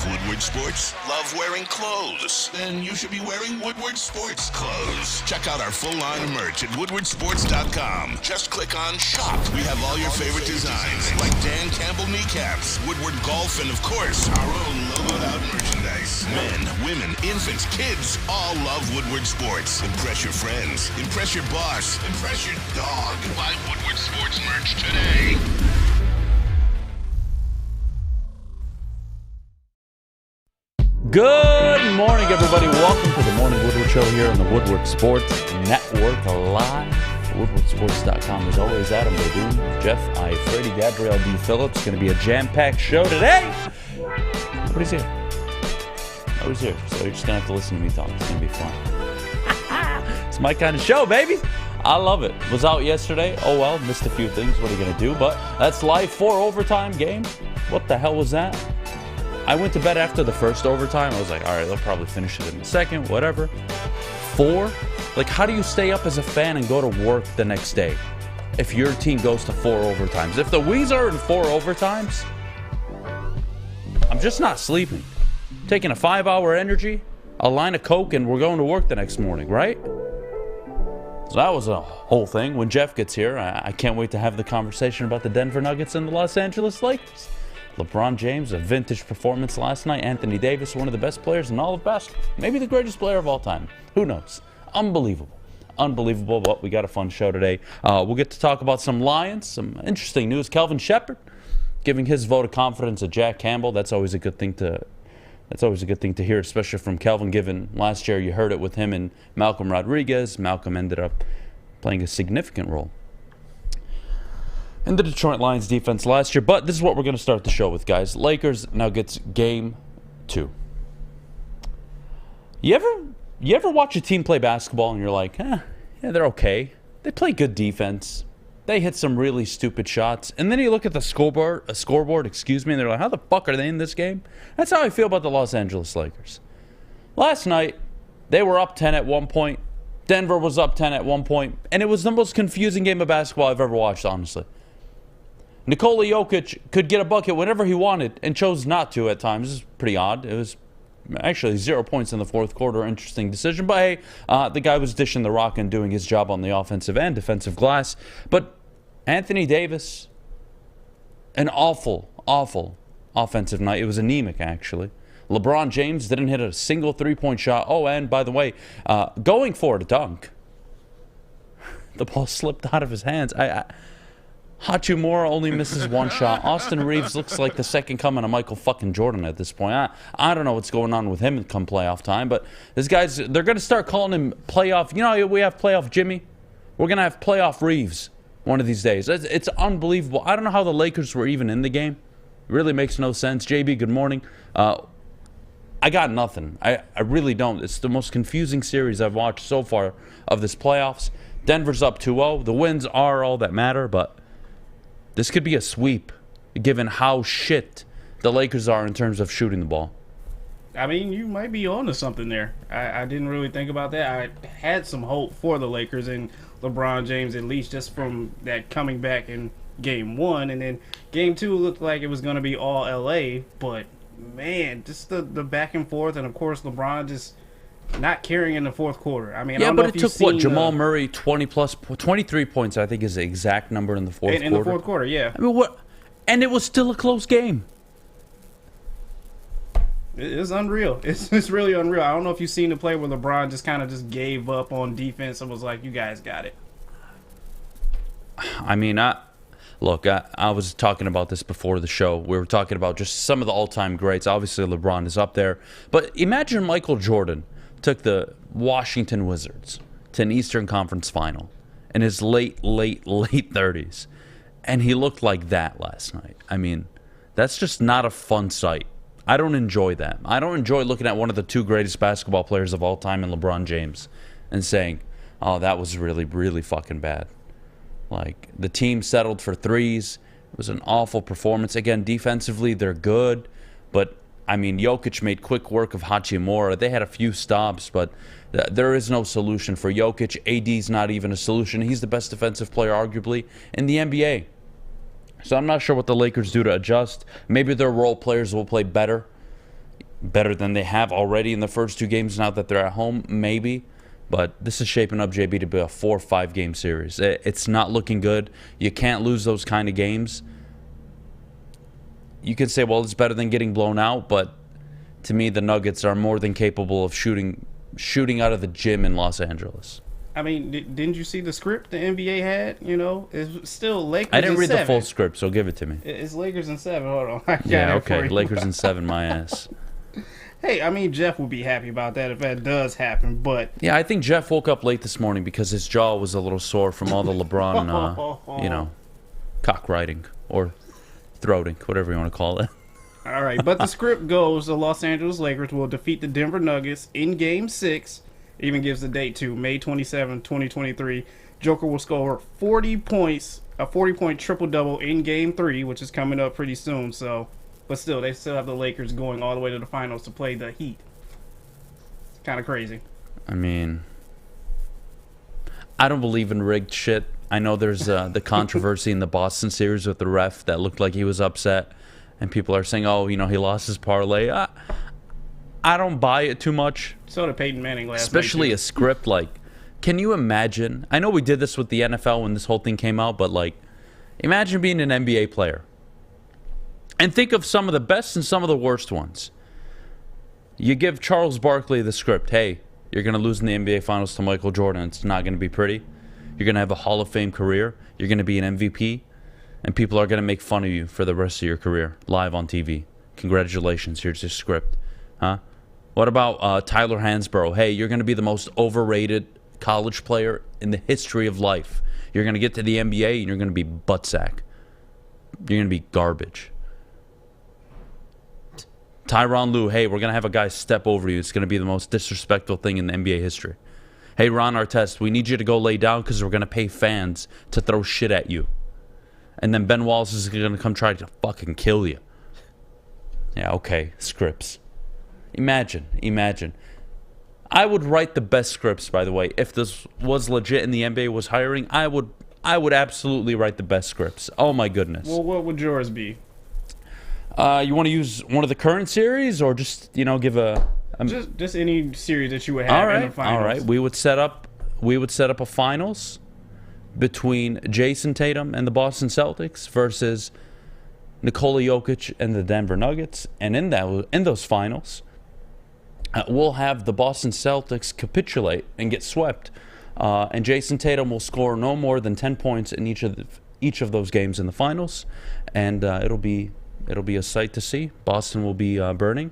Love Woodward Sports? Love wearing clothes? Then you should be wearing Woodward Sports clothes. Check out our full line of merch at woodwardsports.com. Just click on Shop. We have all your favorite designs, like Dan Campbell kneecaps, Woodward Golf, and of course, our own logoed out merchandise. Men, women, infants, kids, all love Woodward Sports. Impress your friends. Impress your boss. Impress your dog. Buy Woodward Sports merch today. Good morning, everybody. Welcome to the Morning Woodward Show here on the Woodward Sports Network, live at woodwardsports.com. As always, Adham, Beydoun, Jeff, Iafrate, Gabrielle D. Phillips. Going to be a jam-packed show today. Nobody's here. Nobody's here, so you're just going to have to listen to me talk. It's going to be fun. It's my kind of show, baby. I love it. Was out yesterday. Oh, well, missed a few things. What are you going to do? But that's live 4 overtime game. What the hell was that? I went to bed after the first overtime. I was like, all right, they'll probably finish it in the second, whatever. 4? Like, how do you stay up as a fan and go to work the next day if your team goes to 4 overtimes? If the Wings are in 4 overtimes, I'm just not sleeping. Taking a 5-hour energy, a line of Coke, and we're going to work the next morning, right? So that was a whole thing. When Jeff gets here, I can't wait to have the conversation about the Denver Nuggets and the Los Angeles Lakers. LeBron James, a vintage performance last night. Anthony Davis, one of the best players in all of basketball. Maybe the greatest player of all time. Who knows? Unbelievable. Unbelievable, but we got a fun show today. We'll get to talk about some Lions, some interesting news. Kelvin Sheppard giving his vote of confidence to Jack Campbell. That's always a good thing to hear, especially from Kelvin, given last year you heard it with him and Malcolm Rodriguez. Malcolm ended up playing a significant role in the Detroit Lions defense last year. But this is what we're going to start the show with, guys. Lakers Nuggets game 2. You ever watch a team play basketball and you're like, yeah, they're okay. They play good defense. They hit some really stupid shots. And then you look at the scoreboard, and they're like, how the fuck are they in this game? That's how I feel about the Los Angeles Lakers. Last night, they were up 10 at one point. Denver was up 10 at one point. And it was the most confusing game of basketball I've ever watched, honestly. Nikola Jokic could get a bucket whenever he wanted and chose not to at times. This is pretty odd. It was actually 0 points in the fourth quarter. Interesting decision. But hey, the guy was dishing the rock and doing his job on the offensive and defensive glass. But Anthony Davis, an awful, awful offensive night. It was anemic, actually. LeBron James didn't hit a single 3-point shot. Oh, and by the way, going for a dunk, the ball slipped out of his hands. Hachimura only misses 1 shot. Austin Reeves looks like the second coming of Michael fucking Jordan at this point. I don't know what's going on with him come playoff time, but they're going to start calling him playoff. You know, we have playoff Jimmy. We're going to have playoff Reeves one of these days. It's unbelievable. I don't know how the Lakers were even in the game. It really makes no sense. JB, good morning. I got nothing. I really don't. It's the most confusing series I've watched so far of this playoffs. Denver's up 2-0. The wins are all that matter, but this could be a sweep, given how shit the Lakers are in terms of shooting the ball. I mean, you might be on to something there. I didn't really think about that. I had some hope for the Lakers and LeBron James, at least just from that coming back in Game 1. And then Game 2 looked like it was going to be all L.A., but, man, just the back and forth. And, of course, LeBron just not carrying in the fourth quarter. I mean, yeah, I don't but know it if took you've seen Jamal Murray 23 points, I think, is the exact number in the fourth quarter. In the fourth quarter, yeah. I mean, what? And it was still a close game. It's unreal. It's really unreal. I don't know if you've seen the play where LeBron just kind of just gave up on defense and was like, "You guys got it." I mean, I was talking about this before the show. We were talking about just some of the all-time greats. Obviously, LeBron is up there, but imagine Michael Jordan took the Washington Wizards to an Eastern Conference final in his late 30s, and he looked like that last night. I mean, that's just not a fun sight. I don't enjoy that. I don't enjoy looking at one of the 2 greatest basketball players of all time in LeBron James and saying, oh, that was really, really fucking bad. Like, the team settled for threes. It was an awful performance. Again, defensively, they're good, but I mean, Jokic made quick work of Hachimura. They had a few stops, but there is no solution for Jokic. AD's not even a solution. He's the best defensive player, arguably, in the NBA. So I'm not sure what the Lakers do to adjust. Maybe their role players will play better. better than they have already in the first 2 games now that they're at home? Maybe. But this is shaping up, JB, to be a 4 or 5 game series. It's not looking good. You can't lose those kind of games. You can say, well, it's better than getting blown out, but to me, the Nuggets are more than capable of shooting out of the gym in Los Angeles. I mean, didn't you see the script the NBA had? You know, it's still Lakers. I didn't read in 7. the full script, so give it to me. It's Lakers in 7. Hold on. I got Yeah, it for okay. you. Lakers in 7, my ass. Hey, I mean, Jeff will be happy about that if that does happen, but... Yeah, I think Jeff woke up late this morning because his jaw was a little sore from all the LeBron, cock riding or throating, whatever you want to call it. All right, but the script goes, the Los Angeles Lakers will defeat the Denver Nuggets in Game 6. Even gives the date to May 27, 2023. Joker will score 40 points, a 40-point triple-double in Game 3, which is coming up pretty soon. So, but still, they still have the Lakers going all the way to the finals to play the Heat. Kind of crazy. I mean, I don't believe in rigged shit. I know there's the controversy in the Boston series with the ref that looked like he was upset. And people are saying, oh, he lost his parlay. I don't buy it too much. So did Peyton Manning last Especially night, a script like, can you imagine? I know we did this with the NFL when this whole thing came out, but like, imagine being an NBA player. And think of some of the best and some of the worst ones. You give Charles Barkley the script. Hey, you're going to lose in the NBA Finals to Michael Jordan. It's not going to be pretty. You're going to have a Hall of Fame career. You're going to be an MVP. And people are going to make fun of you for the rest of your career, live on TV. Congratulations, here's your script. Huh? What about Tyler Hansbrough? Hey, you're going to be the most overrated college player in the history of life. You're going to get to the NBA and you're going to be buttsack. You're going to be garbage. Tyronn Lue, hey, we're going to have a guy step over you. It's going to be the most disrespectful thing in the NBA history. Hey, Ron Artest, we need you to go lay down because we're going to pay fans to throw shit at you. And then Ben Wallace is going to come try to fucking kill you. Yeah, okay, scripts. Imagine. I would write the best scripts, by the way. If this was legit and the NBA was hiring, I would absolutely write the best scripts. Oh my goodness. Well, what would yours be? You want to use one of the current series or just, give a... Just any series that you would have in the finals. All right. We would set up a finals between Jason Tatum and the Boston Celtics versus Nikola Jokic and the Denver Nuggets. And in those finals, we'll have the Boston Celtics capitulate and get swept. And Jason Tatum will score no more than 10 points in each of those games in the finals. And it'll be a sight to see. Boston will be burning.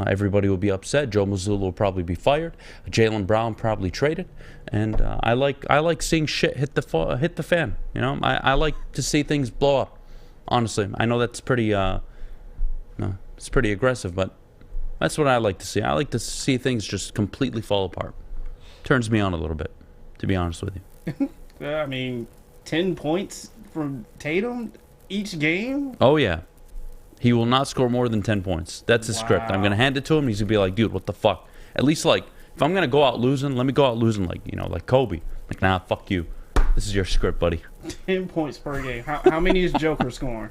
Everybody will be upset. Joe Mazzulla will probably be fired. Jaylen Brown probably traded. And I like seeing shit hit the fan. I like to see things blow up. Honestly, I know that's pretty it's pretty aggressive, but that's what I like to see. I like to see things just completely fall apart. Turns me on a little bit, to be honest with you. I mean, 10 points from Tatum each game? Oh yeah. He will not score more than 10 points. That's his script. I'm going to hand it to him. He's going to be like, dude, what the fuck? At least, like, if I'm going to go out losing, let me go out losing like Kobe. Like, nah, fuck you. This is your script, buddy. 10 points per game. How many is Joker scoring?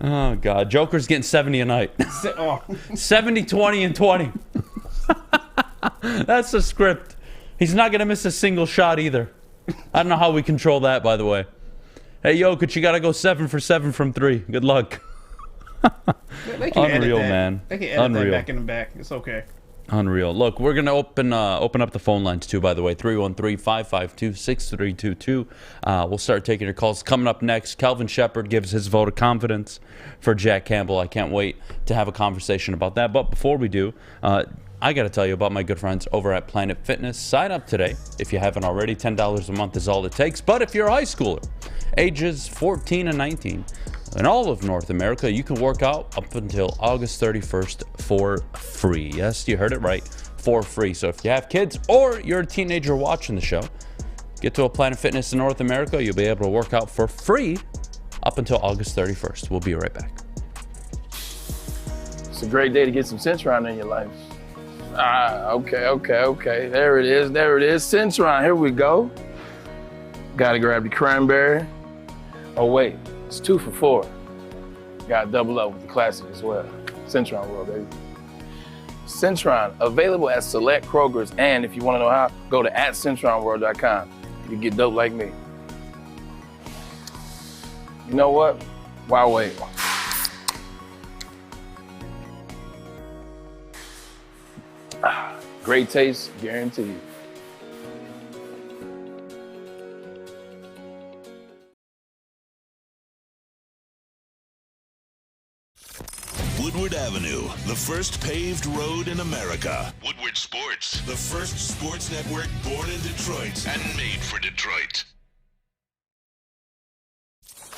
Oh, God. Joker's getting 70 a night. 70, 20, and 20. That's the script. He's not going to miss a single shot either. I don't know how we control that, by the way. Hey, Jokic, you got to go 7 for 7 from 3. Good luck. They can Unreal, edit that. man. They can edit Unreal. that back in the back. It's okay. Unreal. Look, we're going to open up the phone lines too, by the way. 313-552-6322. We'll start taking your calls. Coming up next, Calvin Shepard gives his vote of confidence for Jack Campbell. I can't wait to have a conversation about that. But before we do, I got to tell you about my good friends over at Planet Fitness. Sign up today if you haven't already. $10 a month is all it takes. But if you're a high schooler, ages 14 and 19, in all of North America, you can work out up until August 31st for free. Yes, you heard it right, for free. So if you have kids or you're a teenager watching the show, get to a Planet Fitness in North America. You'll be able to work out for free up until August 31st. We'll be right back. It's a great day to get some Centron in your life. Okay. There it is. Centron, here we go. Gotta grab the cranberry. Oh wait, it's 2 for $4. Gotta double up with the classic as well. Centron World, baby. Centron, available at select Krogers. And if you want to know how, go to @CentronWorld.com. You get dope like me. You know what? Why wait? Great taste, guaranteed. Woodward Avenue, the first paved road in America. Woodward Sports, the first sports network born in Detroit and made for Detroit.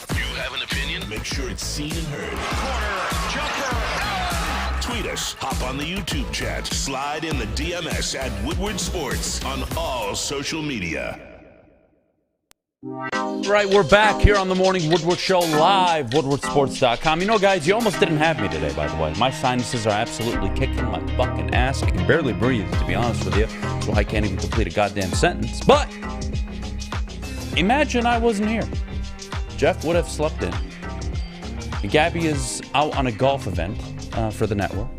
You have an opinion? Make sure it's seen and heard. Corner, jumper, tweet us, hop on the YouTube chat, slide in the DMS at Woodward Sports on all social media. Right, we're back here on the Morning Woodward Show live, woodwardsports.com. You know, guys, you almost didn't have me today, by the way. My sinuses are absolutely kicking my fucking ass. I can barely breathe, to be honest with you. That's why I can't even complete a goddamn sentence. But imagine I wasn't here. Jeff would have slept in. Gabby is out on a golf event for the network.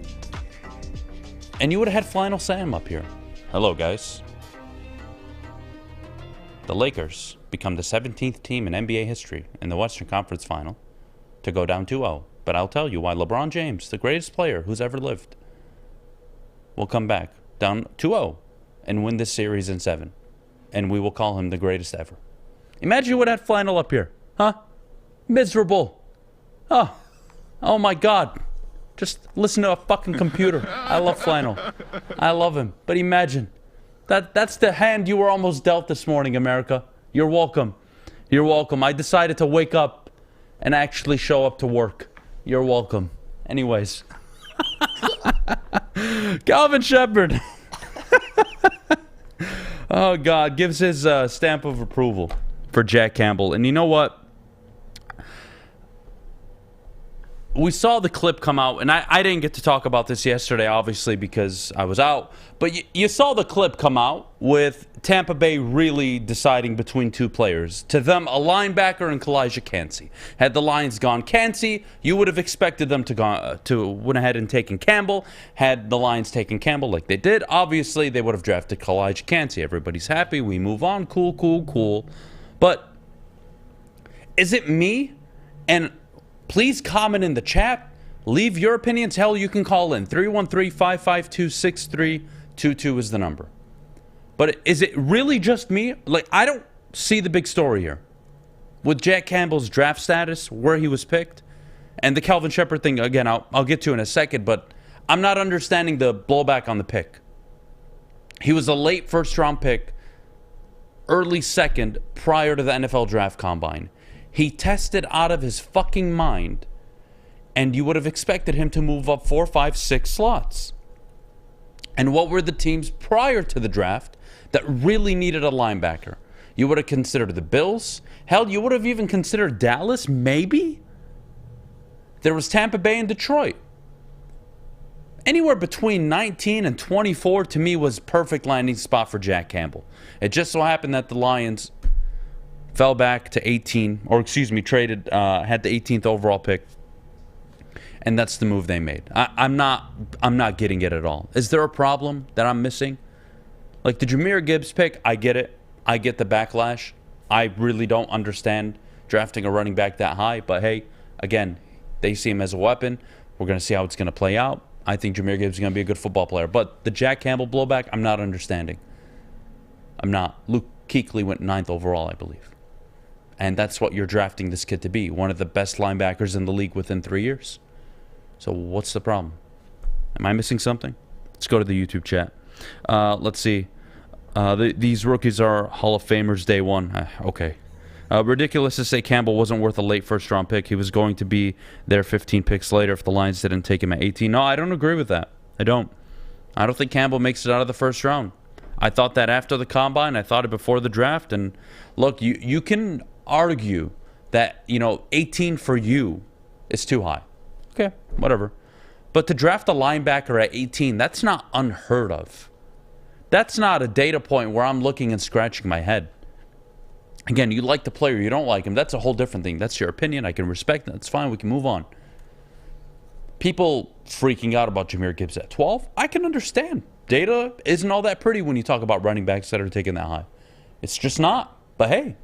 And you would have had Flannel Sam up here. Hello, guys. The Lakers become the 17th team in NBA history in the Western Conference Final to go down 2-0. But I'll tell you why LeBron James, the greatest player who's ever lived, will come back down 2-0 and win this series in 7. And we will call him the greatest ever. Imagine you would have Flannel up here. Huh? Miserable. Oh my God. Just listen to a fucking computer. I love Flannel. I love him. But imagine. That's the hand you were almost dealt this morning, America. You're welcome. You're welcome. I decided to wake up and actually show up to work. You're welcome. Anyways. Calvin Shepard. Oh, God. Gives his stamp of approval for Jack Campbell. And you know what? We saw the clip come out, and I didn't get to talk about this yesterday, obviously, because I was out. But you saw the clip come out with Tampa Bay really deciding between two players. To them, a linebacker and Kalijah Kancey. Had the Lions gone Kancey, you would have expected them to went ahead and taken Campbell. Had the Lions taken Campbell like they did, obviously they would have drafted Kalijah Kancey. Everybody's happy. We move on. Cool. But is it me? And please comment in the chat. Leave your opinions. Hell, you can call in. 313-552-6322 is the number. But is it really just me? Like, I don't see the big story here. With Jack Campbell's draft status, where he was picked, and the Calvin Shepard thing, again, I'll get to in a second, but I'm not understanding the blowback on the pick. He was a late first-round pick, early second, prior to the NFL Draft Combine. He tested out of his fucking mind, and you would have expected him to move up 4, 5, 6 slots. And what were the teams prior to the draft that really needed a linebacker? You would have considered the Bills. Hell, you would have even considered Dallas, maybe? There was Tampa Bay and Detroit. Anywhere between 19 and 24, to me, was perfect landing spot for Jack Campbell. It just so happened that the Lions fell back to 18, or excuse me, traded, had the 18th overall pick, and that's the move they made. I'm not getting it at all. Is there a problem that I'm missing? Like the Jahmyr Gibbs pick, I get it. I get the backlash. I really don't understand drafting a running back that high, but hey, again, they see him as a weapon. We're going to see how it's going to play out. I think Jahmyr Gibbs is going to be a good football player, but the Jack Campbell blowback, I'm not understanding. I'm not. Luke Kuechly went 9th overall, I believe. And that's what you're drafting this kid to be. One of the best linebackers in the league within 3 years. So what's the problem? Am I missing something? Let's go to the YouTube chat. Let's see. These rookies are Hall of Famers day one. Okay. Ridiculous to say Campbell wasn't worth a late first-round pick. He was going to be there 15 picks later if the Lions didn't take him at 18. No, I don't agree with that. I don't think Campbell makes it out of the first round. I thought that after the combine. I thought it before the draft. And look, you can argue that, 18 for you is too high. Okay, whatever. But to draft a linebacker at 18, that's not unheard of. That's not a data point where I'm looking and scratching my head. Again, you like the player, you don't like him. That's a whole different thing. That's your opinion. I can respect that. That's fine. We can move on. people freaking out about Jahmyr Gibbs at 12, I can understand. Data isn't all that pretty when you talk about running backs that are taken that high. It's just not. But hey,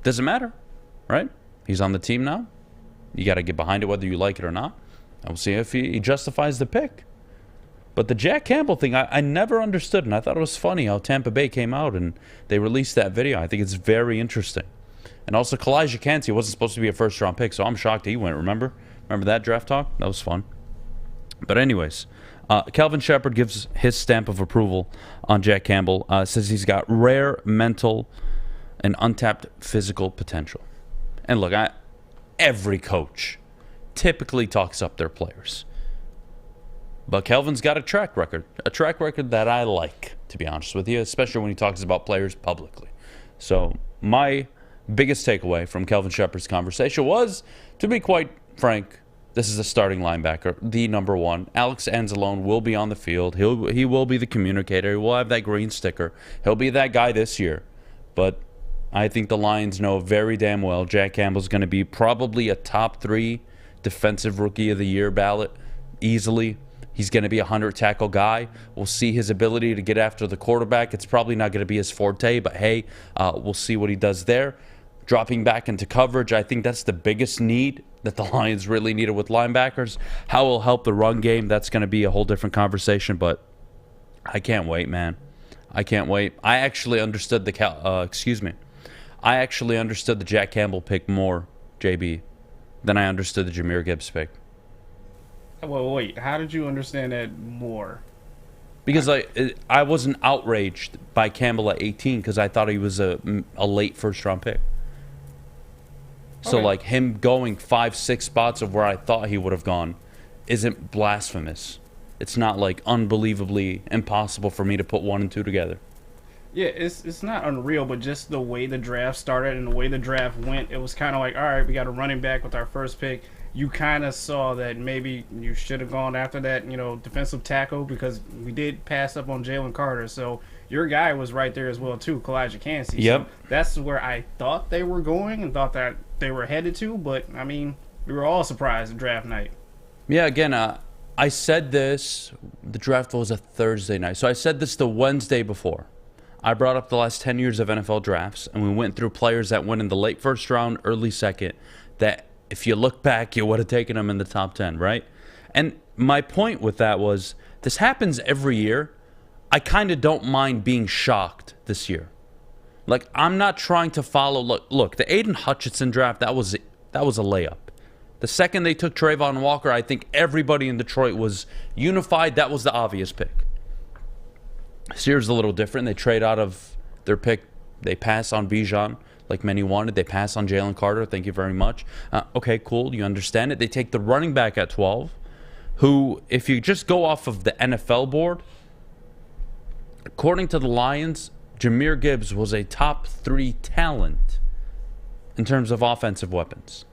doesn't matter, right? He's on the team now. You got to get behind it whether you like it or not. And we'll see if he justifies the pick. But the Jack Campbell thing, I never understood, and I thought it was funny how Tampa Bay came out and they released that video. I think it's very interesting. And also, Kalijah Kancey wasn't supposed to be a first-round pick, so I'm shocked he went, remember? Remember that draft talk? That was fun. But anyways, Calvin Shepard gives his stamp of approval on Jack Campbell. Says he's got rare mental and untapped physical potential. And look, every coach typically talks up their players. But Kelvin's got a track record that I like, to be honest with you, especially when he talks about players publicly. So my biggest takeaway from Kelvin Shepard's conversation was, to be quite frank, this is a starting linebacker, the number one. Alex Anzalone will be on the field. He will be the communicator. He will have that green sticker. He'll be that guy this year. But I think the Lions know very damn well Jack Campbell's going to be probably a top 3 defensive rookie of the year ballot easily. He's going to be a 100-tackle guy. We'll see his ability to get after the quarterback. It's probably not going to be his forte, but hey, we'll see what he does there. Dropping back into coverage, I think that's the biggest need that the Lions really needed with linebackers. How it will help the run game, that's going to be a whole different conversation, but I can't wait, man. I can't wait. I actually understood the Jack Campbell pick more, JB, than I understood the Jahmyr Gibbs pick. Well, wait. How did you understand that more? Because I wasn't outraged by Campbell at 18 because I thought he was a late first-round pick. So, Okay. like, him going 5-6 spots of where I thought he would have gone isn't blasphemous. It's not, like, unbelievably impossible for me to put 1 and 2 together. Yeah, it's not unreal, but just the way the draft started and the way the draft went, it was kind of like, all right, we got a running back with our first pick. You kind of saw that maybe you should have gone after that, defensive tackle, because we did pass up on Jalen Carter. So your guy was right there as well, too, Kalijah Kancey. Yep. So that's where I thought they were going and thought that they were headed to. But, I mean, we were all surprised at draft night. Yeah, again, I said this, the draft was a Thursday night. So I said this the Wednesday before. I brought up the last 10 years of NFL drafts, and we went through players that went in the late first round, early second, that if you look back, you would have taken them in the top 10, right? And my point with that was, this happens every year. I kind of don't mind being shocked this year. Like, I'm not trying to follow. Look, the Aiden Hutchinson draft, that was a layup. The second they took Trayvon Walker, I think everybody in Detroit was unified. That was the obvious pick. This year's a little different. They trade out of their pick. They pass on Beydoun, like many wanted. They pass on Jalen Carter. Thank you very much. Okay, cool. You understand it. They take the running back at 12, who, if you just go off of the NFL board, according to the Lions, Jahmyr Gibbs was a top 3 talent in terms of offensive weapons.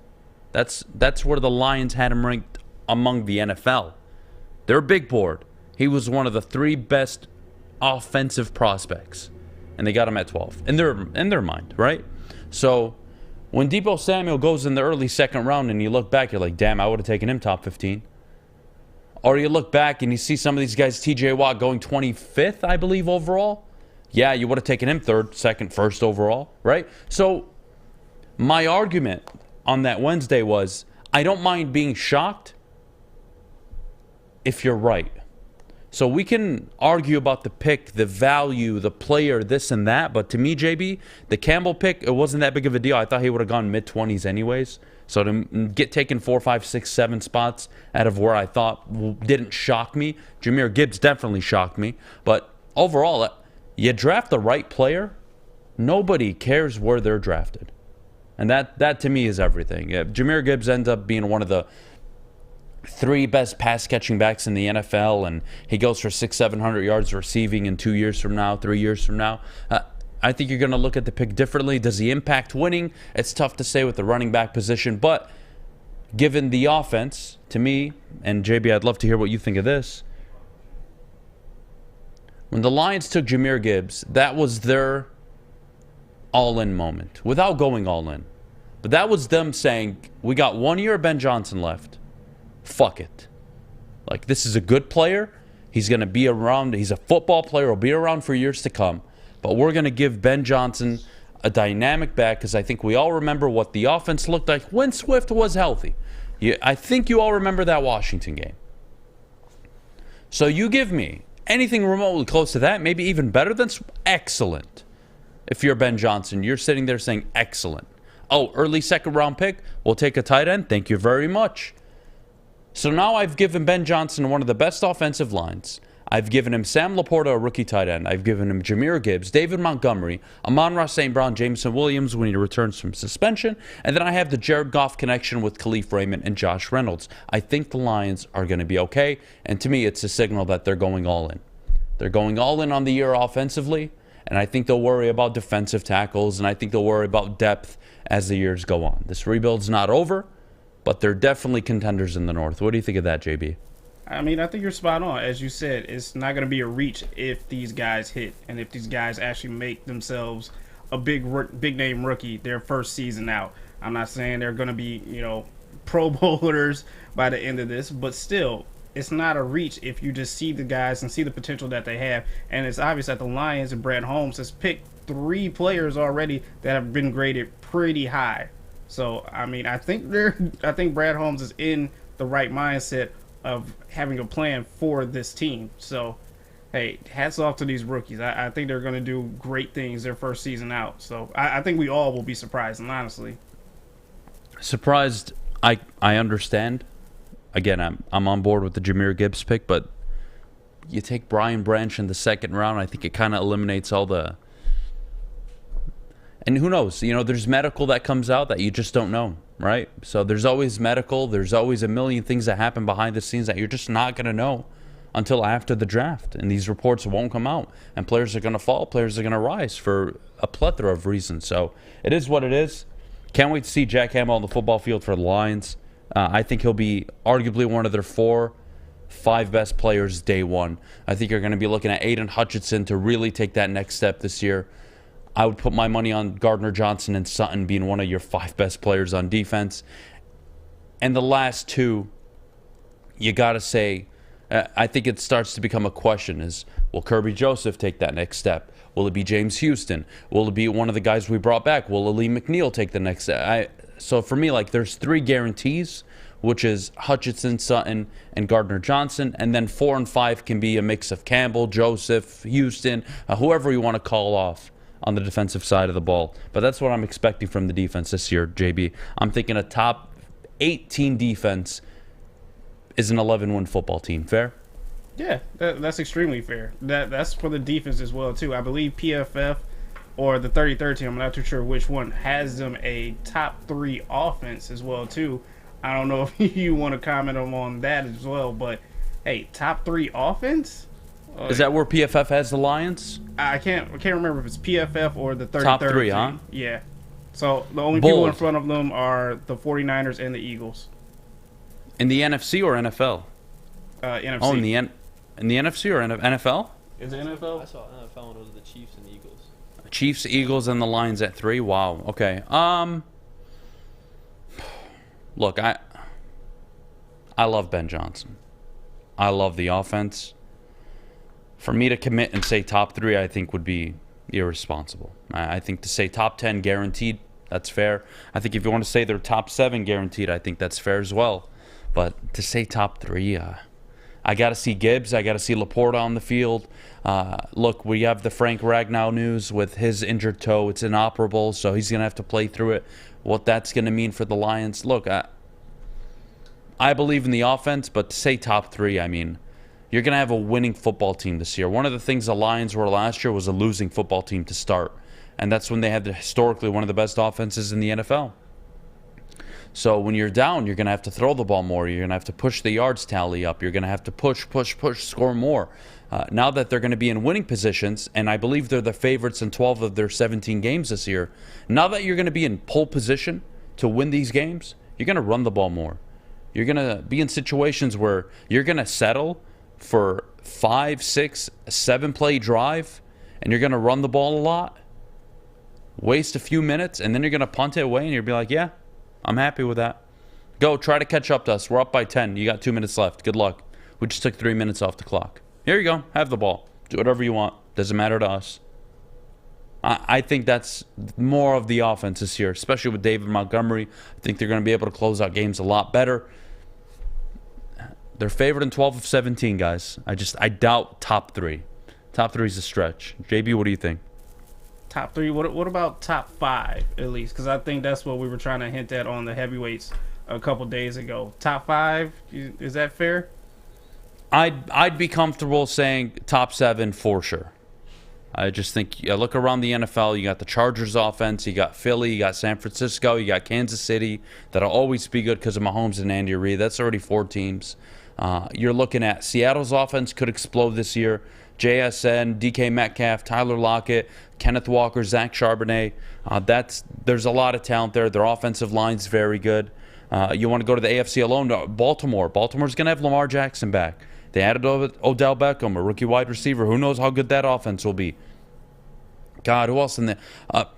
That's where the Lions had him ranked among the NFL. Their big board. He was one of the 3 best offensive prospects, and they got him at 12 in their mind, right? So when Deebo Samuel goes in the early second round and you look back, you're like, damn, I would have taken him top 15. Or you look back and you see some of these guys, TJ Watt going 25th, I believe, overall. Yeah, you would have taken him 3rd, 2nd, 1st overall, right? So my argument on that Wednesday was, I don't mind being shocked if you're right. So we can argue about the pick, the value, the player, this and that. But to me, JB, the Campbell pick, it wasn't that big of a deal. I thought he would have gone mid-20s anyways. So to get taken 4, 5, 6, 7 spots out of where I thought didn't shock me. Jahmyr Gibbs definitely shocked me. But overall, you draft the right player, nobody cares where they're drafted. And that to me is everything. Jahmyr Gibbs ends up being one of the 3 best pass catching backs in the NFL, and he goes for 600-700 yards receiving in 2 years from now, 3 years from now. I think you're going to look at the pick differently. Does he impact winning? It's tough to say with the running back position, but given the offense, to me, and JB, I'd love to hear what you think of this. When the Lions took Jahmyr Gibbs, that was their all-in moment, without going all in. But that was them saying, we got 1 year of Ben Johnson left. Fuck it. Like, this is a good player. He's going to be around. He's a football player. He'll be around for years to come. But we're going to give Ben Johnson a dynamic back because I think we all remember what the offense looked like when Swift was healthy. I think you all remember that Washington game. So you give me anything remotely close to that, maybe even better than excellent. If you're Ben Johnson, you're sitting there saying excellent. Oh, early second-round pick, we'll take a tight end. Thank you very much. So now I've given Ben Johnson one of the best offensive lines. I've given him Sam Laporta, a rookie tight end. I've given him Jahmyr Gibbs, David Montgomery, Amon-Ra St. Brown, Jameson Williams when he returns from suspension. And then I have the Jared Goff connection with Khalif Raymond and Josh Reynolds. I think the Lions are going to be okay. And to me, it's a signal that they're going all in. They're going all in on the year offensively. And I think they'll worry about defensive tackles. And I think they'll worry about depth as the years go on. This rebuild's not over, but they're definitely contenders in the North. What do you think of that, JB? I mean, I think you're spot on. As you said, it's not going to be a reach if these guys hit and if these guys actually make themselves a big name rookie their first season out. I'm not saying they're going to be, Pro Bowlers by the end of this, but still, it's not a reach if you just see the guys and see the potential that they have. And it's obvious that the Lions and Brad Holmes has picked 3 players already that have been graded pretty high. So, I mean, I think Brad Holmes is in the right mindset of having a plan for this team. So, hey, hats off to these rookies. I think they're going to do great things their first season out. So, I think we all will be surprised, and honestly. Surprised, I understand. Again, I'm on board with the Jahmyr Gibbs pick, but you take Brian Branch in the second round, I think it kind of eliminates all the... And who knows? There's medical that comes out that you just don't know, right? So there's always medical. There's always a million things that happen behind the scenes that you're just not going to know until after the draft. And these reports won't come out. And players are going to fall. Players are going to rise for a plethora of reasons. So it is what it is. Can't wait to see Jack Hamill on the football field for the Lions. I think he'll be arguably one of their 4-5 best players day one. I think you're going to be looking at Aiden Hutchinson to really take that next step this year. I would put my money on Gardner Johnson and Sutton being one of your 5 best players on defense. And the last 2, you got to say, I think it starts to become a question is, will Kirby Joseph take that next step? Will it be James Houston? Will it be one of the guys we brought back? Will Ali McNeil take the next step? So for me, there's 3 guarantees, which is Hutchinson, Sutton, and Gardner Johnson. And then 4 and 5 can be a mix of Campbell, Joseph, Houston, whoever you want to call off on the defensive side of the ball. But that's what I'm expecting from the defense this year, JB. I'm thinking a top 18 defense is an 11-win football team. Fair? Yeah, that's extremely fair. That's for the defense as well, too. I believe PFF or the 33rd team, I'm not too sure which one, has them a top 3 offense as well, too. I don't know if you want to comment on that as well, but, hey, top 3 offense? Is that where PFF has the Lions? I can't remember if it's PFF or the 33rd top 3, team. huh? Yeah. So the only Bold. people in front of them are the 49ers and the Eagles. In the NFC or NFL? NFC. Oh, in the NFC or NFL? Is it NFL? I saw NFL and it was the Chiefs and the Eagles. Chiefs, Eagles, and the Lions at 3. Wow. Okay. Look, I love Ben Johnson. I love the offense. For me to commit and say top 3, I think would be irresponsible. I think to say top 10 guaranteed, that's fair. I think if you want to say they're top 7 guaranteed, I think that's fair as well. But to say top 3, I got to see Gibbs. I got to see Laporta on the field. Look, we have the Frank Ragnow news with his injured toe. It's inoperable, so he's going to have to play through it. What that's going to mean for the Lions. Look, I believe in the offense, but to say top 3, I mean, you're going to have a winning football team this year. One of the things the Lions were last year was a losing football team to start. And that's when they had historically one of the best offenses in the NFL. So when you're down, you're going to have to throw the ball more. You're going to have to push the yards tally up. You're going to have to push, score more. Now that they're going to be in winning positions, and I believe they're the favorites in 12 of their 17 games this year, now that you're going to be in pole position to win these games, you're going to run the ball more. You're going to be in situations where you're going to settle for 5, 6, 7 play drive, and you're going to run the ball a lot, waste a few minutes, and then you're going to punt it away, and you'll be like, yeah, I'm happy with that. Go, try to catch up to us. We're up by 10. You got 2 minutes left. Good luck. We just took 3 minutes off the clock. Here you go. Have the ball. Do whatever you want. Doesn't matter to us. I think that's more of the offense this year, especially with David Montgomery. I think they're going to be able to close out games a lot better. They're favored in 12 of 17, guys. I doubt top 3. Top 3 is a stretch. JB, what do you think? Top 3. What about top 5 at least? Because I think that's what we were trying to hint at on the heavyweights a couple days ago. Top 5, is that fair? I'd be comfortable saying top 7 for sure. I just think you look around the NFL, you got the Chargers offense, you got Philly, you got San Francisco, you got Kansas City. That'll always be good because of Mahomes and Andy Reid. That's already 4 teams. You're looking at Seattle's offense could explode this year. JSN, DK Metcalf, Tyler Lockett, Kenneth Walker, Zach Charbonnet. There's a lot of talent there. Their offensive line's very good. You want to go to the AFC alone? No, Baltimore. Baltimore's going to have Lamar Jackson back. They added Odell Beckham, a rookie wide receiver. Who knows how good that offense will be? God, who else in there?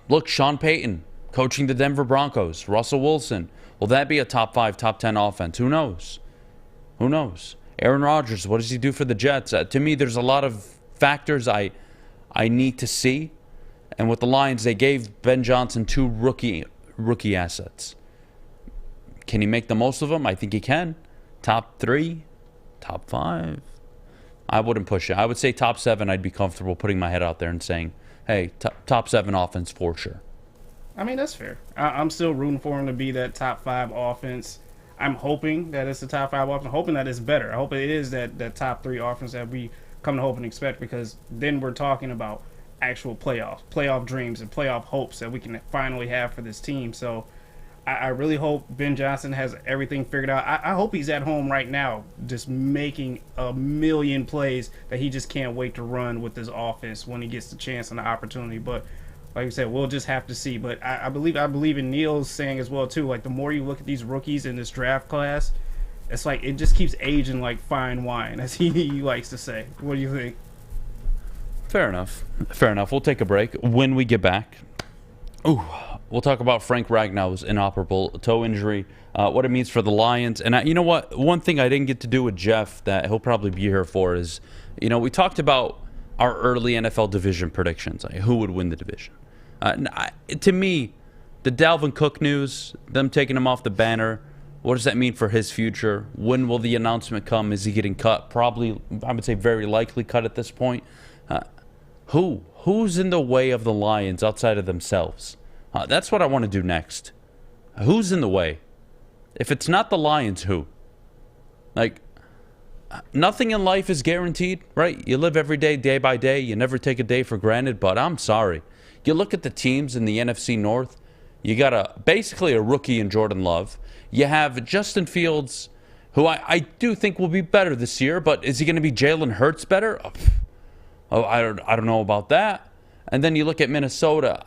Look, Sean Payton coaching the Denver Broncos. Russell Wilson. Will that be a top 5, top 10 offense? Who knows? Who knows? Aaron Rodgers, what does he do for the Jets? To me, there's a lot of factors I need to see. And with the Lions, they gave Ben Johnson 2 rookie assets. Can he make the most of them? I think he can. Top 3, top 5. I wouldn't push it. I would say top 7. I'd be comfortable putting my head out there and saying, hey, top 7 offense for sure. I mean, that's fair. I'm still rooting for him to be that top 5 offense. I'm hoping that it's the top 5 offense. I'm hoping that it's better. I hope it is that top 3 offense that we come to hope and expect, because then we're talking about actual playoff dreams and playoff hopes that we can finally have for this team. So I really hope Ben Johnson has everything figured out. I hope he's at home right now just making a million plays that he just can't wait to run with this offense when he gets the chance and the opportunity. But like you said, we'll just have to see. But I believe in Neil's saying as well too, like the more you look at these rookies in this draft class, it's like it just keeps aging like fine wine, as he likes to say. What do you think? Fair enough. We'll take a break. When we get back, we'll talk about Frank Ragnow's inoperable toe injury, what it means for the Lions. And you know what? One thing I didn't get to do with Jeff that he'll probably be here for is, we talked about our early NFL division predictions, like who would win the division. To me, the Dalvin Cook news, them taking him off the banner, what does that mean for his future? When will the announcement come? Is he getting cut? Probably, I would say very likely cut at this point. Who's in the way of the Lions outside of themselves? That's what I want to do next. Who's in the way? If it's not the Lions, who? Like, nothing in life is guaranteed, right? You live every day, day by day. You never take a day for granted, but I'm sorry. You look at the teams in the NFC North, you got basically a rookie in Jordan Love. You have Justin Fields, who I do think will be better this year, but is he going to be Jalen Hurts better? I don't know about that. And then you look at Minnesota.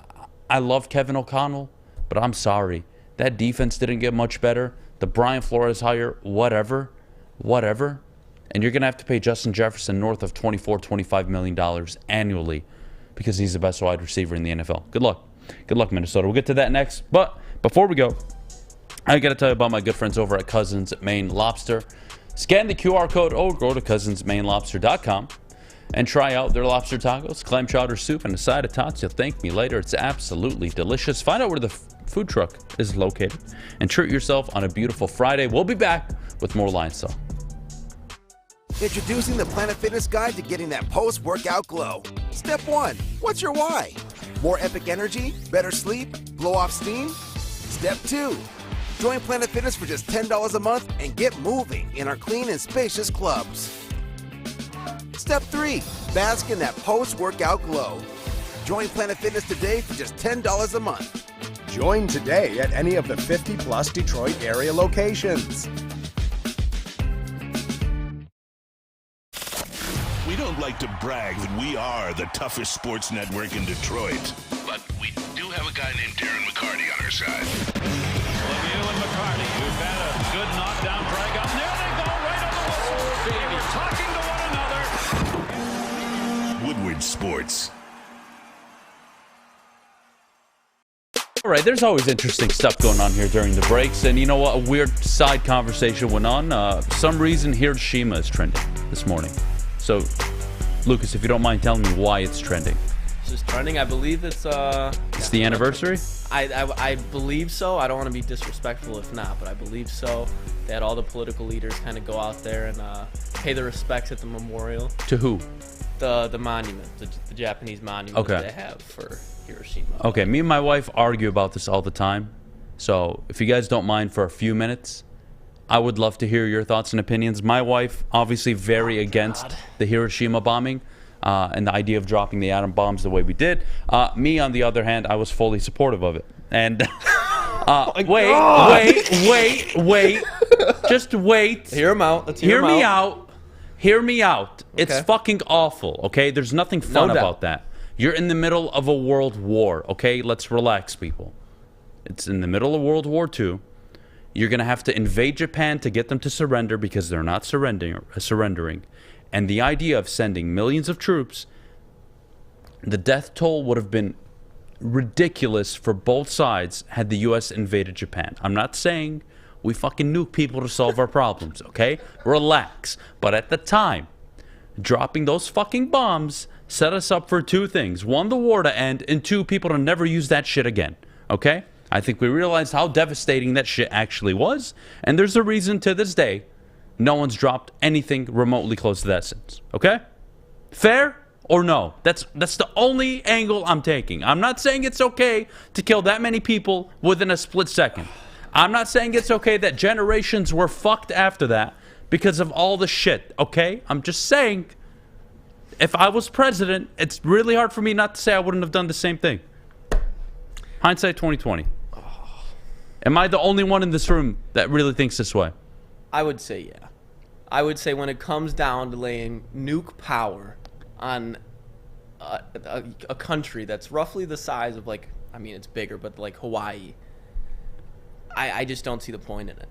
I love Kevin O'Connell, but I'm sorry. That defense didn't get much better. The Brian Flores hire, whatever. And you're going to have to pay Justin Jefferson north of $24, $25 million annually because he's the best wide receiver in the NFL. Good luck. Good luck, Minnesota. We'll get to that next. But before we go, I got to tell you about my good friends over at Cousins Maine Lobster. Scan the QR code or go to cousinsmainelobster.com and try out their lobster tacos, clam chowder soup, and a side of tots. You'll thank me later. It's absolutely delicious. Find out where the food truck is located and treat yourself on a beautiful Friday. We'll be back with more Lions Talk. Introducing the Planet Fitness Guide to getting that post-workout glow. Step 1. What's your why? More epic energy? Better sleep? Blow off steam? Step 2. Join Planet Fitness for just $10 a month and get moving in our clean and spacious clubs. Step 3. Bask in that post-workout glow. Join Planet Fitness today for just $10 a month. Join today at any of the 50-plus Detroit area locations. We don't like to brag that we are the toughest sports network in Detroit, but we do have a guy named Darren McCarty on our side. Lemieux and McCarty, who've had a good knockdown drag up. There they go, right on the whistle. They were talking to one another. Woodward Sports. All right, there's always interesting stuff going on here during the breaks, and you know what? A weird side conversation went on. For some reason, Hiroshima is trending this morning. So, Lucas, if you don't mind telling me why it's trending. It's just trending. I believe it's the anniversary? I believe so. I don't want to be disrespectful if not, but I believe so. They had all the political leaders kind of go out there and pay their respects at the memorial. To who? The monument, the Japanese monument that they have for Hiroshima. Okay, me and my wife argue about this all the time. So if you guys don't mind for a few minutes, I would love to hear your thoughts and opinions. My wife, obviously very against the Hiroshima bombing and the idea of dropping the atom bombs the way we did. Me, on the other hand, I was fully supportive of it. And wait. Just wait. Hear him out. Let's hear me out. Hear me out. Okay. It's fucking awful, okay? There's nothing fun about that. You're in the middle of a world war, okay? Let's relax, people. It's in the middle of World War II. You're going to have to invade Japan to get them to surrender because they're not surrendering. And the idea of sending millions of troops, the death toll would have been ridiculous for both sides had the U.S. invaded Japan. I'm not saying we fucking nuke people to solve our problems, okay? Relax. But at the time, dropping those fucking bombs set us up for two things. One, the war to end, and two, people to never use that shit again, okay? I think we realized how devastating that shit actually was, and there's a reason to this day no one's dropped anything remotely close to that since, okay? Fair or no? That's the only angle I'm taking. I'm not saying it's okay to kill that many people within a split second. I'm not saying it's okay that generations were fucked after that because of all the shit, okay? I'm just saying, if I was president, it's really hard for me not to say I wouldn't have done the same thing. Hindsight 2020. Am I the only one in this room that really thinks this way? I would say yeah. I would say when it comes down to laying nuke power on a country that's roughly the size of, like, I mean, it's bigger, but like Hawaii, I just don't see the point in it.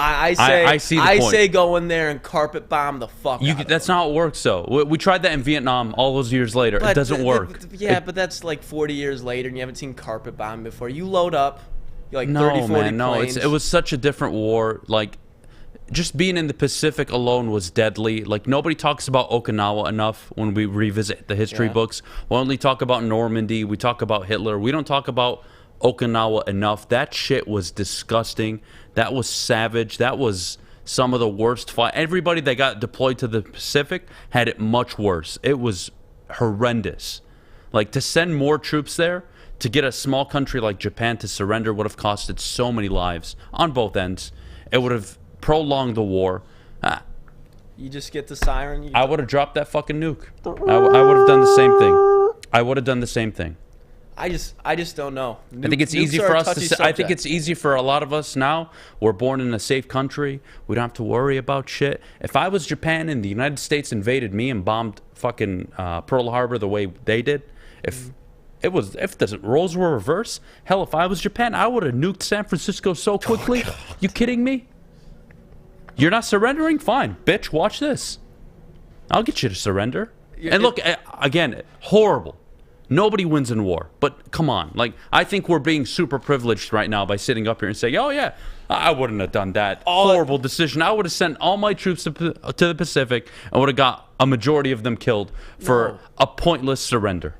I say go in there and carpet bomb the fuck out of That's them. not how it works, though. We tried that in Vietnam all those years later. It doesn't work. But that's like 40 years later, and you haven't seen carpet bombing before. You load up, you're like 30, 40 planes. It was such a different war. Like, just being in the Pacific alone was deadly. Like, nobody talks about Okinawa enough when we revisit the history books. We only talk about Normandy. We talk about Hitler. We don't talk about Okinawa enough. That shit was disgusting. That was savage. That was some of the worst fight. Everybody that got deployed to the Pacific had it much worse. It was horrendous. Like, to send more troops there to get a small country like Japan to surrender would have costed so many lives on both ends. It would have prolonged the war. You just get the siren. I would have dropped that fucking nuke. I would have done the same thing. I would have done the same thing. I just don't know. I think it's easy for us to say, I think it's easy for a lot of us now. We're born in a safe country. We don't have to worry about shit. If I was Japan and the United States invaded me and bombed fucking Pearl Harbor the way they did, if the roles were reversed, hell, if I was Japan, I would have nuked San Francisco so quickly. You kidding me? You're not surrendering? Fine. Bitch, watch this. I'll get you to surrender. And look, again, horrible. Nobody wins in war. But come on. Like, I think we're being super privileged right now by sitting up here and saying, oh, yeah, I wouldn't have done that. Horrible decision. I would have sent all my troops to the Pacific and would have got a majority of them killed for a pointless surrender.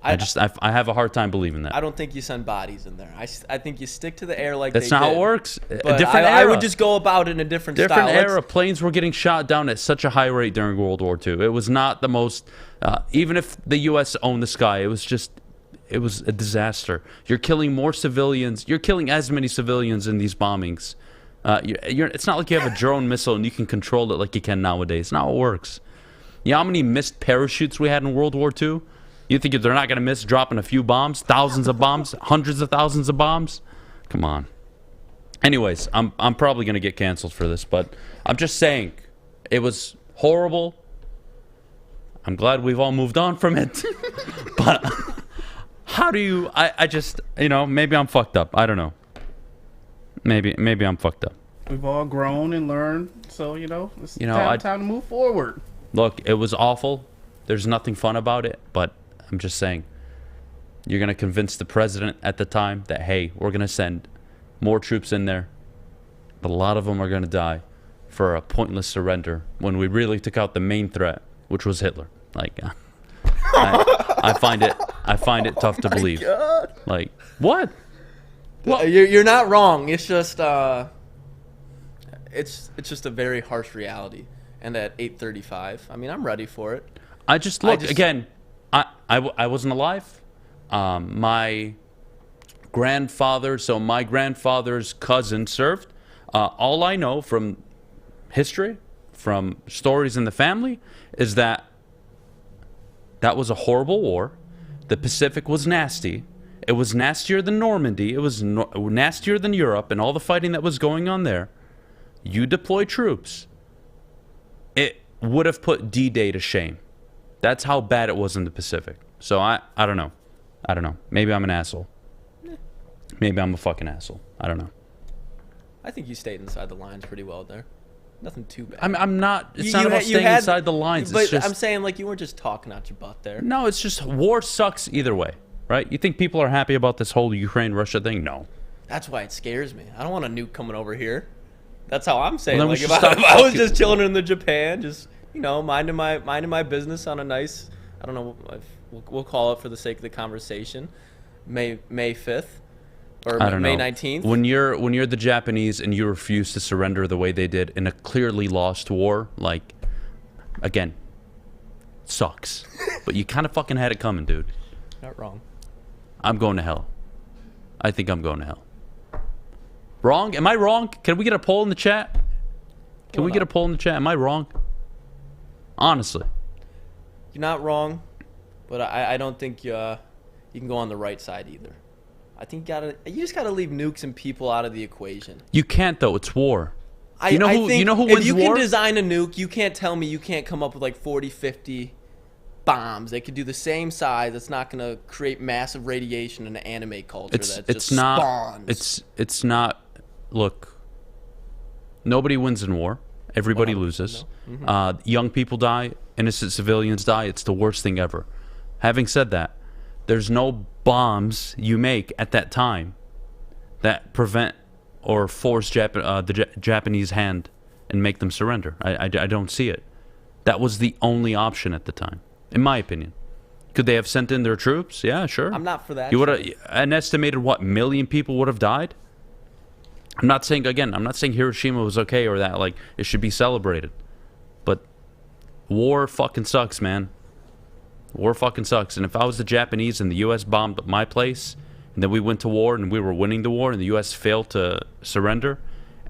I have a hard time believing that. I don't think you send bodies in there. I think you stick to the air like that's they not did. how it works. But a different era. I would just go about it in a different style. Different era. Planes were getting shot down at such a high rate during World War II. It was not the most. Even if the U.S. owned the sky, it was a disaster. You're killing more civilians. You're killing as many civilians in these bombings. It's not like you have a drone missile and you can control it like you can nowadays. It's not how it works. You know how many missed parachutes we had in World War II? You think they're not going to miss dropping a few bombs? Thousands of bombs? Hundreds of thousands of bombs? Come on. Anyways, I'm probably going to get canceled for this, but I'm just saying it was horrible. I'm glad we've all moved on from it. But how do you... I just... maybe I'm fucked up. I don't know. Maybe I'm fucked up. We've all grown and learned, so, it's time to move forward. Look, it was awful. There's nothing fun about it, but I'm just saying, You're going to convince the president at the time that, hey, we're going to send more troops in there, but a lot of them are going to die for a pointless surrender when we really took out the main threat, which was Hitler. Like, I find it tough to believe. God. Like, what? Well, You're not wrong. It's just it's just a very harsh reality. And at 8:35, I mean, I'm ready for it. Again. I wasn't alive. My grandfather's cousin served. All I know from history, from stories in the family, is that was a horrible war. The Pacific was nasty. It was nastier than Normandy. It was nastier than Europe and all the fighting that was going on there. You deploy troops. It would have put D-Day to shame. That's how bad it was in the Pacific. So I don't know. I don't know. Maybe I'm an asshole. Maybe I'm a fucking asshole. I don't know. I think you stayed inside the lines pretty well there. Nothing too bad. I'm not. It's not about staying inside the lines. But it's just, I'm saying, like, you weren't just talking out your butt there. No, it's just war sucks either way, right? You think people are happy about this whole Ukraine-Russia thing? No. That's why it scares me. I don't want a nuke coming over here. That's how I'm saying. Well, like, if I was just chilling in the Japan, just, minding my business on a nice, I don't know, we'll call it for the sake of the conversation, May 5th. Or I don't May know. 19th. When you're the Japanese and you refuse to surrender the way they did in a clearly lost war, like, again, sucks. But you kind of fucking had it coming, dude. Not wrong. I'm going to hell. I think I'm going to hell. Wrong? Am I wrong? Can we get a poll in the chat? Can we get a poll in the chat? Am I wrong? Honestly. You're not wrong, but I don't think you can go on the right side either. I think you just gotta leave nukes and people out of the equation. You can't though. It's war. You know who wins war? If you can design a nuke, you can't tell me you can't come up with like 40, 50 bombs. They could do the same size. It's not gonna create massive radiation in an anime culture spawns. It's not. Look. Nobody wins in war. Everybody loses. No. Mm-hmm. Young people die. Innocent civilians die. It's the worst thing ever. Having said that, there's no bombs you make at that time that prevent or force the Japanese hand and make them surrender. I don't see it. That was the only option at the time, in my opinion. Could they have sent in their troops? Yeah, sure. I'm not for that. You would have an estimated million people would have died. I'm not saying Hiroshima was okay or that like it should be celebrated, but war fucking sucks, man. War fucking sucks. And if I was the Japanese and the U.S. bombed my place, and then we went to war and we were winning the war and the U.S. failed to surrender,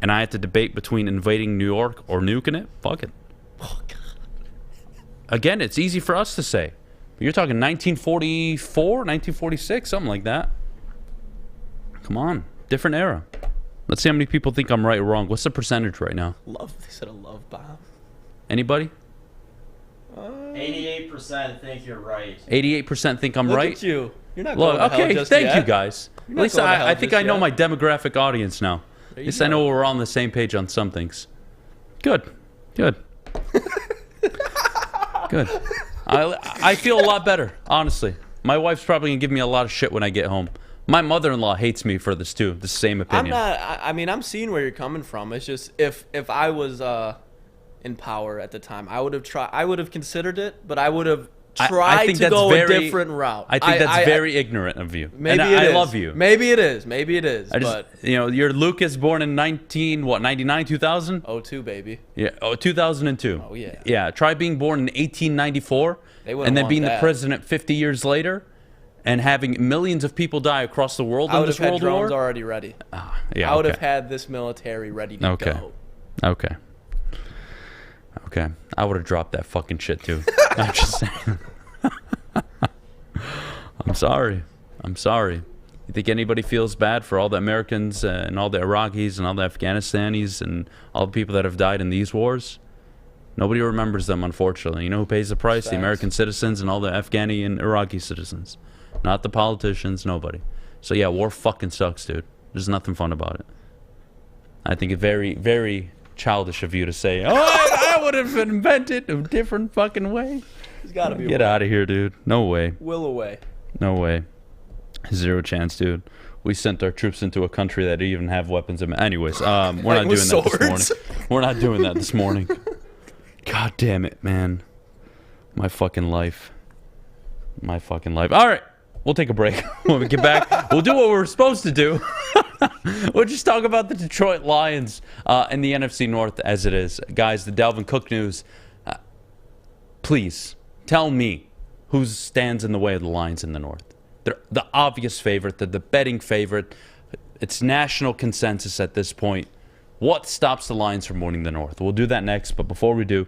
and I had to debate between invading New York or nuking it, fuck it. Oh, God. Again, it's easy for us to say. But you're talking 1944, 1946, something like that. Come on. Different era. Let's see how many people think I'm right or wrong. What's the percentage right now? They said a love bomb. Anybody? 88% think you're right. 88% think I'm right. Look at you. You're not going to hell okay, just thank yet. you guys. At least I think I know my demographic audience now. At least I know we're on the same page on some things. Good. Good. I feel a lot better, honestly. My wife's probably going to give me a lot of shit when I get home. My mother-in-law hates me for this too. The same opinion. I'm seeing where you're coming from. It's just if I was in power at the time, I would have considered it, but I would have tried to go a different route. I think that's very ignorant of you. Maybe and I love you. Maybe it is. But your Lucas born in 99, 2000? 02, baby. Yeah, 2002. Oh yeah. Yeah, try being born in 1894 and then being the president 50 years later and having millions of people die across the world in this world war. I would have had drones already ready. I would have had this military ready to go. Okay. I would have dropped that fucking shit too. I'm just saying. I'm sorry. You think anybody feels bad for all the Americans and all the Iraqis and all the Afghanistanis and all the people that have died in these wars? Nobody remembers them, unfortunately. You know who pays the price? The American citizens and all the Afghani and Iraqi citizens. Not the politicians, nobody. So yeah, war fucking sucks, dude. There's nothing fun about it. I think it's very, very childish of you to say, oh, I would have invented a different fucking way. There's gotta be Get out of here, dude. No way. Will away. No way. Zero chance, dude. We sent our troops into a country that didn't even have weapons. Anyways, we're not doing that this morning. We're not doing that this morning. God damn it, man. My fucking life. My fucking life. All right. We'll take a break. When we get back, we'll do what we're supposed to do. We'll just talk about the Detroit Lions in the NFC North as it is. Guys, the Dalvin Cook news. Please, tell me who stands in the way of the Lions in the North. They're the obvious favorite. They're the betting favorite. It's national consensus at this point. What stops the Lions from winning the North? We'll do that next, but before we do,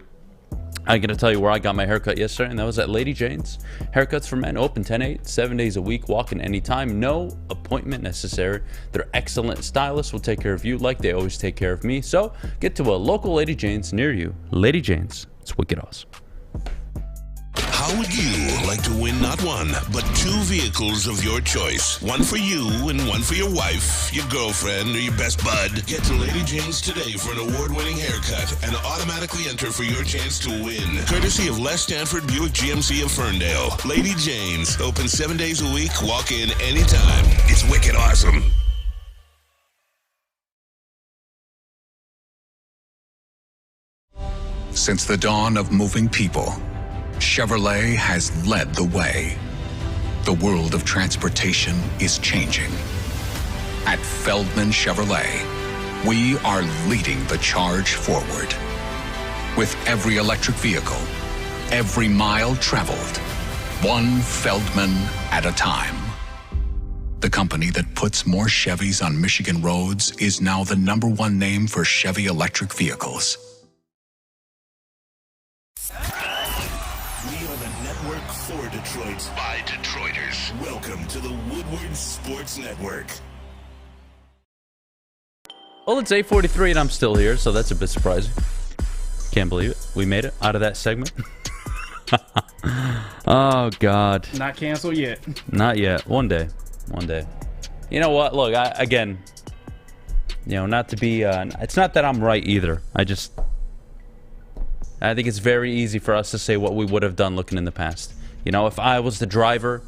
I'm going to tell you where I got my haircut yesterday, and that was at Lady Jane's. Haircuts for men, open 10-8, 7 days a week, walk in anytime, no appointment necessary. Their excellent stylists will take care of you like they always take care of me. So get to a local Lady Jane's near you. Lady Jane's, it's wicked awesome. How would you like to win not one, but 2 vehicles of your choice? One for you and one for your wife, your girlfriend, or your best bud. Get to Lady Jane's today for an award-winning haircut and automatically enter for your chance to win. Courtesy of Les Stanford Buick GMC of Ferndale. Lady Jane's, open 7 days a week, walk in anytime. It's wicked awesome. Since the dawn of moving people, Chevrolet has led the way. The world of transportation is changing. At Feldman Chevrolet, we are leading the charge forward. With every electric vehicle, every mile traveled, one Feldman at a time. The company that puts more Chevys on Michigan roads is now the #1 name for Chevy electric vehicles. For Detroit, by Detroiters. Welcome to the Woodward Sports Network. Well, it's 8:43 and I'm still here, so that's a bit surprising. Can't believe it. We made it out of that segment. Oh, God. Not canceled yet. Not yet. One day. One day. You know what? Look, again, not to be... it's not that I'm right either. I think it's very easy for us to say what we would have done looking in the past. If I was the driver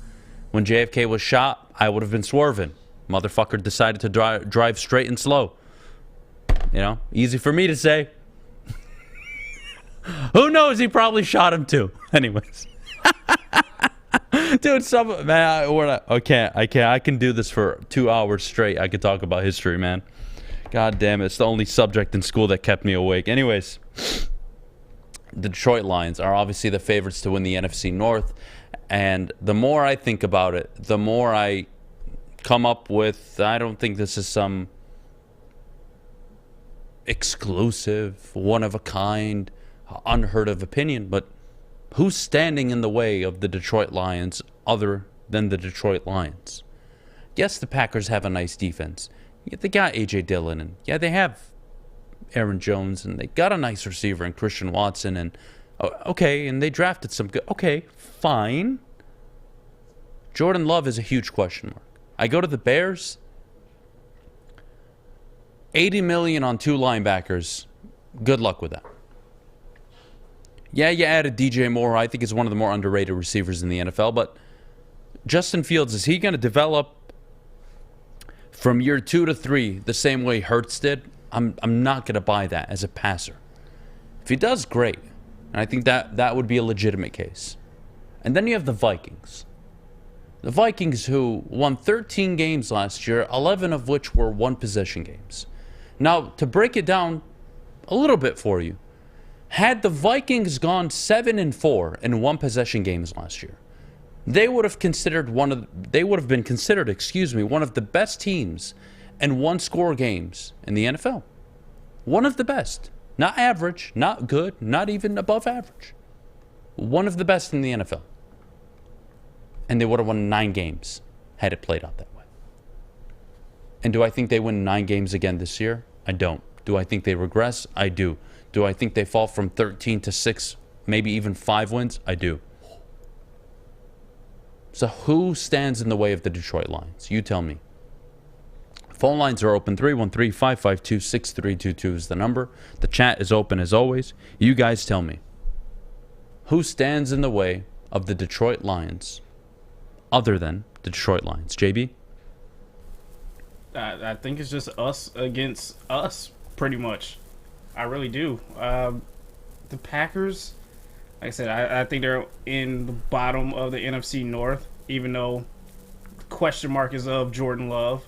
when JFK was shot, I would have been swerving. Motherfucker decided to drive straight and slow. Easy for me to say. Who knows? He probably shot him too. Anyways. Dude, man, I can't. I can do this for 2 hours straight. I could talk about history, man. God damn it. It's the only subject in school that kept me awake. Anyways. The Detroit Lions are obviously the favorites to win the NFC North, and the more I think about it, the more I come up with, I don't think this is some exclusive, one-of-a-kind, unheard-of opinion, but who's standing in the way of the Detroit Lions other than the Detroit Lions? Yes, the Packers have a nice defense. Yeah, they got A.J. Dillon, and yeah, they have Aaron Jones, and they got a nice receiver in Christian Watson, and okay, and they drafted some good, okay, fine. Jordan Love is a huge question mark. I go to the Bears, $80 million on 2 linebackers. Good luck with that. Yeah, you added DJ Moore. I think he's one of the more underrated receivers in the NFL, but Justin Fields, is he going to develop from year 2 to 3 the same way Hurts did? I'm not going to buy that as a passer. If he does, great. And I think that would be a legitimate case. And then you have the Vikings. The Vikings, who won 13 games last year, 11 of which were one-possession games. Now, to break it down a little bit for you, had the Vikings gone 7-4 in one-possession games last year, they would have been considered one of the best teams and one-score games in the NFL. One of the best. Not average, not good, not even above average. One of the best in the NFL. And they would have won 9 games had it played out that way. And do I think they win 9 games again this year? I don't. Do I think they regress? I do. Do I think they fall from 13 to 6, maybe even 5 wins? I do. So who stands in the way of the Detroit Lions? You tell me. Phone lines are open. 313-552-6322 is the number. The chat is open as always. You guys tell me. Who stands in the way of the Detroit Lions other than the Detroit Lions? JB? I think it's just us against us, pretty much. I really do. The Packers, like I said, I think they're in the bottom of the NFC North, even though the question mark is of Jordan Love.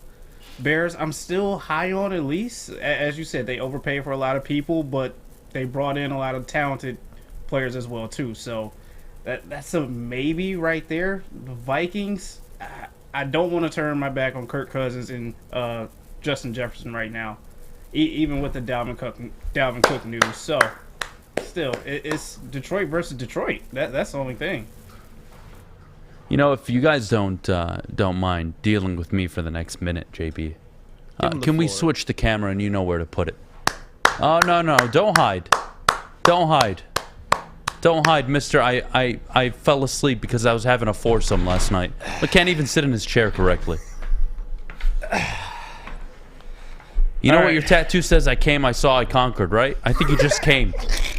Bears, I'm still high on at least. As you said, they overpay for a lot of people, but they brought in a lot of talented players as well, too. So that's a maybe right there. The Vikings, I don't want to turn my back on Kirk Cousins and Justin Jefferson right now, even with the Dalvin Cook news. So, still, it's Detroit versus Detroit. That's the only thing. You know, if you guys don't mind dealing with me for the next minute, JB, can we switch the camera and you know where to put it? Oh, no, don't hide. Don't hide. Don't hide, mister. I fell asleep because I was having a foursome last night. I can't even sit in his chair correctly. You know what your tattoo says? I came, I saw, I conquered, right? I think you just came.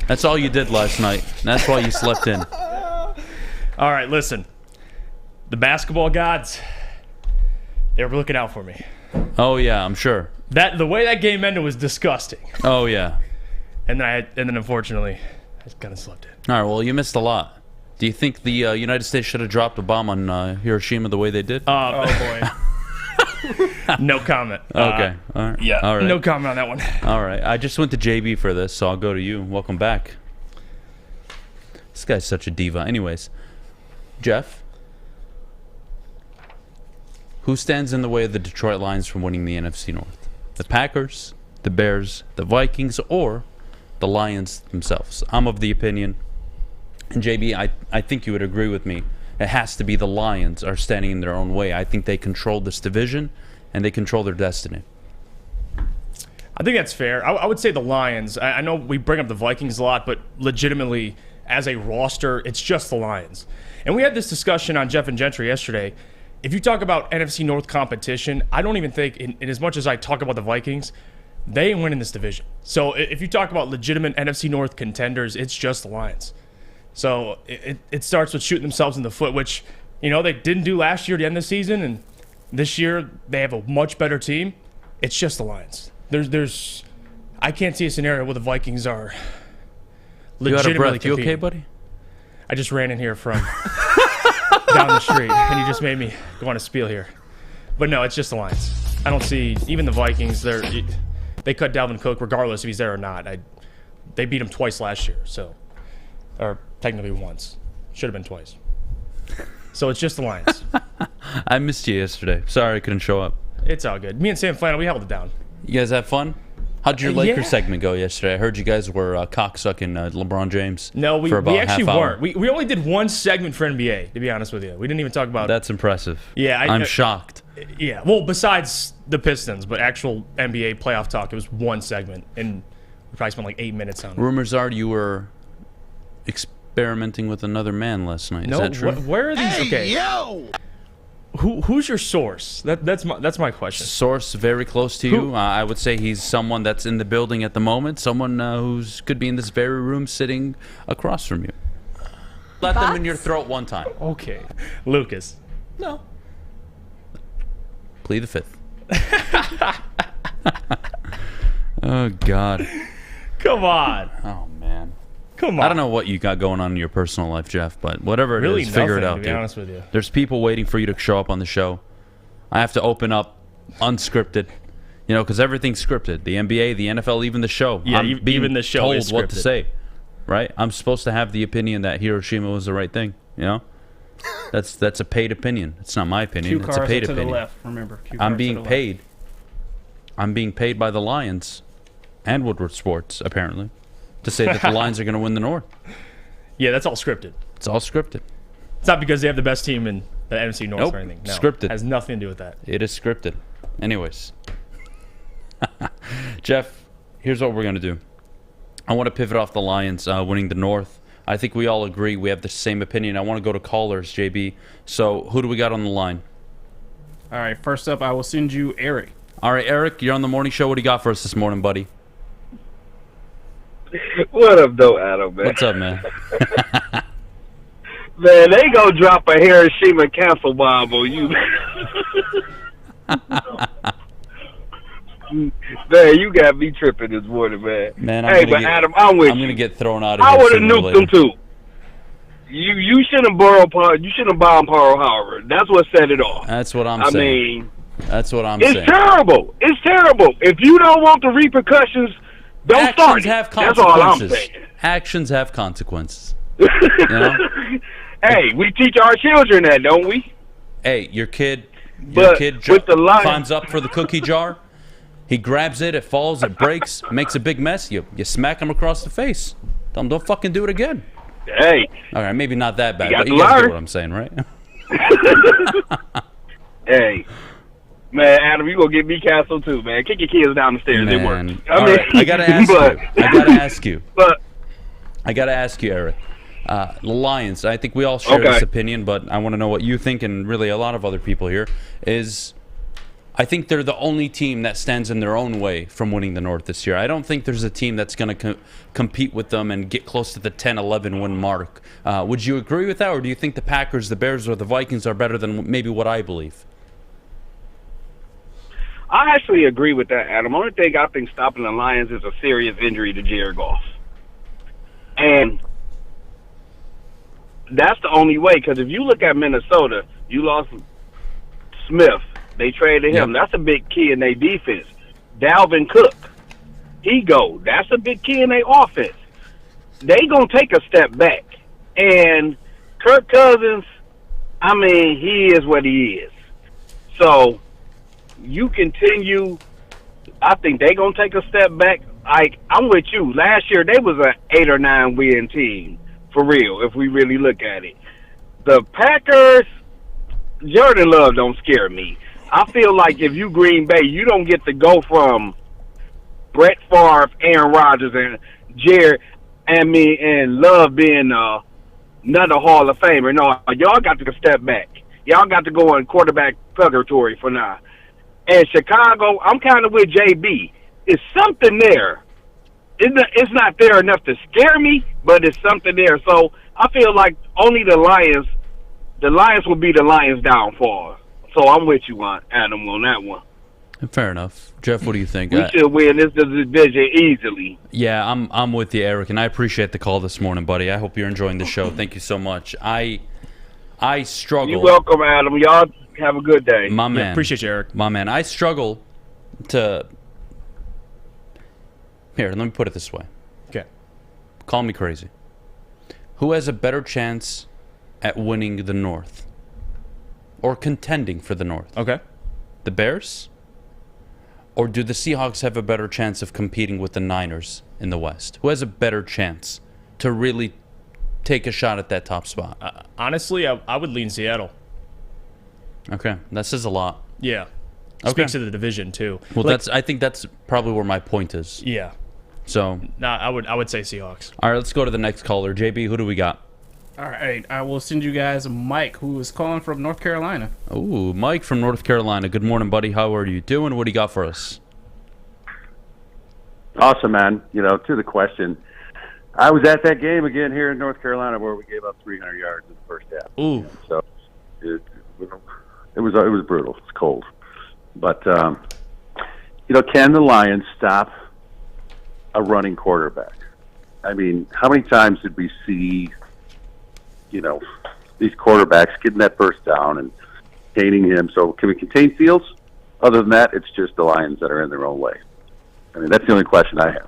That's all you did last night. That's why you slept in. All right, listen. The basketball gods, they were looking out for me. Oh, yeah, I'm sure. The way that game ended was disgusting. Oh, yeah. And then unfortunately, I kind of slept in. All right, well, you missed a lot. Do you think the United States should have dropped a bomb on Hiroshima the way they did? Oh, boy. No comment. Okay. All right. Yeah, all right. No comment on that one. All right. I just went to JB for this, so I'll go to you. Welcome back. This guy's such a diva. Anyways, Jeff, who stands in the way of the Detroit Lions from winning the NFC North? The Packers, the Bears, the Vikings, or the Lions themselves? I'm of the opinion, and JB, I think you would agree with me, it has to be the Lions are standing in their own way. I think they control this division, and they control their destiny. I think that's fair. I would say the Lions. I know we bring up the Vikings a lot, but legitimately, as a roster, it's just the Lions. And we had this discussion on Jeff and Gentry yesterday. If you talk about NFC North competition, I don't even think, in as much as I talk about the Vikings, they ain't winning this division. So if you talk about legitimate NFC North contenders, it's just the Lions. So it starts with shooting themselves in the foot, which, you know, they didn't do last year at the end of the season, and this year they have a much better team. It's just the Lions. I can't see a scenario where the Vikings are legitimately You out of breath? competing. You okay, buddy? I just ran in here from down the street, and you just made me go on a spiel here. But no, it's just the Lions. I don't see, even the Vikings, they cut Dalvin Cook regardless if he's there or not. They beat him twice last year, or technically once. Should have been twice. So it's just the Lions. I missed you yesterday. Sorry I couldn't show up. It's all good. Me and Sam Flannel, we held it down. You guys have fun? How'd your Lakers Yeah. segment go yesterday? I heard you guys were cocksucking LeBron James. No, we for about actually half hour. weren't. We only did one segment for NBA, to be honest with you. We didn't even talk about... That's impressive. Yeah, I'm shocked. Yeah, well, besides the Pistons, but actual NBA playoff talk, it was one segment, and we probably spent like 8 minutes on it. Rumors are you were experimenting with another man last night. No, Is that true? where are these? Hey, okay, yo! who's your source? That's my question. Source very close to you. I would say he's someone that's in the building at the moment. Someone who's could be in this very room sitting across from you. Let them in your throat one time. Okay, Lucas. No. Plead the fifth. Oh, God. Come on. Oh, man. Come on. I don't know what you got going on in your personal life, Jeff, but whatever it Really is, figure it nothing, out, to be dude. honest with you. There's people waiting for you to show up on the show. I have to open up unscripted, you know, because everything's scripted. The NBA, the NFL, even the show. Yeah, I'm being even the show told is what to scripted. say, right? I'm supposed to have the opinion that Hiroshima was the right thing, you know? That's a paid opinion. It's not my opinion. Cue It's a cards paid to opinion. the left, remember. Cue I'm cards to being the left. paid. I'm being paid by the Lions and Woodward Sports, apparently, to say that the Lions are going to win the North. Yeah, that's all scripted. It's all scripted. It's not because they have the best team in the NFC North Nope. or anything. No, Scripted. Has nothing to do with that. It is scripted. Anyways. Jeff, here's what we're going to do. I want to pivot off the Lions winning the North. I think we all agree. We have the same opinion. I want to go to callers, JB. So who do we got on the line? All right, first up, I will send you Eric. All right, Eric, you're on the morning show. What do you got for us this morning, buddy? What up, though, Adam, man? What's up, man? Man, they gonna drop a Hiroshima cancel bomb on you. Man, you got me tripping this morning, man. Man, Adam, I'm with you. I'm gonna get thrown out of I here. would have nuked them too. You shouldn't bomb Pearl Harbor. That's what set it off. That's what I'm saying. I mean, that's what I'm saying. It's terrible. It's terrible. If you don't want the repercussions, don't start it. Have that's all I'm saying. Actions have consequences. Hey, we teach our children that, don't we? Hey, your kid climbs up for the cookie jar. He grabs it, it falls, it breaks, makes a big mess. You smack him across the face. Tell him, don't fucking do it again. Hey. All right, maybe not that bad, but you guys get what I'm saying, right? Hey. Man, Adam, you gonna get me canceled too, man. Kick your kids down the stairs. It works. I gotta ask you, Eric. The Lions, I think we all share this opinion, but I want to know what you think, and really a lot of other people here, is I think they're the only team that stands in their own way from winning the North this year. I don't think there's a team that's going to compete with them and get close to the 10-11 win mark. Would you agree with that, or do you think the Packers, the Bears, or the Vikings are better than maybe what I believe? I actually agree with that, Adam. Only thing I think stopping the Lions is a serious injury to Jared Goff. And that's the only way, because if you look at Minnesota, you lost Smith. They traded him. Yep. That's a big key in their defense. Dalvin Cook, he go. That's a big key in their offense. They going to take a step back. And Kirk Cousins, I mean, he is what he is. So you continue. I think they're going to take a step back. I'm with you. Last year, they was an 8 or 9 win team, for real, if we really look at it. The Packers, Jordan Love don't scare me. I feel like if you Green Bay, you don't get to go from Brett Favre, Aaron Rodgers, and Jared, and Love being another Hall of Famer. No, y'all got to step back. Y'all got to go in quarterback purgatory for now. And Chicago, I'm kind of with JB. It's something there. It's not there enough to scare me, but it's something there. So I feel like only the Lions will be the Lions' downfall. So I'm with you, Adam, on that one. Fair enough. Jeff, what do you think? We should win this division easily. Yeah, I'm with you, Eric, and I appreciate the call this morning, buddy. I hope you're enjoying the show. Thank you so much. I struggle. You're welcome, Adam. Y'all have a good day. My man. Yeah, appreciate you, Eric. My man. I struggle to... Here, let me put it this way. Okay. Call me crazy. Who has a better chance at winning the North? Or contending for the North? Okay. The Bears? Or do the Seahawks have a better chance of competing with the Niners in the West? Who has a better chance to really take a shot at that top spot? Honestly, I would lean Seattle. Okay, that says a lot. Yeah. Okay. Speaks to the division too. Well, I think that's probably where my point is. Yeah. So. Nah, I would say Seahawks. All right, let's go to the next caller. JB, who do we got? All right, I will send you guys Mike, who is calling from North Carolina. Oh, Mike from North Carolina. Good morning, buddy. How are you doing? What do you got for us? Awesome, man. To the question, I was at that game again here in North Carolina where we gave up 300 yards in the first half. Ooh. So it was brutal. It's cold, but can the Lions stop a running quarterback? I mean, how many times did we see? These quarterbacks getting that first down and containing him. So can we contain Fields? Other than that, it's just the Lions that are in their own way. I mean, that's the only question I have.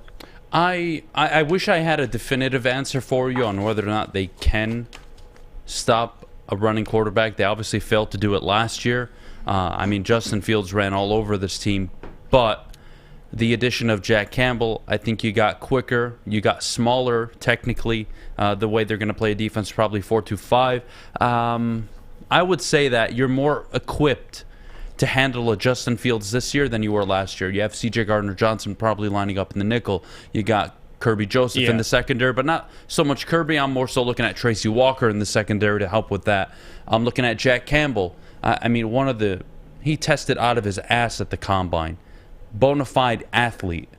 I wish I had a definitive answer for you on whether or not they can stop a running quarterback. They obviously failed to do it last year. I mean, Justin Fields ran all over this team, but the addition of Jack Campbell, I think you got quicker, you got smaller technically. The way they're going to play a defense, probably 4-2-5. I would say that you're more equipped to handle a Justin Fields this year than you were last year. You have C.J. Gardner-Johnson probably lining up in the nickel. You got Kirby Joseph in the secondary, but not so much Kirby. I'm more so looking at Tracy Walker in the secondary to help with that. I'm looking at Jack Campbell. I mean, he tested out of his ass at the combine. Bona fide athlete.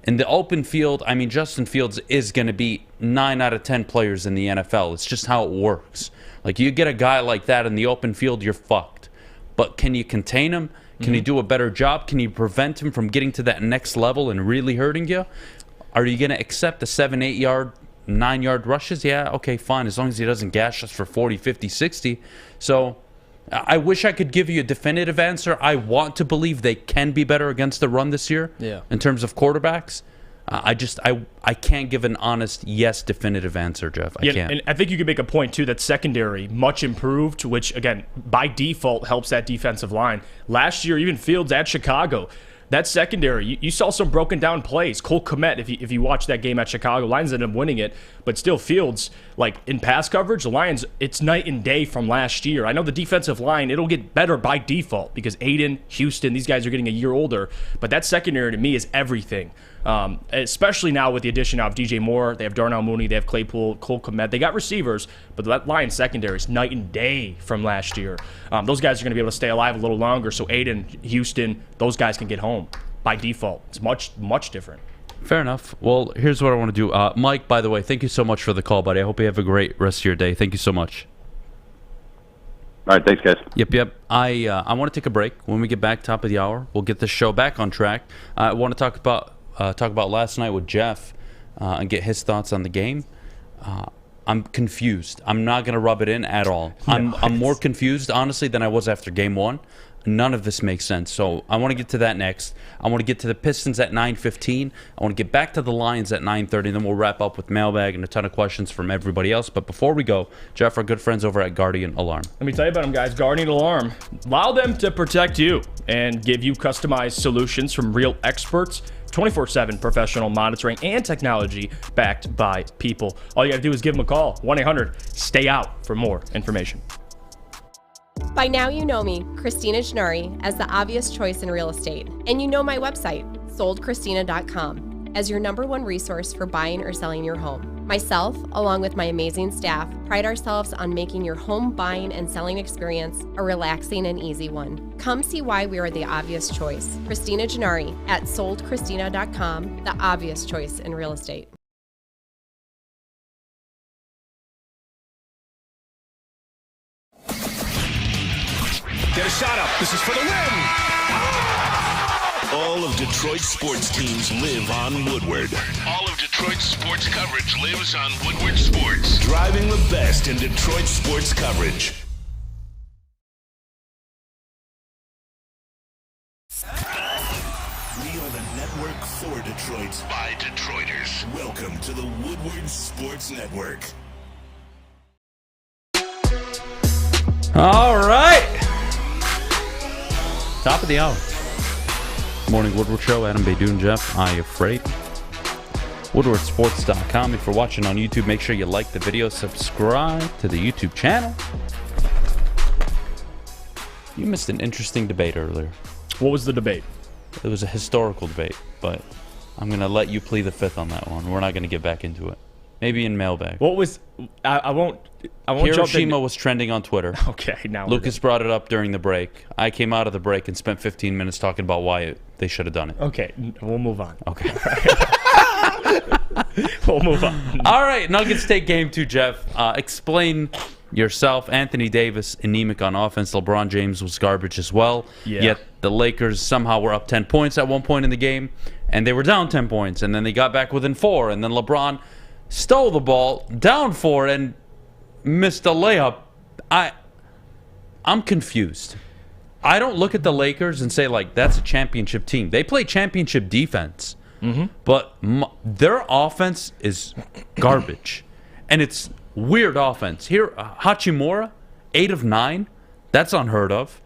In the open field, I mean, Justin Fields is going to be 9 out of 10 players in the NFL. It's just how it works. Like, you get a guy like that in the open field, you're fucked. But can you contain him? Can you do a better job? Can you prevent him from getting to that next level and really hurting you? Are you going to accept the 7, 8 yard, 9 yard rushes? Yeah, okay, fine, as long as he doesn't gash us for 40, 50, 60. So I wish I could give you a definitive answer. I want to believe they can be better against the run this year in terms of quarterbacks. I can't give an honest yes definitive answer, Jeff. I can't. And I think you could make a point too that secondary much improved, which again by default helps that defensive line. Last year, even Fields at Chicago, that secondary, you saw some broken down plays. Cole Kmet, if you watch that game at Chicago, Lions ended up winning it, but still Fields, like in pass coverage, the Lions, it's night and day from last year. I know the defensive line, it'll get better by default because Aiden, Houston, these guys are getting a year older, but that secondary to me is everything. Especially now with the addition of DJ Moore. They have Darnell Mooney, they have Claypool, Cole Kmet. They got receivers, but that Lions secondary is night and day from last year. Those guys are going to be able to stay alive a little longer, so Aiden, Houston, those guys can get home by default. It's much, much different. Fair enough. Well, here's what I want to do. Mike, by the way, thank you so much for the call, buddy. I hope you have a great rest of your day. Thank you so much. All right, thanks, guys. Yep. I want to take a break. When we get back, top of the hour, we'll get the show back on track. I want to talk about last night with Jeff and get his thoughts on the game. I'm confused. I'm not going to rub it in at all. I'm more confused, honestly, than I was after game 1. None of this makes sense. So I want to get to that next. I want to get to the Pistons at 9:15. I want to get back to the Lions at 9:30. Then we'll wrap up with mailbag and a ton of questions from everybody else. But before we go, Jeff, our good friends over at Guardian Alarm. Let me tell you about them, guys. Guardian Alarm. Allow them to protect you and give you customized solutions from real experts. 24/7 professional monitoring and technology backed by people. All you got to do is give them a call. 1-800-STAY-OUT for more information. By now you know me, Christina Gennari, as the obvious choice in real estate. And you know my website, soldchristina.com, as your #1 resource for buying or selling your home. Myself, along with my amazing staff, pride ourselves on making your home buying and selling experience a relaxing and easy one. Come see why we are the obvious choice. Christina Gennari at soldchristina.com, the obvious choice in real estate. Get a shot up. This is for the win. All of Detroit's sports teams live on Woodward. All of Detroit's sports coverage lives on Woodward Sports. Driving the best in Detroit sports coverage. We are the network for Detroit by Detroiters. Welcome to the Woodward Sports Network. All right. Top of the hour. Morning Woodward Show. Adam, Beydoun, Jeff, Iafrate. WoodwardSports.com. If you're watching on YouTube, make sure you like the video, subscribe to the YouTube channel. You missed an interesting debate earlier. What was the debate? It was a historical debate, but I'm going to let you plead the fifth on that one. We're not going to get back into it. Maybe in mailbag. What was... I won't Hiroshima was trending on Twitter. Okay, now Lucas brought it up during the break. I came out of the break and spent 15 minutes talking about why they should have done it. Okay, we'll move on. Okay. We'll move on. All right, Nuggets take game 2, Jeff. Explain yourself. Anthony Davis, anemic on offense. LeBron James was garbage as well. Yeah. Yet the Lakers somehow were up 10 points at one point in the game, and they were down 10 points, and then they got back within 4, and then LeBron stole the ball, down 4, and missed a layup. I'm confused. I don't look at the Lakers and say, like, that's a championship team. They play championship defense, but their offense is garbage. And it's weird offense. Here, Hachimura, 8 of 9. That's unheard of.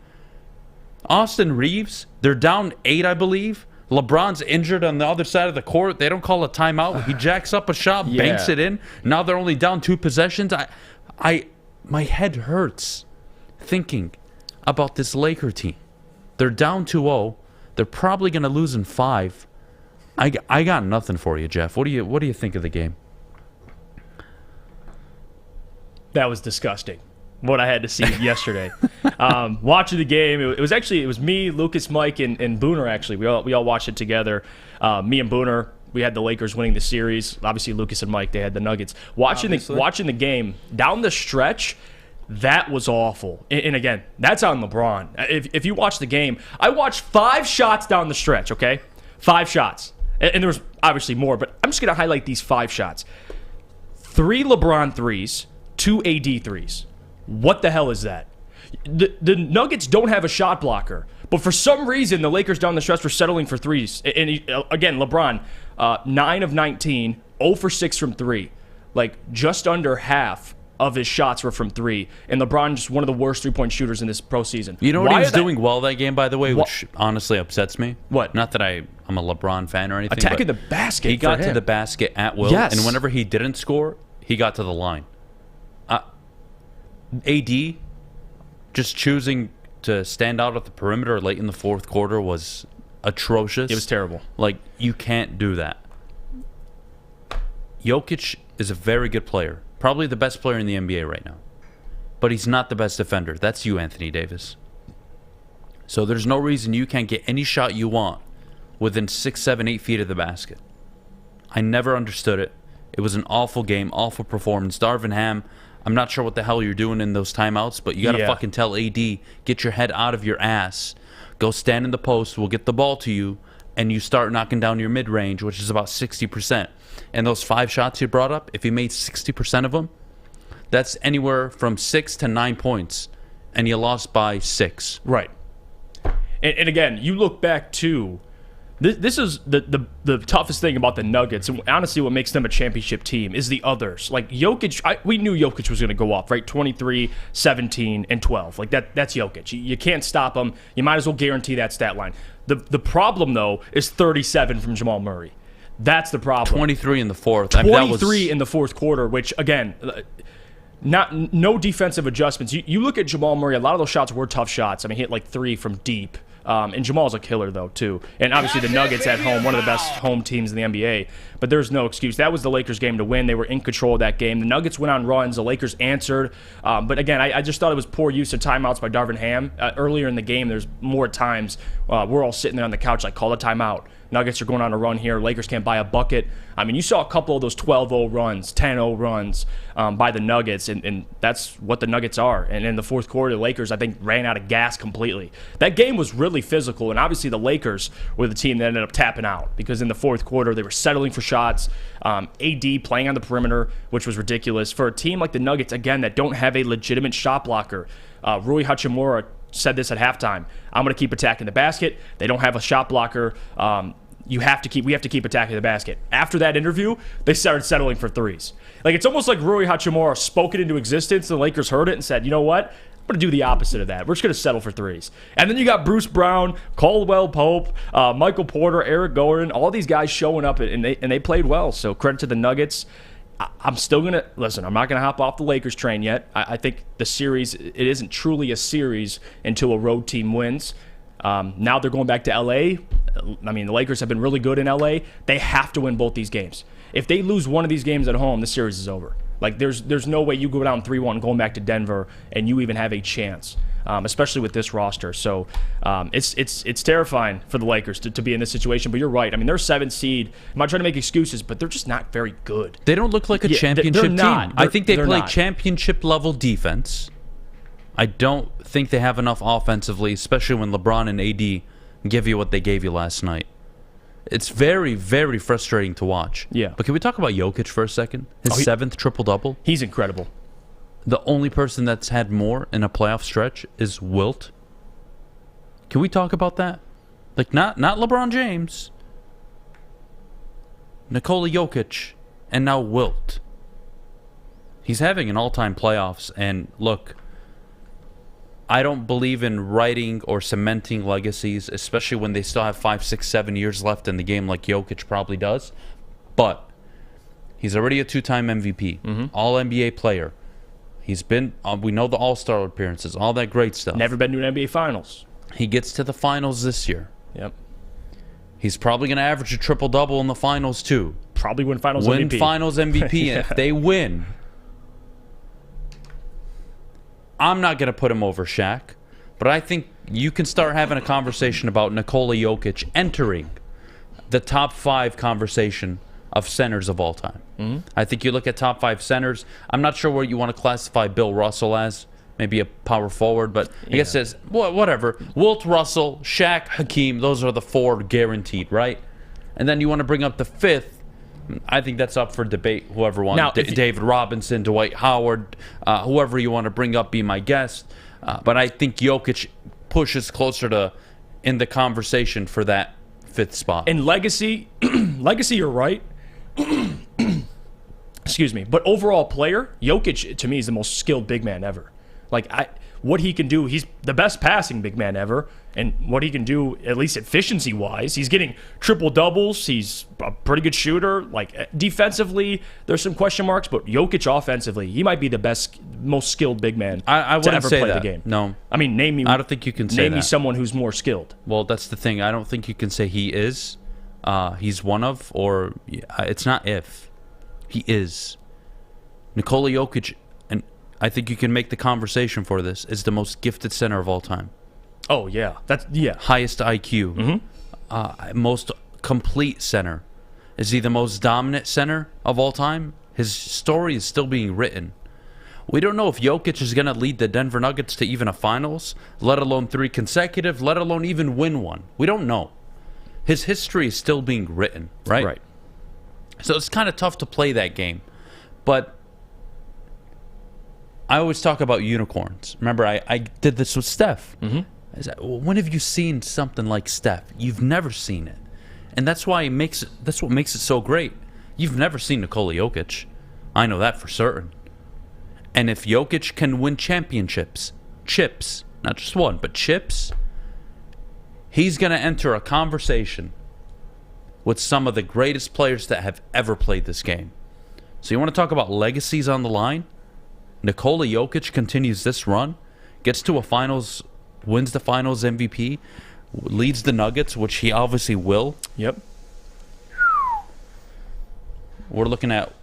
Austin Reeves, they're down 8, I believe. LeBron's injured on the other side of the court. They don't call a timeout. He jacks up a shot, banks it in. Now they're only down 2 possessions. My head hurts thinking about this Laker team. They're down 2-0. They're probably going to lose in 5. I got nothing for you, Jeff. What do you think of the game? That was disgusting. What I had to see yesterday. Watching the game, it was me, Lucas, Mike, and Booner. Actually, we all watched it together. Me and Booner, we had the Lakers winning the series. Obviously, Lucas and Mike, they had the Nuggets. Watching the game down the stretch, that was awful. And again, that's on LeBron. If you watch the game, I watched 5 shots down the stretch, okay? 5 shots. And there was obviously more, but I'm just going to highlight these 5 shots. 3 LeBron threes, 2 AD threes. What the hell is that? The Nuggets don't have a shot blocker, but for some reason, the Lakers down the stretch were settling for threes. And again, LeBron, 9 of 19, 0 for 6 from 3. Like, just under half of his shots were from 3. And LeBron just one of the worst three-point shooters in this postseason. You know what he was doing well that game, by the way, which honestly upsets me? What? Not that I'm a LeBron fan or anything. Attacking the basket. He got to the basket at will, Yes. and whenever he didn't score, he got to the line. AD just choosing to stand out at the perimeter late in the fourth quarter was atrocious. It was terrible. Like, you can't do that. Jokic is a very good player. Probably the best player in the NBA right now. But he's not the best defender. That's you, Anthony Davis. So there's no reason you can't get any shot you want within 6, 7, 8 feet of the basket. I never understood it. It was an awful game, awful performance. Ham, I'm not sure what the hell you're doing in those timeouts, but you got to fucking tell AD, get your head out of your ass. Go stand in the post. We'll get the ball to you, and you start knocking down your mid-range, which is about 60%. And those 5 shots you brought up, if you made 60% of them, that's anywhere from 6 to 9 points, and you lost by 6. Right. And again, you look back to this is the toughest thing about the Nuggets, and honestly what makes them a championship team is the others. Like Jokic, we knew Jokic was going to go off, right? 23, 17, and 12. Like that's Jokic. You can't stop him. You might as well guarantee that stat line. The problem, though, is 37 from Jamal Murray. That's the problem. 23 in the fourth. 23 in the fourth quarter, which, again, no defensive adjustments. You look at Jamal Murray, a lot of those shots were tough shots. I mean, he hit like 3 from deep. And Jamal's a killer, though, too. And obviously the Nuggets at home, one of the best home teams in the NBA. But there's no excuse. That was the Lakers' game to win. They were in control of that game. The Nuggets went on runs. The Lakers answered. But again, I just thought it was poor use of timeouts by Ham. Earlier in the game, there's more times we're all sitting there on the couch like, call a timeout. Nuggets are going on a run here. Lakers can't buy a bucket. I mean, you saw a couple of those 12-0 runs, 10-0 runs by the Nuggets, and that's what the Nuggets are. And in the fourth quarter, the Lakers, I think, ran out of gas completely. That game was really physical, and obviously the Lakers were the team that ended up tapping out because in the fourth quarter, they were settling for shots. AD playing on the perimeter, which was ridiculous. For a team like the Nuggets, again, that don't have a legitimate shot blocker, Rui Hachimura said this at halftime. I'm going to keep attacking the basket. They don't have a shot blocker. We have to keep attacking the basket. After that interview, they started settling for threes. Like, it's almost like Rui Hachimura spoke it into existence, and the Lakers heard it and said, you know what? I'm going to do the opposite of that. We're just going to settle for threes. And then you got Bruce Brown, Caldwell Pope, Michael Porter, Eric Gordon, all these guys showing up, and they played well. So credit to the Nuggets. I'm still going to – listen, I'm not going to hop off the Lakers train yet. I think the series – it isn't truly a series until a road team wins. Now they're going back to L.A. I mean, the Lakers have been really good in L.A. They have to win both these games. If they lose one of these games at home, the series is over. Like, there's no way you go down 3-1 going back to Denver and you even have a chance, especially with this roster. So it's terrifying for the Lakers to be in this situation. But you're right. I mean, they're 7th seed. I'm not trying to make excuses, but they're just not very good. They don't look like a championship team. I think they play championship-level defense. I don't think they have enough offensively, especially when LeBron and AD give you what they gave you last night. It's very, very frustrating to watch. Yeah. But can we talk about Jokic for a second? His 7th triple-double? He's incredible. The only person that's had more in a playoff stretch is Wilt. Can we talk about that? Like, not LeBron James. Nikola Jokic. And now Wilt. He's having an all-time playoffs. And look, I don't believe in writing or cementing legacies, especially when they still have 5, 6, 7 years left in the game like Jokic probably does. But he's already a 2-time MVP, All-NBA player. He's been, we know the All-Star appearances, all that great stuff. Never been to an NBA Finals. He gets to the finals this year. Yep. He's probably going to average a triple-double in the finals too. Probably win Finals MVP. Win Finals MVP. Yeah. If they win, I'm not going to put him over Shaq, but I think you can start having a conversation about Nikola Jokic entering the top 5 conversation of centers of all time. I think you look at top 5 centers. I'm not sure where you want to classify Bill Russell as. Maybe a power forward, but I guess it's whatever. Wilt, Russell, Shaq, Hakeem, those are the 4 guaranteed, right? And then you want to bring up the 5th. I think that's up for debate. Whoever wants. Now, David Robinson, Dwight Howard, whoever you want to bring up, be my guest. But I think Jokic pushes closer to in the conversation for that 5th spot. In legacy, you're right. Excuse me. But overall player, Jokic to me is the most skilled big man ever. What he can do, he's the best passing big man ever. And what he can do, at least efficiency-wise, he's getting triple-doubles. He's a pretty good shooter. Defensively, there's some question marks, but Jokic offensively, he might be the best, most skilled big man I to ever say play that. the game. No. I mean, name me. I don't think you can say name that. me someone who's more skilled. Well, that's the thing. I don't think you can say he is. He's one of, or it's not if. He is. Nikola Jokic, and I think you can make the conversation for this, is the most gifted center of all time. Oh, yeah. Highest IQ. Most complete center. Is he the most dominant center of all time? His story is still being written. We don't know if Jokic is going to lead the Denver Nuggets to even a finals, let alone 3 consecutive, let alone even win one. We don't know. His history is still being written, right? Right. So it's kind of tough to play that game. But I always talk about unicorns. Remember, I did this with Steph. When have you seen something like Steph? You've never seen it. And that's why that's what makes it so great. You've never seen Nikola Jokic. I know that for certain. And if Jokic can win championships, chips, not just one, but chips, he's going to enter a conversation with some of the greatest players that have ever played this game. So you want to talk about legacies on the line? Nikola Jokic continues this run, gets to a finals, wins the finals MVP, leads the Nuggets, which he obviously will. Yep. We're looking at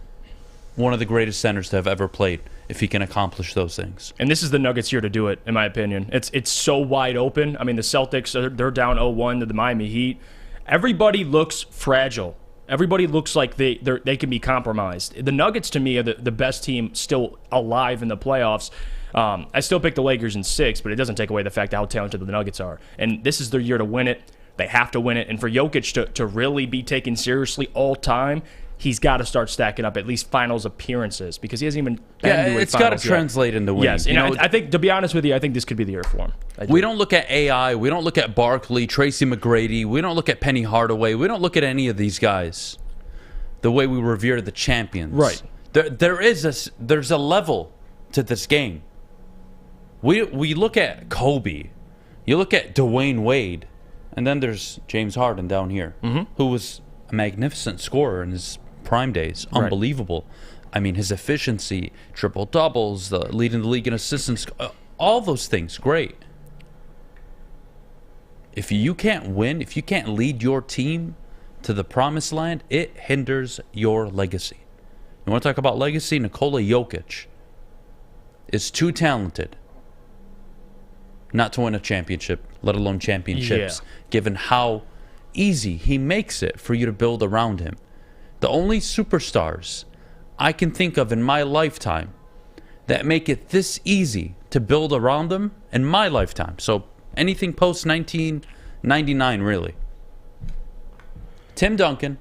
one of the greatest centers to have ever played if he can accomplish those things. And this is the Nuggets here to do it, in my opinion. It's so wide open. I mean, the Celtics, they're down 0-1 to the Miami Heat. Everybody looks fragile. Everybody looks like they can be compromised. The Nuggets, to me, are the best team still alive in the playoffs. I still pick the Lakers in 6, but it doesn't take away the fact how talented the Nuggets are. And this is their year to win it. They have to win it. And for Jokic to really be taken seriously all time, he's got to start stacking up at least finals appearances because he hasn't even been to a it's got to finals yet. translate into winning. Yes, and I think, to be honest with you, I think this could be the year for him. We don't look at AI. We don't look at Barkley, Tracy McGrady. We don't look at Penny Hardaway. We don't look at any of these guys the way we revere the champions. Right. There's a level to this game. We look at Kobe. You look at Dwayne Wade. And then there's James Harden down here, who was a magnificent scorer in his prime days. Unbelievable. I mean, his efficiency, triple-doubles, leading the league in assists, all those things, great. If you can't win, if you can't lead your team to the promised land, it hinders your legacy. You want to talk about legacy? Nikola Jokic is too talented not to win a championship, let alone championships, given how easy he makes it for you to build around him. The only superstars I can think of in my lifetime that make it this easy to build around them in my lifetime. So anything post 1999, really. Tim Duncan.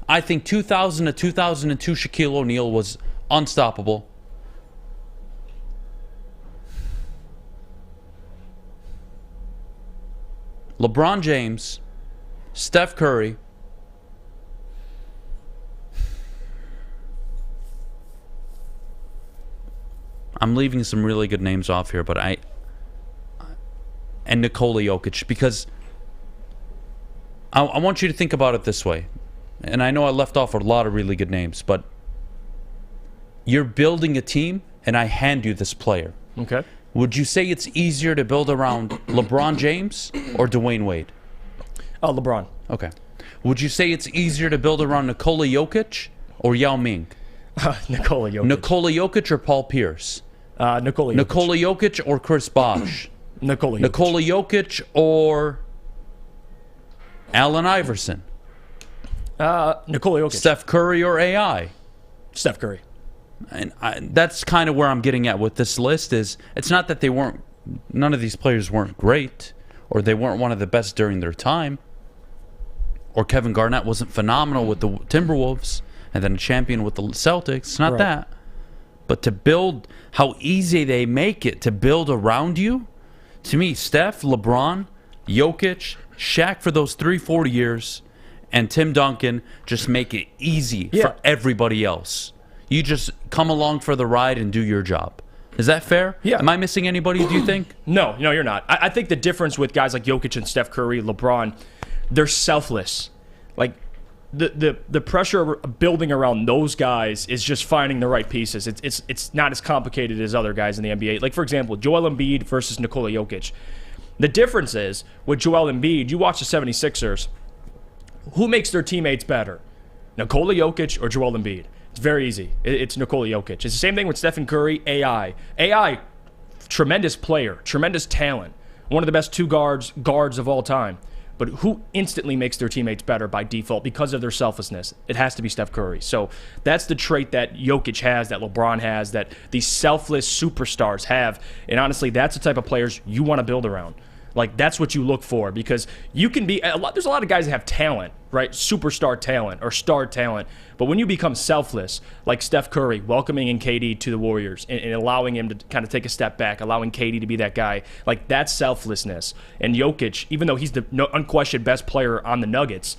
I think 2000 to 2002 Shaquille O'Neal was unstoppable. LeBron James, Steph Curry, I'm leaving some really good names off here, but and Nikola Jokic, because I want you to think about it this way. And I know I left off a lot of really good names, but you're building a team, and I hand you this player. Okay. Would you say it's easier to build around LeBron James or Dwayne Wade? Oh, LeBron. Okay. Would you say it's easier to build around Nikola Jokic or Yao Ming? Nikola Jokic. Nikola Jokic or Paul Pierce? Nikola Jokic. Nikola Jokic or Chris Bosh? Nikola Jokic. Nikola Jokic or Allen Iverson, Nikola Jokic, Steph Curry, or AI? Steph Curry. And that's kind of where I'm getting at with this list. Is it's not that none of these players weren't great, or they weren't one of the best during their time, or Kevin Garnett wasn't phenomenal with the Timberwolves and then a champion with the Celtics. It's not that. But to build, how easy they make it to build around you, to me, Steph, LeBron, Jokic, Shaq for those 3-4 years, and Tim Duncan just make it easy for everybody else. You just come along for the ride and do your job. Is that fair? Yeah. Am I missing anybody, do you think? No, you're not. I think the difference with guys like Jokic and Steph Curry, LeBron, they're selfless. Like, the pressure of building around those guys is just finding the right pieces. It's not as complicated as other guys in the NBA. Like, for example, Joel Embiid versus Nikola Jokic. The difference is, with Joel Embiid, you watch the 76ers, who makes their teammates better? Nikola Jokic or Joel Embiid? It's very easy. It's Nikola Jokic. It's the same thing with Stephen Curry, AI. AI, tremendous player, tremendous talent. One of the best two guards of all time. But who instantly makes their teammates better by default because of their selflessness? It has to be Steph Curry. So that's the trait that Jokic has, that LeBron has, that these selfless superstars have. And honestly, that's the type of players you want to build around. Like, that's what you look for, because you can be there's a lot of guys that have talent, right? Superstar talent or star talent. But when you become selfless, like Steph Curry, welcoming in KD to the Warriors and allowing him to kind of take a step back, allowing KD to be that guy, like, that's selflessness. And Jokic, even though he's the unquestioned best player on the Nuggets,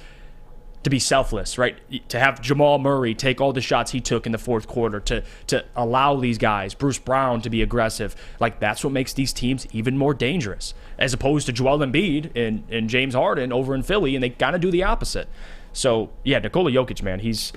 to be selfless, right? To have Jamal Murray take all the shots he took in the fourth quarter, to allow these guys, Bruce Brown, to be aggressive. Like, that's what makes these teams even more dangerous, as opposed to Joel Embiid and James Harden over in Philly, and they kind of do the opposite. So, yeah, Nikola Jokic, man, he's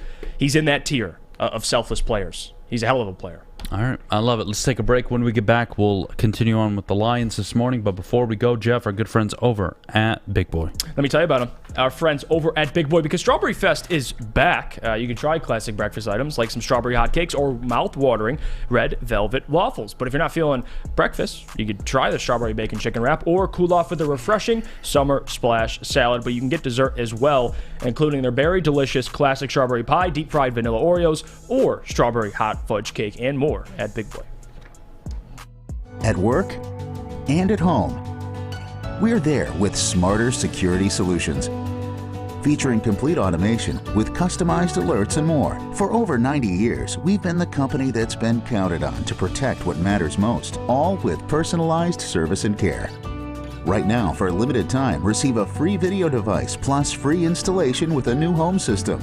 in that tier of selfless players. He's a hell of a player. All right, I love it. Let's take a break. When we get back, we'll continue on with the Lions this morning. But before we go, Jeff, our good friends over at Big Boy. Let me tell you about them. Our friends over at Big Boy, because Strawberry Fest is back. You can try classic breakfast items like some strawberry hotcakes or mouth-watering red velvet waffles. But if you're not feeling breakfast, you could try the strawberry bacon chicken wrap or cool off with the refreshing summer splash salad. But you can get dessert as well, including their berry delicious classic strawberry pie, deep-fried vanilla Oreos, or strawberry hot fudge cake, and more at Big Boy. At work and at home, we're there with smarter security solutions, featuring complete automation with customized alerts and more. For over 90 years, we've been the company that's been counted on to protect what matters most, all with personalized service and care. Right now, for a limited time, receive a free video device plus free installation with a new home system.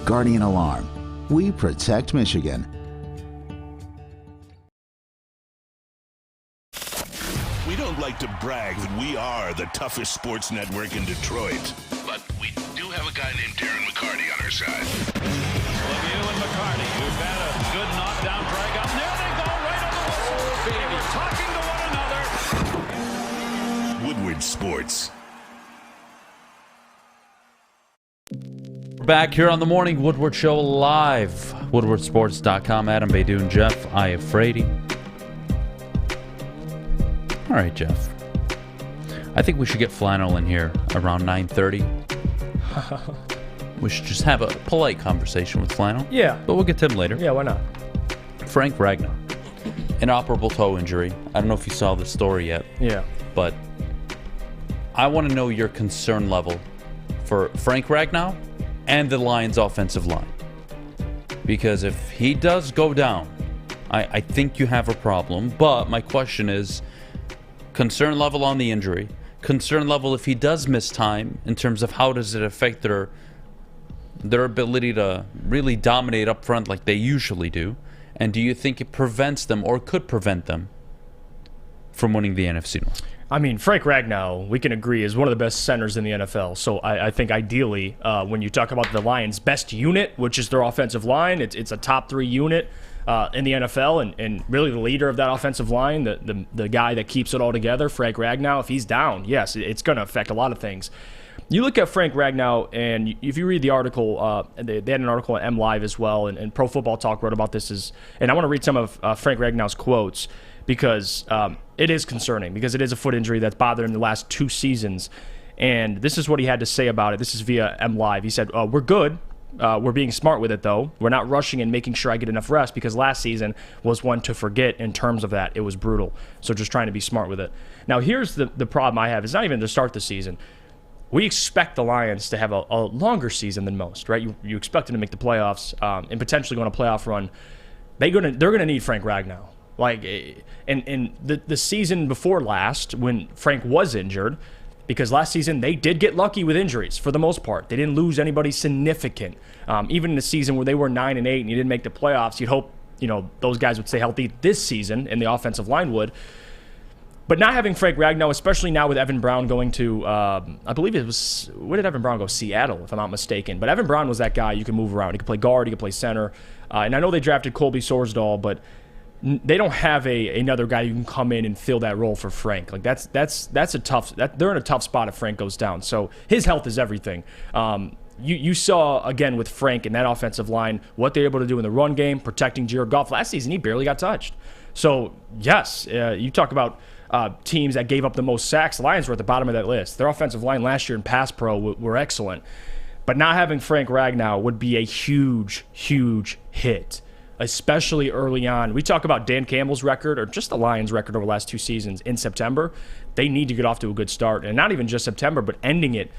Guardian Alarm. We protect Michigan. We don't like to brag that we are the toughest sports network in Detroit, but we do have a guy named Darren McCarty on our side. Lemieux and McCarty, who've had a good knockdown drag up. There they go, right on the whistle. They were talking to one another. Woodward Sports. We're back here on the Morning Woodward Show live. WoodwardSports.com. Adham, Beydoun, Jeff, Iafrate. All right, Jeff. I think we should get Flannel in here around 9:30. We should just have a polite conversation with Flannel. Yeah. But we'll get to him later. Yeah, why not? Frank Ragnow. Inoperable toe injury. I don't know if you saw the story yet. Yeah. But I want to know your concern level for Frank Ragnow and the Lions' offensive line. Because if he does go down, I think you have a problem. But my question is, concern level on the injury, concern level if he does miss time, in terms of how does it affect their ability to really dominate up front like they usually do, and do you think it prevents them or could prevent them from winning the NFC North? I mean, Frank Ragnow, we can agree, is one of the best centers in the NFL. So I think ideally, when you talk about the Lions' best unit, which is their offensive line, it's a top 3 unit in the NFL, and really the leader of that offensive line, the guy that keeps it all together, Frank Ragnow. If he's down, yes, it's going to affect a lot of things. You look at Frank Ragnow, and if you read the article, they had an article at MLive as well, and Pro Football Talk wrote about this. And I want to read some of Frank Ragnow's quotes, because it is concerning, because it is a foot injury that's bothered him the last 2 seasons. And this is what he had to say about it. This is via M Live. He said, we're good. We're being smart with it, though. We're not rushing and making sure I get enough rest, because last season was one to forget in terms of that. It was brutal. So just trying to be smart with it. Now, here's the problem I have. It's not even to start the season. We expect the Lions to have a longer season than most, right? You expect them to make the playoffs and potentially go on a playoff run. They're gonna need Frank Ragnow. Like, and the season before last, when Frank was injured, because last season they did get lucky with injuries for the most part. They didn't lose anybody significant. Even in the season where they were 9-8 and you didn't make the playoffs, you'd hope those guys would stay healthy this season, and the offensive line would. But not having Frank Ragnow, especially now with Evan Brown going to, I believe it was, where did Evan Brown go? Seattle, if I'm not mistaken. But Evan Brown was that guy you can move around. He could play guard, he could play center. And I know they drafted Colby Sorsdahl, but they don't have another guy who can come in and fill that role for Frank. Like that's a tough. They're in a tough spot if Frank goes down. So his health is everything. You saw again with Frank and that offensive line what they're able to do in the run game, protecting Jared Goff. Last season he barely got touched. So yes, you talk about teams that gave up the most sacks. The Lions were at the bottom of that list. Their offensive line last year in pass pro were excellent, but not having Frank Ragnow would be a huge, huge hit, especially early on. We talk about Dan Campbell's record, or just the Lions' record over the last 2 seasons in September. They need to get off to a good start, and not even just September, but ending it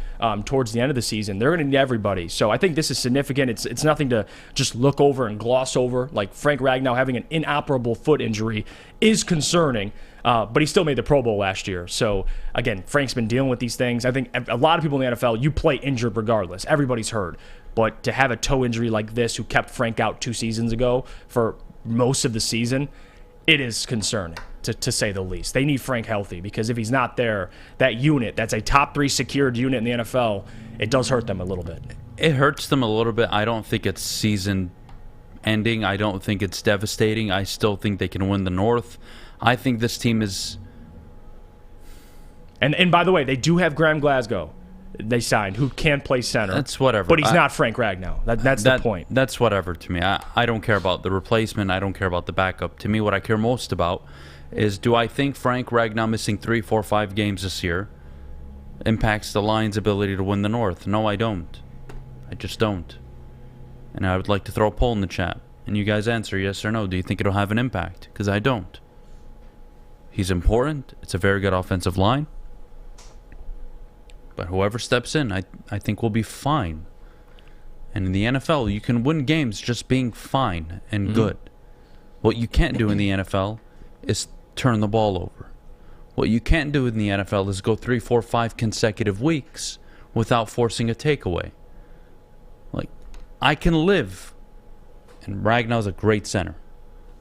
towards the end of the season. They're going to need everybody. So I think this is significant. It's nothing to just look over and gloss over. Like Frank Ragnow having an inoperable foot injury is concerning, but he still made the Pro Bowl last year. So again, Frank's been dealing with these things. I think a lot of people in the NFL, you play injured regardless. Everybody's hurt. But to have a toe injury like this, who kept Frank out 2 seasons ago for most of the season, it is concerning, to say the least. They need Frank healthy, because if he's not there, that unit, that's a top 3 secured unit in the NFL, it does hurt them a little bit. It hurts them a little bit. I don't think it's season ending. I don't think it's devastating. I still think they can win the North. I think this team is... And by the way, they do have Graham Glasgow. They signed, who can play center. That's whatever. But he's not Frank Ragnow. That's the point. That's whatever to me. I don't care about the replacement. I don't care about the backup. To me, what I care most about is, do I think Frank Ragnow missing 3, 4, 5 games this year impacts the Lions' ability to win the North? No, I don't. I just don't. And I would like to throw a poll in the chat, and you guys answer yes or no. Do you think it'll have an impact? Because I don't. He's important. It's a very good offensive line. But whoever steps in, I think will be fine. And in the NFL, you can win games just being fine and good. What you can't do in the NFL is turn the ball over. What you can't do in the NFL is go 3, 4, 5 consecutive weeks without forcing a takeaway. Like, I can live, and Ragnow's a great center.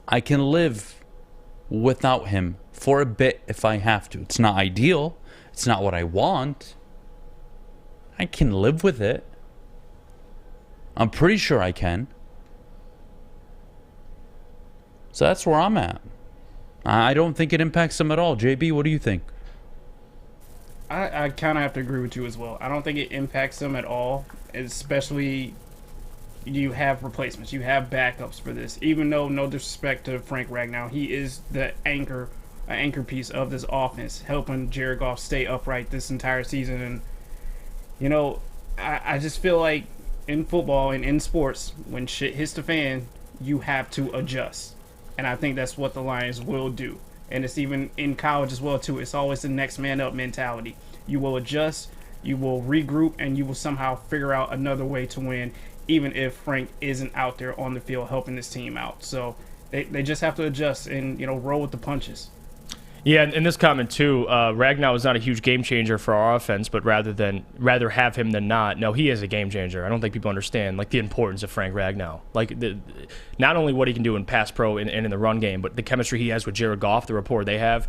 I can live without him for a bit if I have to. It's not ideal. It's not what I want. I can live with it. I'm pretty sure I can. So that's where I'm at. I don't think it impacts them at all. JB, what do you think? I kind of have to agree with you as well. I don't think it impacts them at all, especially you have replacements. You have backups for this. Even though, no disrespect to Frank Ragnow, he is the anchor piece of this offense, helping Jared Goff stay upright this entire season. And I just feel like in football and in sports, when shit hits the fan, you have to adjust. And I think that's what the Lions will do. And it's even in college as well, too. It's always the next man up mentality. You will adjust, you will regroup, and you will somehow figure out another way to win, even if Frank isn't out there on the field helping this team out. So they just have to adjust and, roll with the punches. Yeah, in this comment too, Ragnow is not a huge game changer for our offense, but rather have him than not. No, he is a game changer. I don't think people understand the importance of Frank Ragnow. Not only what he can do in pass pro and in the run game, but the chemistry he has with Jared Goff, the rapport they have.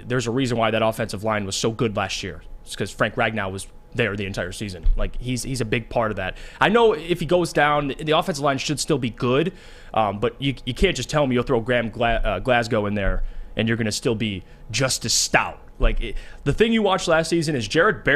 There's a reason why that offensive line was so good last year. It's because Frank Ragnow was there the entire season. He's a big part of that. I know if he goes down, the offensive line should still be good, but you can't just tell me you'll throw Graham Glasgow in there and you're going to still be just as stout. The thing you watched last season is Jared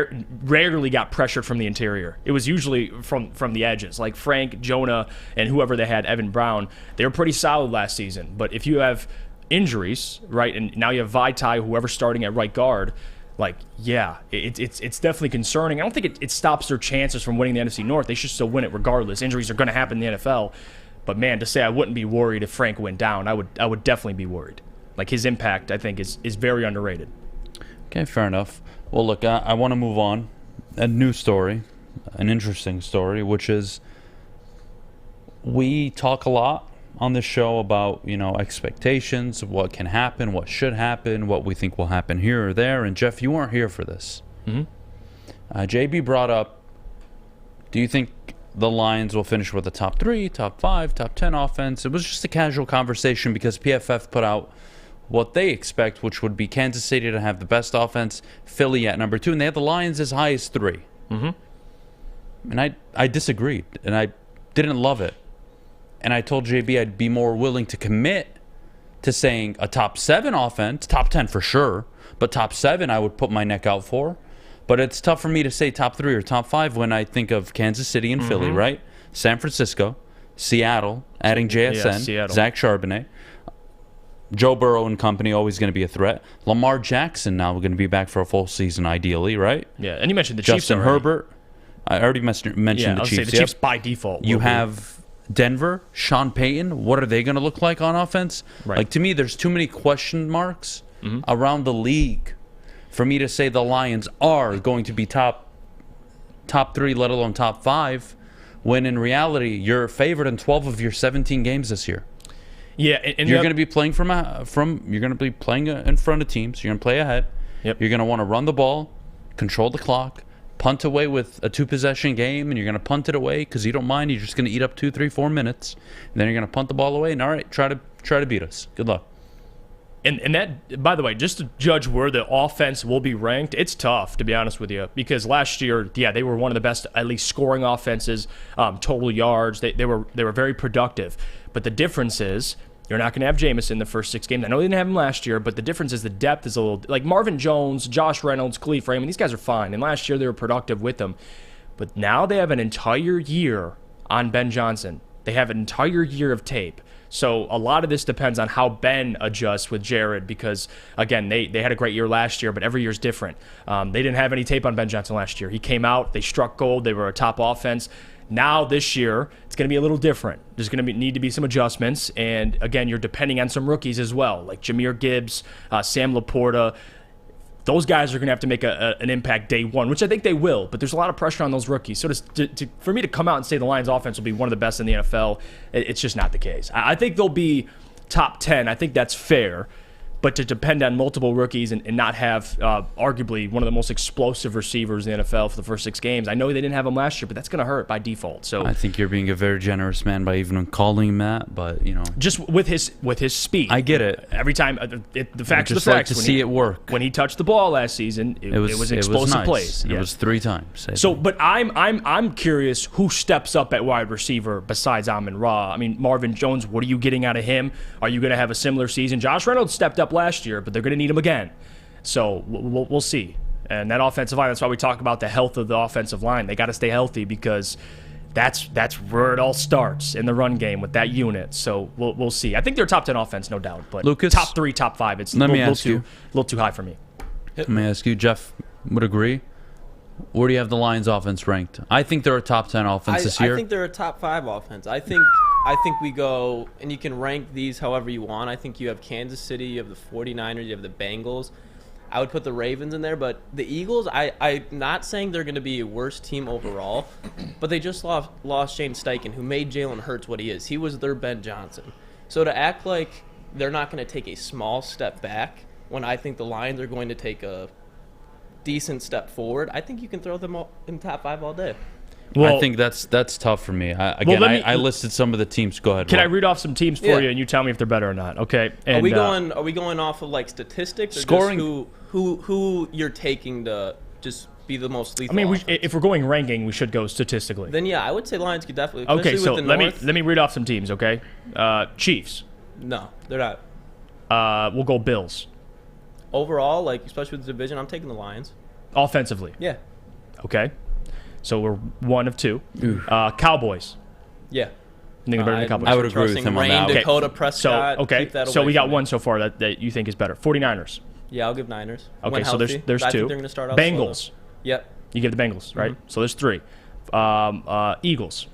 rarely got pressured from the interior. It was usually from the edges. Like Frank, Jonah, and whoever they had, Evan Brown, they were pretty solid last season. But if you have injuries, right, and now you have Vitae, whoever's starting at right guard, like, yeah, it's definitely concerning. I don't think it stops their chances from winning the NFC North. They should still win it regardless. Injuries are going to happen in the NFL. But, man, to say I wouldn't be worried if Frank went down, I would definitely be worried. Like, his impact, I think, is very underrated. Okay, fair enough. Well, look, I want to move on. A new story, an interesting story, which is we talk a lot on this show about, expectations, what can happen, what should happen, what we think will happen here or there. And, Jeff, you weren't here for this. Mm-hmm. JB brought up, do you think the Lions will finish with a top 3, top 5, top 10 offense? It was just a casual conversation because PFF put out what they expect, which would be Kansas City to have the best offense, Philly at number 2, and they had the Lions as high as 3. Mm-hmm. And I disagreed, and I didn't love it. And I told JB I'd be more willing to commit to saying a top 7 offense, top 10 for sure, but top 7 I would put my neck out for. But it's tough for me to say top 3 or top 5 when I think of Kansas City and Philly, right? San Francisco, Seattle, adding JSN, Zach Charbonnet, Joe Burrow and company always going to be a threat. Lamar Jackson now going to be back for a full season, ideally, right? Yeah, and you mentioned the Justin Chiefs already. Herbert. I already mentioned the Chiefs. The Chiefs by default. You have Denver, Sean Payton. What are they going to look like on offense? Right. Like, to me, there's too many question marks around the league for me to say the Lions are going to be top 3, let alone top 5, when in reality you're favored in 12 of your 17 games this year. Yeah, and you're going to be playing you're going to be playing in front of teams. You're going to play ahead. Yep. You're going to want to run the ball, control the clock, punt away with a 2-possession game, and you're going to punt it away because you don't mind. You're just going to eat up 2, 3, 4 minutes, and then you're going to punt the ball away. And all right, try to beat us. Good luck. And that, by the way, just to judge where the offense will be ranked, it's tough, to be honest with you, because last year, they were one of the best, at least scoring offenses, total yards. They were very productive. But the difference is you're not going to have Jameson the first 6 games. I know they didn't have him last year, but the difference is the depth is a little like Marvin Jones, Josh Reynolds, Khalif Raymond. These guys are fine, and last year they were productive with them. But now they have an entire year on Ben Johnson. They have an entire year of tape. So a lot of this depends on how Ben adjusts with Jared because, again, they had a great year last year, but every year's different. They didn't have any tape on Ben Johnson last year. He came out, they struck gold, they were a top offense. Now this year, it's going to be a little different. There's going to need to be some adjustments, and again, you're depending on some rookies as well, like Jahmyr Gibbs, Sam Laporta. Those guys are going to have to make an impact day one, which I think they will, but there's a lot of pressure on those rookies. So for me to come out and say the Lions offense will be one of the best in the NFL, it's just not the case. I think they'll be top 10. I think that's fair. But to depend on multiple rookies and not have arguably one of the most explosive receivers in the NFL for the first 6 games, I know they didn't have him last year, but that's going to hurt by default. So I think you're being a very generous man by even calling him that, but just with his speed, I get it. Every time the facts are the facts. Like to see it work. When he touched the ball last season, it was explosive nice. plays. It was 3 times. So, but I'm curious who steps up at wide receiver besides Amon-Ra. I mean, Marvin Jones. What are you getting out of him? Are you going to have a similar season? Josh Reynolds stepped up last year, but they're going to need him again. So we'll see. And that offensive line, that's why we talk about the health of the offensive line. They got to stay healthy because that's where it all starts in the run game with that unit. So we'll see. I think they're top 10 offense, no doubt. But Lucas, top 3, top 5, it's a little too high for me. Let me ask you, Jeff would agree. Where do you have the Lions offense ranked? I think they're a top 10 offense this year. I think they're a top 5 offense. I think we go, and you can rank these however you want. I think you have Kansas City, you have the 49ers, you have the Bengals. I would put the Ravens in there, but the Eagles, I'm not saying they're going to be a worse team overall, but they just lost Shane Steichen, who made Jalen Hurts what he is. He was their Ben Johnson. So to act like they're not going to take a small step back when I think the Lions are going to take a decent step forward, I think you can throw them all in top 5 all day. Well, I think that's tough for me. I listed some of the teams. Go ahead. Can I read off some teams for you, and you tell me if they're better or not? Okay. And, are we going off of like statistics, or scoring? Just who you're taking to just be the most lethal? I mean, if we're going ranking, we should go statistically. Then yeah, I would say Lions could definitely. Okay, so with the let me read off some teams. Okay, Chiefs. No, they're not. We'll go Bills. Overall, like especially with the division, I'm taking the Lions. Offensively. Yeah. Okay. So we're 1 of 2. Cowboys. Yeah. I would agree with him on that. Dakota Prescott. So we got one so far that you think is better. 49ers. Yeah, I'll give Niners. Okay, When so healthy, there's I two. think they're going to start out slow, Bengals. though. Yep. You give the Bengals, right? So there's 3. Eagles.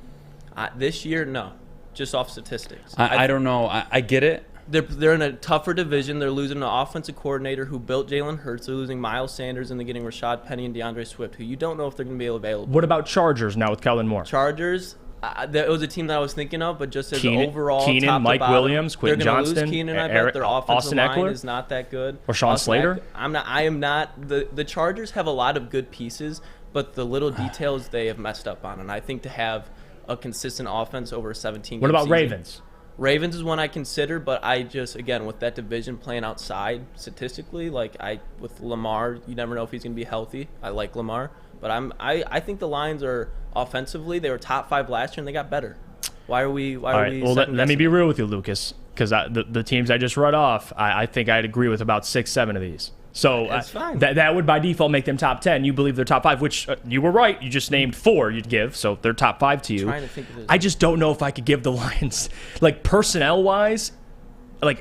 This year, no. Just off statistics. I don't know. I get it. They're in a tougher division. They're losing an offensive coordinator who built Jalen Hurts. They're losing Miles Sanders, and they're getting Rashad Penny and DeAndre Swift, who you don't know if they're going to be available. What about Chargers now with Kellen Moore? Chargers, that was a team that I was thinking of, but just as overall, Keenan, top to Mike bottom, Williams, Quentin they're gonna Johnston, lose Keenan, I bet their offensive Austin line Eckler? is not that good. Or Sean Slater? I am not. The Chargers have a lot of good pieces, but the little details they have messed up on, and I think to have a consistent offense over a 17-game What about season, Ravens? Ravens is one I consider, but I just, again, with that division playing outside statistically, with Lamar, you never know if he's going to be healthy. I like Lamar, but I think the Lions are offensively, they were top 5 last year and they got better. Why are we? All right, well, let me be real with you, Lucas, because the teams I just read off, I think I'd agree with about 6, 7 of these. So That's fine. That would by default make them top 10. You believe they're top 5, which you were right. You just named 4 you'd give, so they're top 5 to you. Trying to think of this. I just don't know if I could give the Lions, personnel-wise,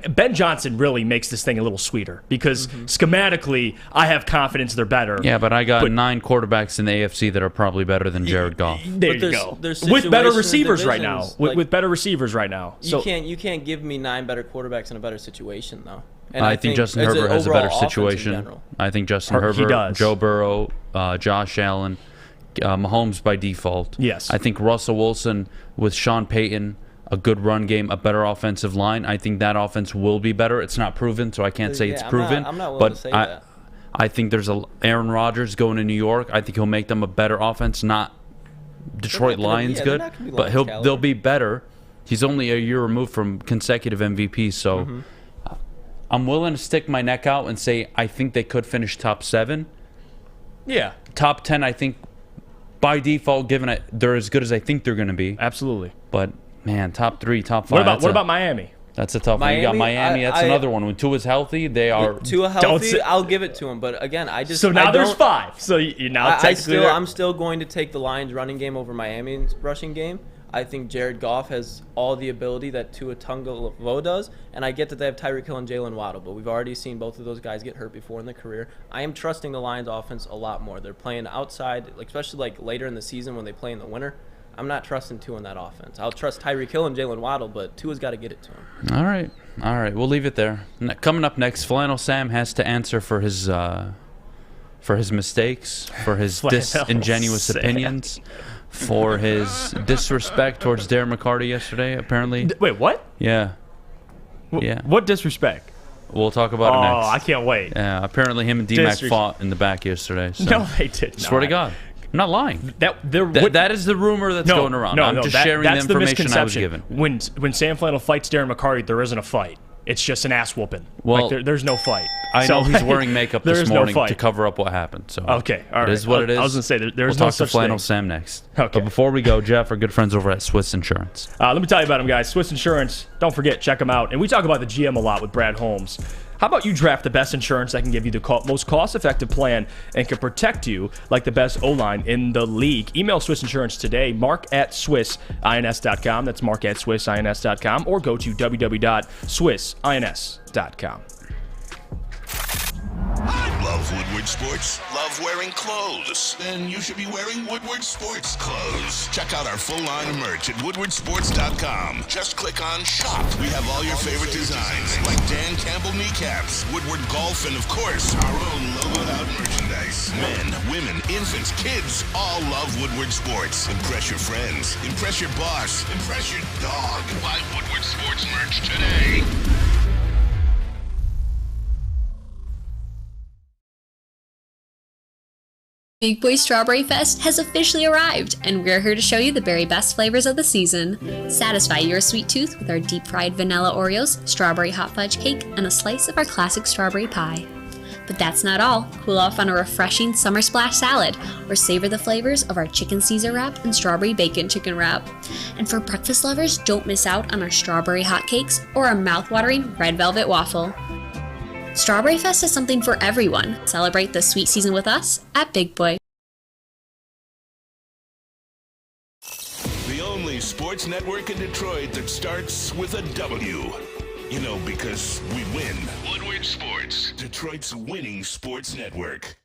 Ben Johnson really makes this thing a little sweeter because schematically, I have confidence they're better. Yeah, but I got 9 quarterbacks in the AFC that are probably better than Jared Goff. There you go. With better receivers right now. With better receivers right now. You can't give me 9 better quarterbacks in a better situation though. And I think Justin Herbert has a better situation. I think Justin Herbert, Joe Burrow, Josh Allen, Mahomes by default. Yes. I think Russell Wilson with Sean Payton, a good run game, a better offensive line. I think that offense will be better. It's not proven, so I can't say it's proven. I'm not willing to say that. I think there's Aaron Rodgers going to New York. I think he'll make them a better offense. Not Detroit Lions good, but they'll be better. He's only a year removed from consecutive MVPs, so I'm willing to stick my neck out and say I think they could finish top 7. Yeah. Top 10, I think, by default, given they're as good as I think they're going to be. Absolutely. But, man, top 3, top 5. What about Miami? That's a tough one. You got Miami. That's another one. When Tua's healthy, they are. Tua healthy, I'll give it to him. But again, I just. So now there's 5. So you're now technically. I'm still going to take the Lions running game over Miami's rushing game. I think Jared Goff has all the ability that Tua Tagovailoa does, and I get that they have Tyreek Hill and Jalen Waddle, but we've already seen both of those guys get hurt before in their career. I am trusting the Lions offense a lot more. They're playing outside, especially later in the season when they play in the winter. I'm not trusting Tua in that offense. I'll trust Tyreek Hill and Jalen Waddle, but Tua's got to get it to him. All right. We'll leave it there. Coming up next, Flannel Sam has to answer for his mistakes, for his disingenuous opinions, for his disrespect towards Darren McCarty yesterday, apparently. Wait, what? Yeah. What disrespect? We'll talk about it next. Oh, I can't wait. Yeah, apparently him and D-Mac fought in the back yesterday. So. No, they did not. Swear to God. I'm not lying. That is the rumor that's going around. I'm just sharing the information I was given. When Sam Flannel fights Darren McCarty, there isn't a fight. It's just an ass whooping. Well, there's no fight. I know he's wearing makeup this morning to cover up what happened. So okay, all right. It is what it is. I was going to say there's we'll no talk such to Flannel thing. Sam next. Okay. But before we go, Jeff, our good friends over at Swiss Insurance. Let me tell you about them, guys. Swiss Insurance. Don't forget, check them out. And we talk about the GM a lot with Brad Holmes. How about you draft the best insurance that can give you the most cost-effective plan and can protect you like the best O-line in the league? Email Swiss Insurance today, mark@swissins.com. That's mark@swissins.com. Or go to www.swissins.com. Love Woodward Sports? Love wearing clothes? Then you should be wearing Woodward Sports clothes. Check out our full line of merch at woodwardsports.com. Just click on shop. We have all your favorite designs, like Dan Campbell kneecaps, Woodward golf, and of course, our own logoed out merchandise. Men, women, infants, kids, all love Woodward Sports. Impress your friends. Impress your boss. Impress your dog. Buy Woodward Sports merch today. Big Boy Strawberry Fest has officially arrived, and we're here to show you the very best flavors of the season. Satisfy your sweet tooth with our deep-fried vanilla Oreos, strawberry hot fudge cake, and a slice of our classic strawberry pie. But that's not all. Cool off on a refreshing summer splash salad, or savor the flavors of our chicken Caesar wrap and strawberry bacon chicken wrap. And for breakfast lovers, don't miss out on our strawberry hotcakes or our mouth-watering red velvet waffle. Strawberry Fest is something for everyone. Celebrate the sweet season with us at Big Boy. The only sports network in Detroit that starts with a W. You know, because we win. Woodward Sports, Detroit's winning sports network.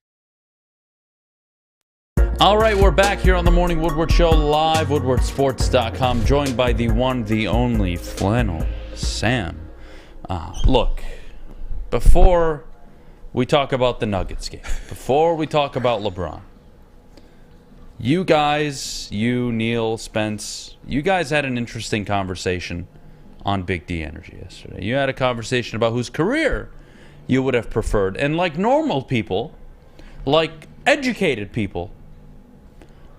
All right, we're back here on the Morning Woodward Show, live, woodwardsports.com, joined by the one, the only Flannel Sam. Look, before we talk about the Nuggets game, before we talk about LeBron, you guys, you, Neil, Spence, you guys had an interesting conversation on Big D Energy yesterday. You had a conversation about whose career you would have preferred. And like normal people, like educated people,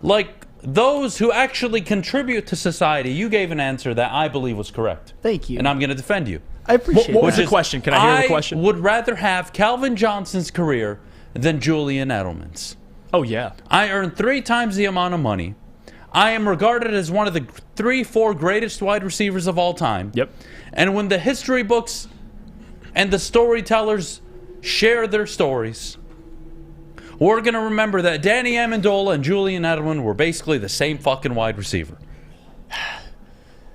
like those who actually contribute to society, you gave an answer that I believe was correct. Thank you. And I'm going to defend you. I appreciate it. What was the question? Can I hear the question? I would rather have Calvin Johnson's career than Julian Edelman's. Oh, yeah. I earn 3 times the amount of money. I am regarded as one of the 3-4 greatest wide receivers of all time. Yep. And when the history books and the storytellers share their stories, we're going to remember that Danny Amendola and Julian Edelman were basically the same fucking wide receiver.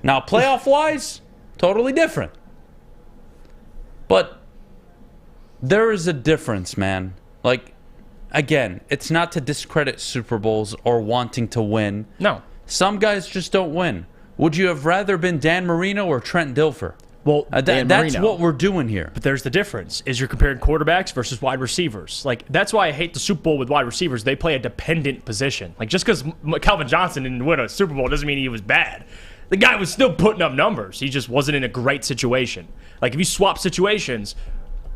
Now, playoff-wise, totally different. But there is a difference, man. Like, again, it's not to discredit Super Bowls or wanting to win. No. Some guys just don't win. Would you have rather been Dan Marino or Trent Dilfer? Well, that's what we're doing here. But there's the difference, is you're comparing quarterbacks versus wide receivers. Like, that's why I hate the Super Bowl with wide receivers. They play a dependent position. Like, just because Calvin Johnson didn't win a Super Bowl doesn't mean he was bad. The guy was still putting up numbers. He just wasn't in a great situation. Like, if you swap situations,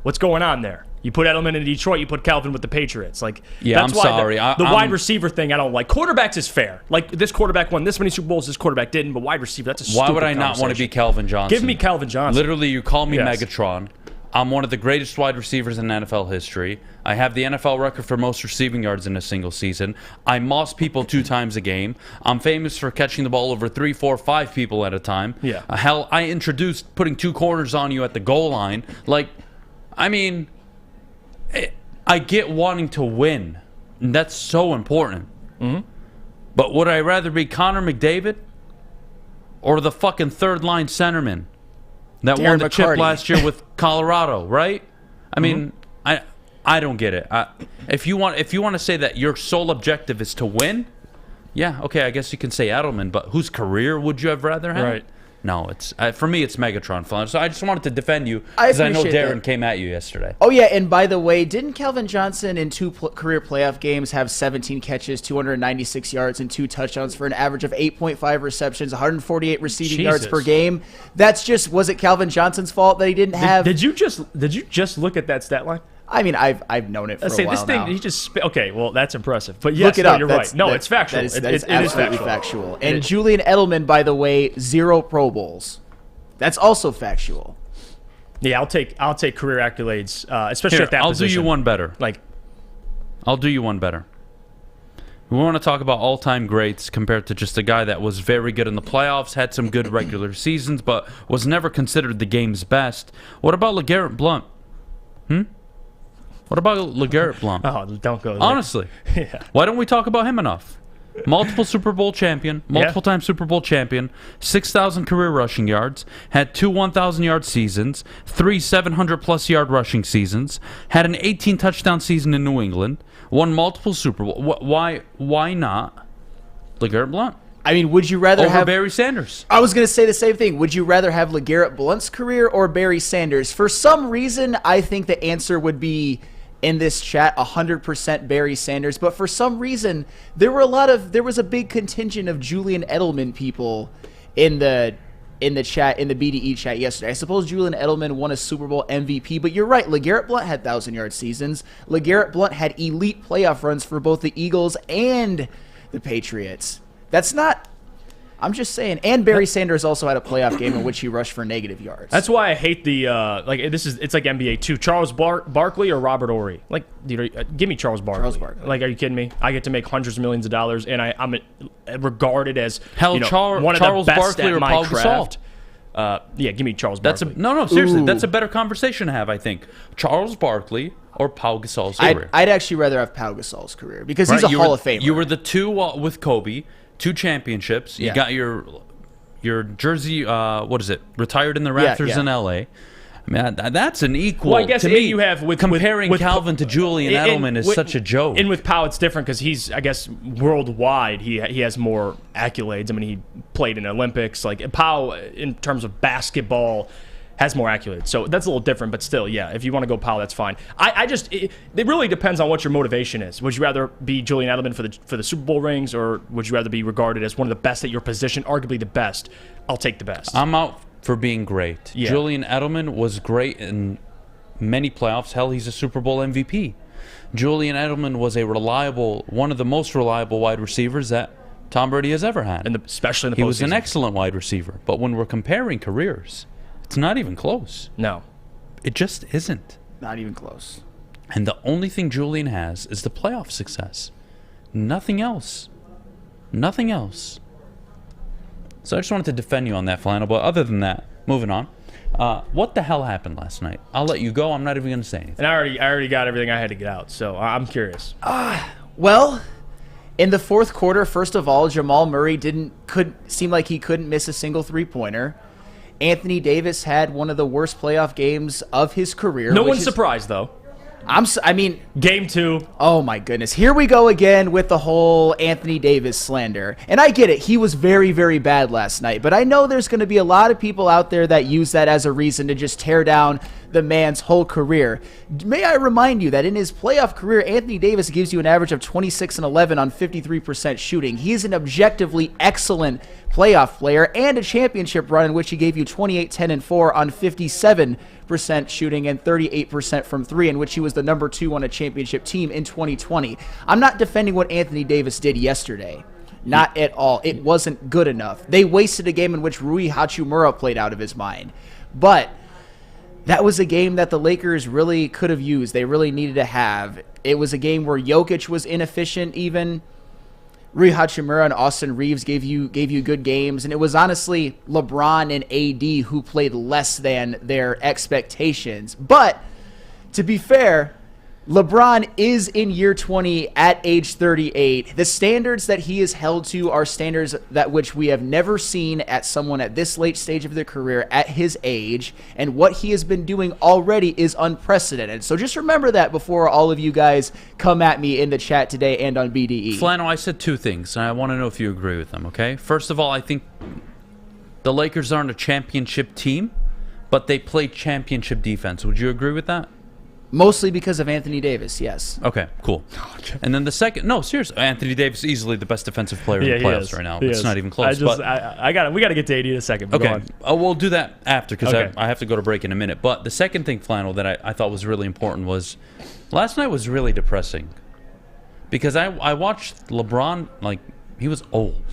what's going on there? You put Edelman in Detroit, you put Calvin with the Patriots. Like, yeah, that's I'm why sorry. The wide receiver thing I don't like. Quarterbacks is fair. Like, this quarterback won this many Super Bowls, this quarterback didn't, but wide receiver, that's a stupid Why would I not want to be Calvin Johnson? Give me Calvin Johnson. Literally, you call me Yes. Megatron. I'm one of the greatest wide receivers in NFL history. I have the NFL record for most receiving yards in a single season. I moss people 2 times a game. I'm famous for catching the ball over 3, 4, 5 people at a time. Yeah. Hell, I introduced putting 2 corners on you at the goal line. Like, I mean, I get wanting to win, and that's so important. Mm-hmm. But would I rather be Connor McDavid or the fucking third-line centerman that won the chip last year with Colorado, right? I mean, I don't get it. If you want to say that your sole objective is to win, yeah, okay, I guess you can say Edelman, but whose career would you have rather had? Right. No, it's for me, it's Megatron Flan. So I just wanted to defend you because I know Darren came at you yesterday. Oh, yeah, and by the way, didn't Calvin Johnson in 2 career playoff games have 17 catches, 296 yards, and 2 touchdowns for an average of 8.5 receptions, 148 receiving yards per game? That's just, was it Calvin Johnson's fault that he didn't have? Did you just look at that stat line? I mean, I've known it for a while this thing, now. He just okay. Well, that's impressive. But yes, Look it up. you're right. No, it's factual. That is absolutely factual. And Julian Edelman, by the way, 0 Pro Bowls. That's also factual. Yeah, I'll take career accolades, especially Here, at that I'll position. do you one better. I'll do you one better. We want to talk about all-time greats compared to just a guy that was very good in the playoffs, had some good regular seasons, but was never considered the game's best. What about LeGarrette Blount? What about LeGarrette Blount? Oh, don't go there. Honestly. Yeah. Why don't we talk about him enough? Multiple Super Bowl champion, multiple-time Super Bowl champion, 6,000 career rushing yards, had 2 1,000-yard seasons, 3 700-plus yard rushing seasons, had an 18-touchdown season in New England, won multiple Super Bowl. Why not LeGarrette Blount? I mean, would you rather have Barry Sanders? I was going to say the same thing. Would you rather have LeGarrette Blount's career or Barry Sanders? For some reason, I think the answer would be in this chat 100% Barry Sanders. But for some reason, there was a big contingent of Julian Edelman people in the chat, in the BDE chat yesterday. I suppose Julian Edelman won a Super Bowl MVP, but you're right. LeGarrette Blount had 1,000-yard seasons. LeGarrette Blount had elite playoff runs for both the Eagles and the Patriots. That's not... I'm just saying. And Barry Sanders also had a playoff game in which he rushed for negative yards. That's why I hate the it's like NBA too. Charles Barkley or Robert Ory. Like, give me Charles Barkley. Charles Barkley. Like, are you kidding me? I get to make hundreds of millions of dollars, and I'm regarded as one of Charles the best Barkley at or my Paul craft. Yeah, give me Charles Barkley. No, seriously, that's a better conversation to have, I think. Charles Barkley or Pau Gasol's career. I'd actually rather have Pau Gasol's career because he's a Hall of Famer. You were the 2 with Kobe, 2 championships. You got your your jersey, retired in the Raptors in L.A. I mean, that's an equal. Well, I guess to me, you have comparing with Calvin to Julian Edelman is such a joke. And with Pau, it's different because he's, I guess, worldwide. He has more accolades. I mean, he played in Olympics. Like Pau, in terms of basketball, has more accolades. So that's a little different. But still, yeah, if you want to go Pau, that's fine. It really depends on what your motivation is. Would you rather be Julian Edelman for the Super Bowl rings, or would you rather be regarded as one of the best at your position, arguably the best? I'll take the best. I'm out for being great. Yeah. Julian Edelman was great in many playoffs. Hell, he's a Super Bowl MVP. Julian Edelman was one of the most reliable wide receivers that Tom Brady has ever had. And especially in the postseason. He was an excellent wide receiver. But when we're comparing careers, it's not even close. No. It just isn't. Not even close. And the only thing Julian has is the playoff success. Nothing else. Nothing else. So I just wanted to defend you on that, Flannel. But other than that, moving on. What the hell happened last night? I'll let you go. I'm not even going to say anything. And I already got everything I had to get out, so I'm curious. Well, in the fourth quarter, first of all, Jamal Murray seem like he couldn't miss a single three-pointer. Anthony Davis had one of the worst playoff games of his career. No one's surprised, though. Game 2. Oh, my goodness. Here we go again with the whole Anthony Davis slander. And I get it. He was very, very bad last night. But I know there's going to be a lot of people out there that use that as a reason to just tear down the man's whole career. May I remind you that in his playoff career, Anthony Davis gives you an average of 26 and 11 on 53% shooting. He's an objectively excellent playoff player, and a championship run in which he gave you 28, 10, and 4 on 57% shooting and 38% from 3, in which he was the number 2 on a championship team in 2020. I'm not defending what Anthony Davis did yesterday. Not at all. It wasn't good enough. They wasted a game in which Rui Hachimura played out of his mind. But that was a game that the Lakers really could have used. They really needed to have. It was a game where Jokic was inefficient even. Rui Hachimura and Austin Reeves gave you good games, and it was honestly LeBron and AD who played less than their expectations. But to be fair, LeBron is in year 20 at age 38. The standards that he is held to are standards that which we have never seen at someone at this late stage of their career at his age, and what he has been doing already is unprecedented. So just remember that before all of you guys come at me in the chat today and on BDE. Flannel, I said two things, and I want to know if you agree with them, okay? First of all, I think the Lakers aren't a championship team, but they play championship defense. Would you agree with that? Mostly because of Anthony Davis, yes. Okay, cool. And then the second, no, seriously, Anthony Davis is easily the best defensive player in the playoffs right now. It's not even close. We got to get to AD in a second. But okay, we'll do that after because I have to go to break in a minute. But the second thing, Flannel, that I thought was really important was last night was really depressing because I watched LeBron, like, he was old.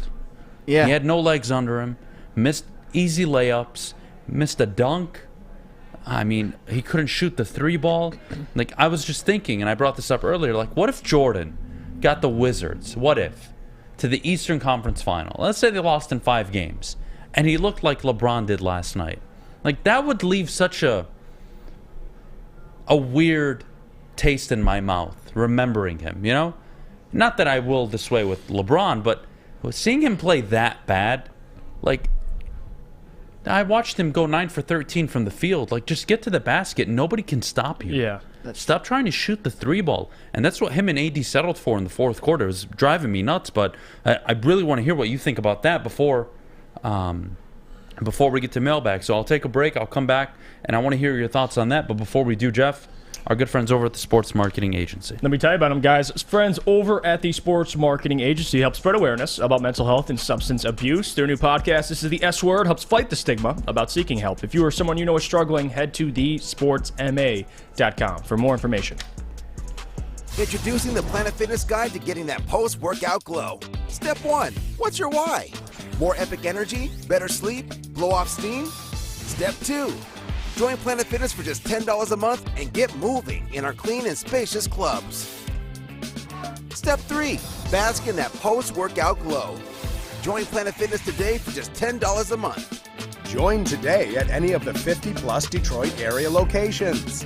Yeah. He had no legs under him, missed easy layups, missed a dunk. I mean, he couldn't shoot the 3-ball. Like, I was just thinking, and I brought this up earlier, like, what if Jordan got the Wizards, to the Eastern Conference Final? Let's say they lost in 5 games, and he looked like LeBron did last night. Like, that would leave such a weird taste in my mouth, remembering him, you know? Not that I will this way with LeBron, but seeing him play that bad, like, I watched him go 9 for 13 from the field. Like, just get to the basket. Nobody can stop you. Yeah. Stop trying to shoot the 3-ball. And that's what him and AD settled for in the fourth quarter. It was driving me nuts, but I really want to hear what you think about that before we get to mailbag. So I'll take a break. I'll come back, and I want to hear your thoughts on that. But before we do, Jeff, our good friends over at the Sports Marketing Agency. Let me tell you about them, guys. Friends over at the Sports Marketing Agency help spread awareness about mental health and substance abuse. Their new podcast, This is the S Word, helps fight the stigma about seeking help. If you or someone you know is struggling, head to thesportsma.com for more information. Introducing the Planet Fitness Guide to getting that post-workout glow. Step 1, what's your why? More epic energy, better sleep, blow off steam? Step 2, join Planet Fitness for just $10 a month and get moving in our clean and spacious clubs. Step 3, bask in that post-workout glow. Join Planet Fitness today for just $10 a month. Join today at any of the 50-plus Detroit area locations.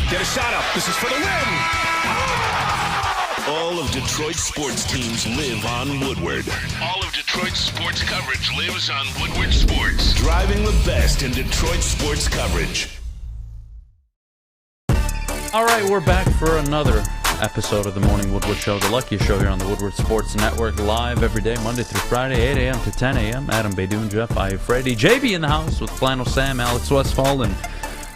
Get a shot up. This is for the win. All of Detroit's sports teams live on Woodward. All of Detroit's sports coverage lives on Woodward Sports. Driving the best in Detroit sports coverage. All right, we're back for another episode of the Morning Woodward Show, the luckiest show here on the Woodward Sports Network, live every day, Monday through Friday, 8 a.m. to 10 a.m. Adham, Beydoun, Jeff, Iafrate, JB in the house with Flannel Sam, Alex Westfall, and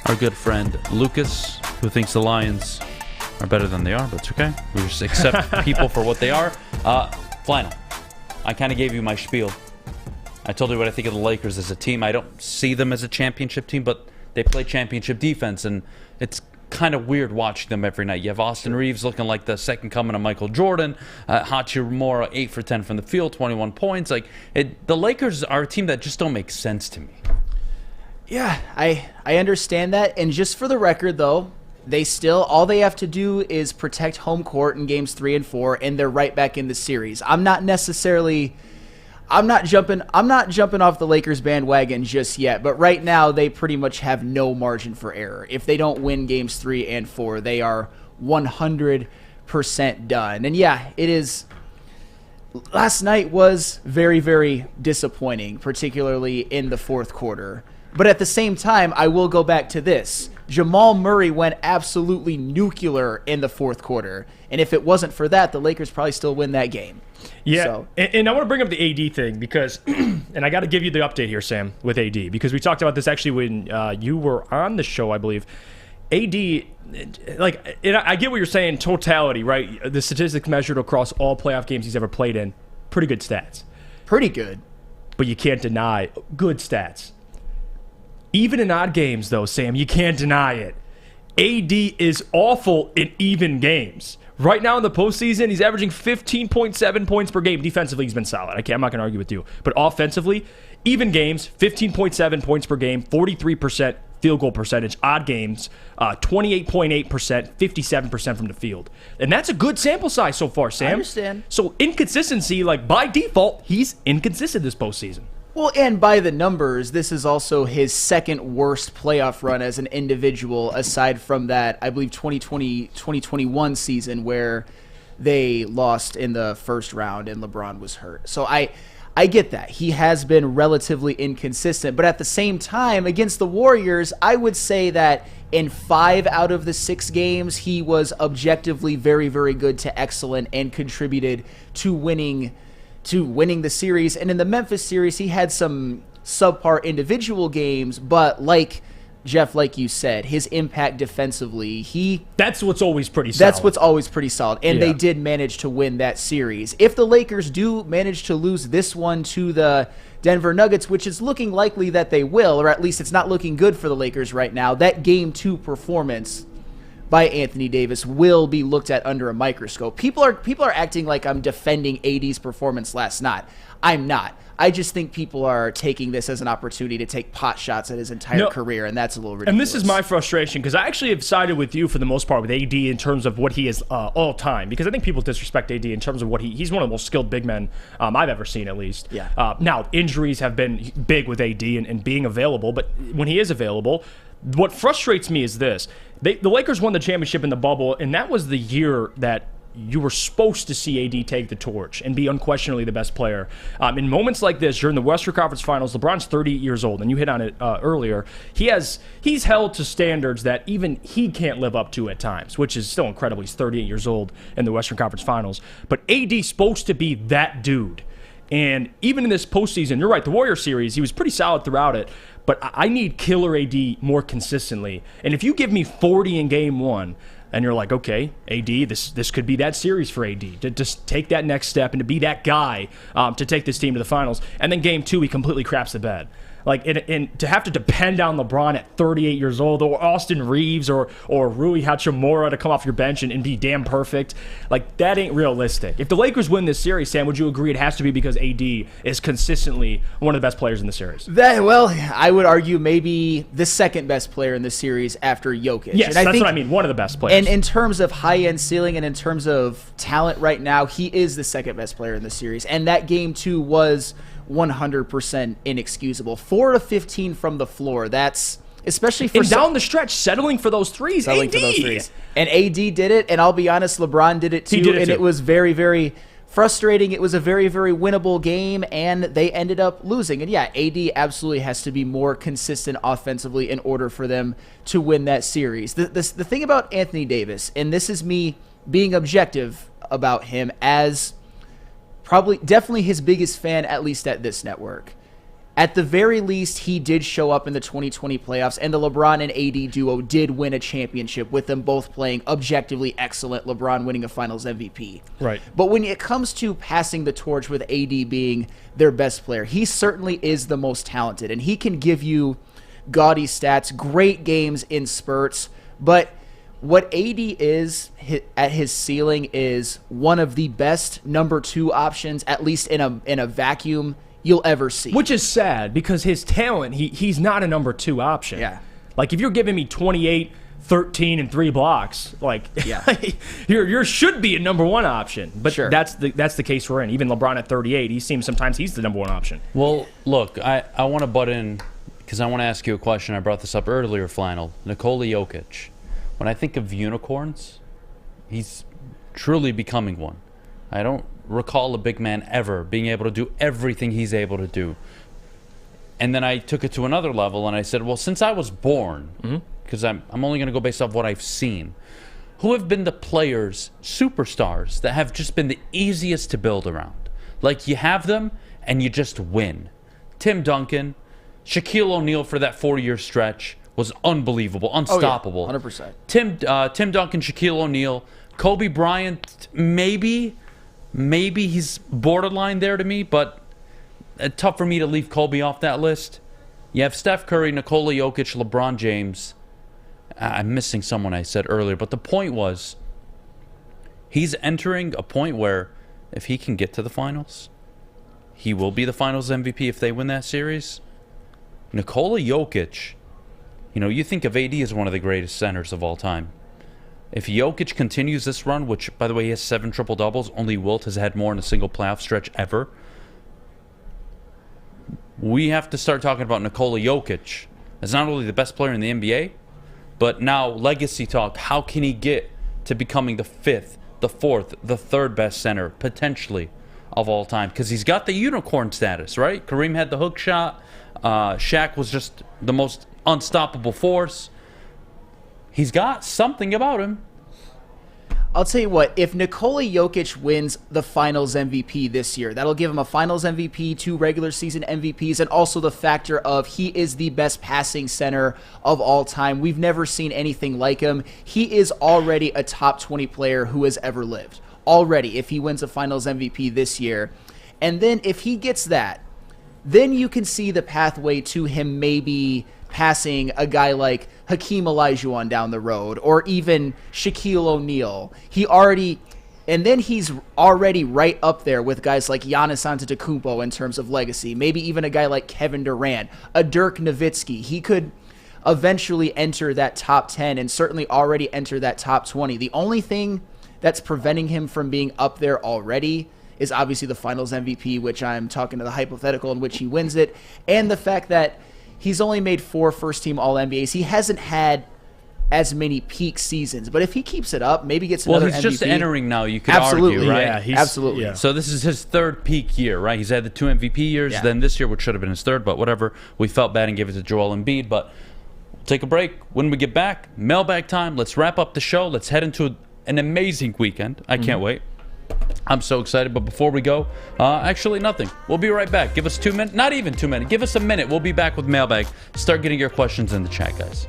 our good friend Lucas, who thinks the Lions are better than they are, but it's okay. We just accept people for what they are. Flannel, I kind of gave you my spiel. I told you what I think of the Lakers as a team. I don't see them as a championship team, but they play championship defense, and it's kind of weird watching them every night. You have Austin Reeves looking like the second coming of Michael Jordan. Hachimura 8 for 10 from the field, 21 points. The Lakers are a team that just don't make sense to me. Yeah, I understand that. And just for the record, though, all they have to do is protect home court in games 3 and 4, and they're right back in the series. I'm not jumping off the Lakers bandwagon just yet, but right now they pretty much have no margin for error. If they don't win games 3 and 4, they are 100% done. And yeah, it is. Last night was very, very disappointing, particularly in the fourth quarter. But at the same time, I will go back to this. Jamal Murray went absolutely nuclear in the fourth quarter. And if it wasn't for that, the Lakers probably still win that game. Yeah, So, and I want to bring up the AD thing because, and I got to give you the update here, Sam, with AD, because we talked about this actually when you were on the show, I believe. AD, I get what you're saying, totality, right? The statistics measured across all playoff games he's ever played in, pretty good stats. Pretty good. But you can't deny good stats. Even in odd games, though, Sam, you can't deny it. AD is awful in even games. Right now in the postseason, he's averaging 15.7 points per game. Defensively, he's been solid. I'm not going to argue with you. But offensively, even games, 15.7 points per game, 43% field goal percentage. Odd games, 28.8%, 57% from the field. And that's a good sample size so far, Sam. I understand. So inconsistency, by default, he's inconsistent this postseason. Well, and by the numbers, this is also his second worst playoff run as an individual, aside from that, I believe, 2020-2021 season where they lost in the first round and LeBron was hurt. So I get that. He has been relatively inconsistent. But at the same time, against the Warriors, I would say that in 5 out of the 6 games, he was objectively very, very good to excellent and contributed to winning the series. And in the Memphis series, he had some subpar individual games, but like you said, his impact defensively, that's what's always pretty solid. And they did manage to win that series. If the Lakers do manage to lose this one to the Denver Nuggets, which is looking likely that they will, or at least it's not looking good for the Lakers right now, that Game 2 performance by Anthony Davis will be looked at under a microscope. People are acting like I'm defending AD's performance last night. I'm not. I just think people are taking this as an opportunity to take pot shots at his entire career, and that's a little ridiculous. And this is my frustration, because I actually have sided with you for the most part with AD in terms of what he is all time, because I think people disrespect AD in terms of what he's one of the most skilled big men I've ever seen, at least. Yeah. Now, injuries have been big with AD and being available, but when he is available, what frustrates me is this. The Lakers won the championship in the bubble, and that was the year that you were supposed to see AD take the torch and be unquestionably the best player. In moments like this, during the Western Conference Finals, LeBron's 38 years old, and you hit on it earlier. He's held to standards that even he can't live up to at times, which is still incredible. He's 38 years old in the Western Conference Finals. But AD's supposed to be that dude. And even in this postseason, you're right, the Warriors series, he was pretty solid throughout it. But I need killer AD more consistently. And if you give me 40 in game 1, and you're like, okay, AD, this could be that series for AD, to just take that next step and to be that guy to take this team to the finals. And then game 2, he completely craps the bed. And to have to depend on LeBron at 38 years old, or Austin Reeves, or Rui Hachimura to come off your bench and be damn perfect, that ain't realistic. If the Lakers win this series, Sam, would you agree it has to be because AD is consistently one of the best players in the series? I would argue maybe the second best player in the series after Jokic. Yes, that's what I mean, one of the best players. And in terms of high-end ceiling and in terms of talent right now, he is the second best player in the series. And that game 2 was 100% inexcusable. 4 of 15 from the floor. That's especially for and down the stretch, settling for those threes. Settling for those threes. And AD did it, and I'll be honest, LeBron did it too. He did it and too. It was very, very frustrating. It was a very, very winnable game, and they ended up losing. And yeah, AD absolutely has to be more consistent offensively in order for them to win that series. The thing about Anthony Davis, and this is me being objective about him as definitely his biggest fan, at least at this network. At the very least, he did show up in the 2020 playoffs, and the LeBron and AD duo did win a championship with them both playing objectively excellent, LeBron winning a Finals MVP. Right. But when it comes to passing the torch with AD being their best player, he certainly is the most talented, and he can give you gaudy stats, great games in spurts, but what AD is at his ceiling is one of the best number 2 options, at least in a vacuum, you'll ever see. Which is sad because his talent, he's not a number 2 option. Yeah. Like if you're giving me 28, 13, and 3 blocks, like yeah. you should be a number 1 option. But sure. that's the case we're in. Even LeBron at 38, he seems sometimes he's the number 1 option. Well, look, I want to butt in because I want to ask you a question. I brought this up earlier, Flannel. Nikola Jokic. When I think of unicorns, he's truly becoming one. I don't recall a big man ever being able to do everything he's able to do. And then I took it to another level and I said, well, since I was born, because I'm only going to go based off what I've seen, who have been the players, superstars, that have just been the easiest to build around? Like you have them and you just win. Tim Duncan, Shaquille O'Neal for that 4-year stretch was unbelievable, unstoppable. Oh, yeah, 100%. Tim Duncan, Shaquille O'Neal, Kobe Bryant, maybe he's borderline there to me, but tough for me to leave Kobe off that list. You have Steph Curry, Nikola Jokic, LeBron James. I'm missing someone I said earlier, but the point was he's entering a point where if he can get to the finals, he will be the finals MVP if they win that series. Nikola Jokic, you think of AD as one of the greatest centers of all time. If Jokic continues this run, which, by the way, he has 7 triple-doubles, only Wilt has had more in a single playoff stretch ever, we have to start talking about Nikola Jokic as not only the best player in the NBA, but now legacy talk. How can he get to becoming the 5th, the 4th, the 3rd best center, potentially, of all time? Because he's got the unicorn status, right? Kareem had the hook shot. Shaq was just the most unstoppable force. He's got something about him. I'll tell you what, if Nikola Jokic wins the Finals MVP this year, that'll give him a Finals MVP, 2 regular season MVPs, and also the factor of he is the best passing center of all time. We've never seen anything like him. He is already a top 20 player who has ever lived. Already, if he wins a Finals MVP this year. And then if he gets that, then you can see the pathway to him maybe passing a guy like Hakeem Olajuwon down the road, or even Shaquille O'Neal. And then he's already right up there with guys like Giannis Antetokounmpo in terms of legacy. Maybe even a guy like Kevin Durant, a Dirk Nowitzki. He could eventually enter that top 10 and certainly already enter that top 20. The only thing that's preventing him from being up there already is obviously the Finals MVP, which I'm talking to the hypothetical in which he wins it, and the fact that he's only made 4 first-team All-NBAs. He hasn't had as many peak seasons. But if he keeps it up, maybe gets another MVP. Well, he's just entering now, you could Absolutely. argue, right? Yeah, absolutely. Yeah. So this is his 3rd peak year, right? He's had the 2 MVP years, then this year, which should have been his 3rd, but whatever. We felt bad and gave it to Joel Embiid. But we'll take a break. When we get back, mailbag time. Let's wrap up the show. Let's head into an amazing weekend. I can't wait. I'm so excited, but before we go, actually nothing. We'll be right back. Give us 2 minutes, not even 2 minutes. Give us a minute. We'll be back with mailbag. Start getting your questions in the chat, guys.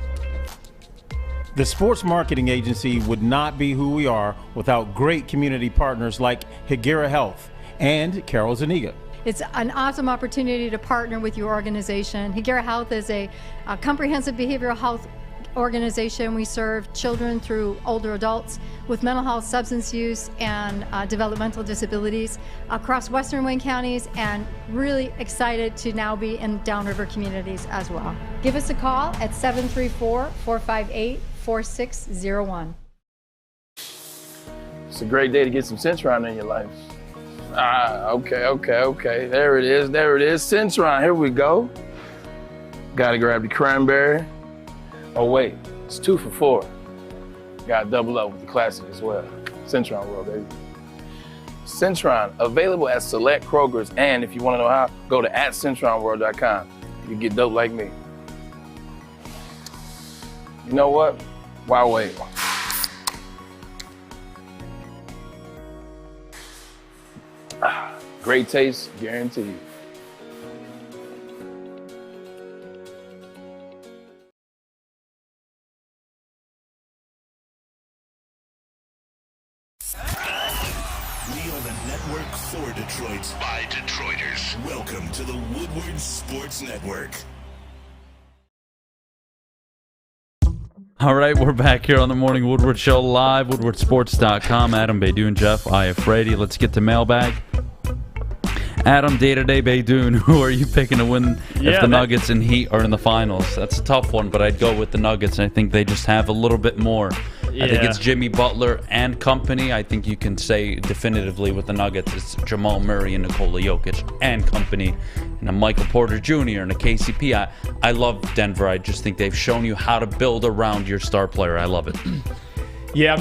The sports marketing agency would not be who we are without great community partners like Higuera Health and Carol Zaniga. It's an awesome opportunity to partner with your organization. Higuera Health is a comprehensive behavioral health organization. We serve children through older adults with mental health, substance use, and developmental disabilities across Western Wayne counties, and really excited to now be in downriver communities as well. Give us a call at 734-458-4601. It's a great day to get some Centron in your life. Okay. There it is. Centron, here we go. Gotta grab the cranberry. Oh wait, it's 2 for $4. Got to double up with the classic as well. Centron World, baby. Centron, available at select Krogers, and if you want to know how, go to @centronworld.com. You get dope like me. You know what? Why wait? Great taste, guaranteed. We are the network for Detroit by Detroiters. Welcome to the Woodward Sports Network. All right, we're back here on the Morning Woodward Show live, woodwardsports.com. Adham, Beydoun, Jeff, Iafrate. Let's get to mailbag. Adham, day-to-day Beydoun, who are you picking to win if the Nuggets and Heat are in the finals? That's a tough one, but I'd go with the Nuggets, and I think they just have a little bit more. I think it's Jimmy Butler and company. I think you can say definitively with the Nuggets, it's Jamal Murray and Nikola Jokic and company, and a Michael Porter Jr. and a KCP. I love Denver. I just think they've shown you how to build around your star player. I love it. Yeah,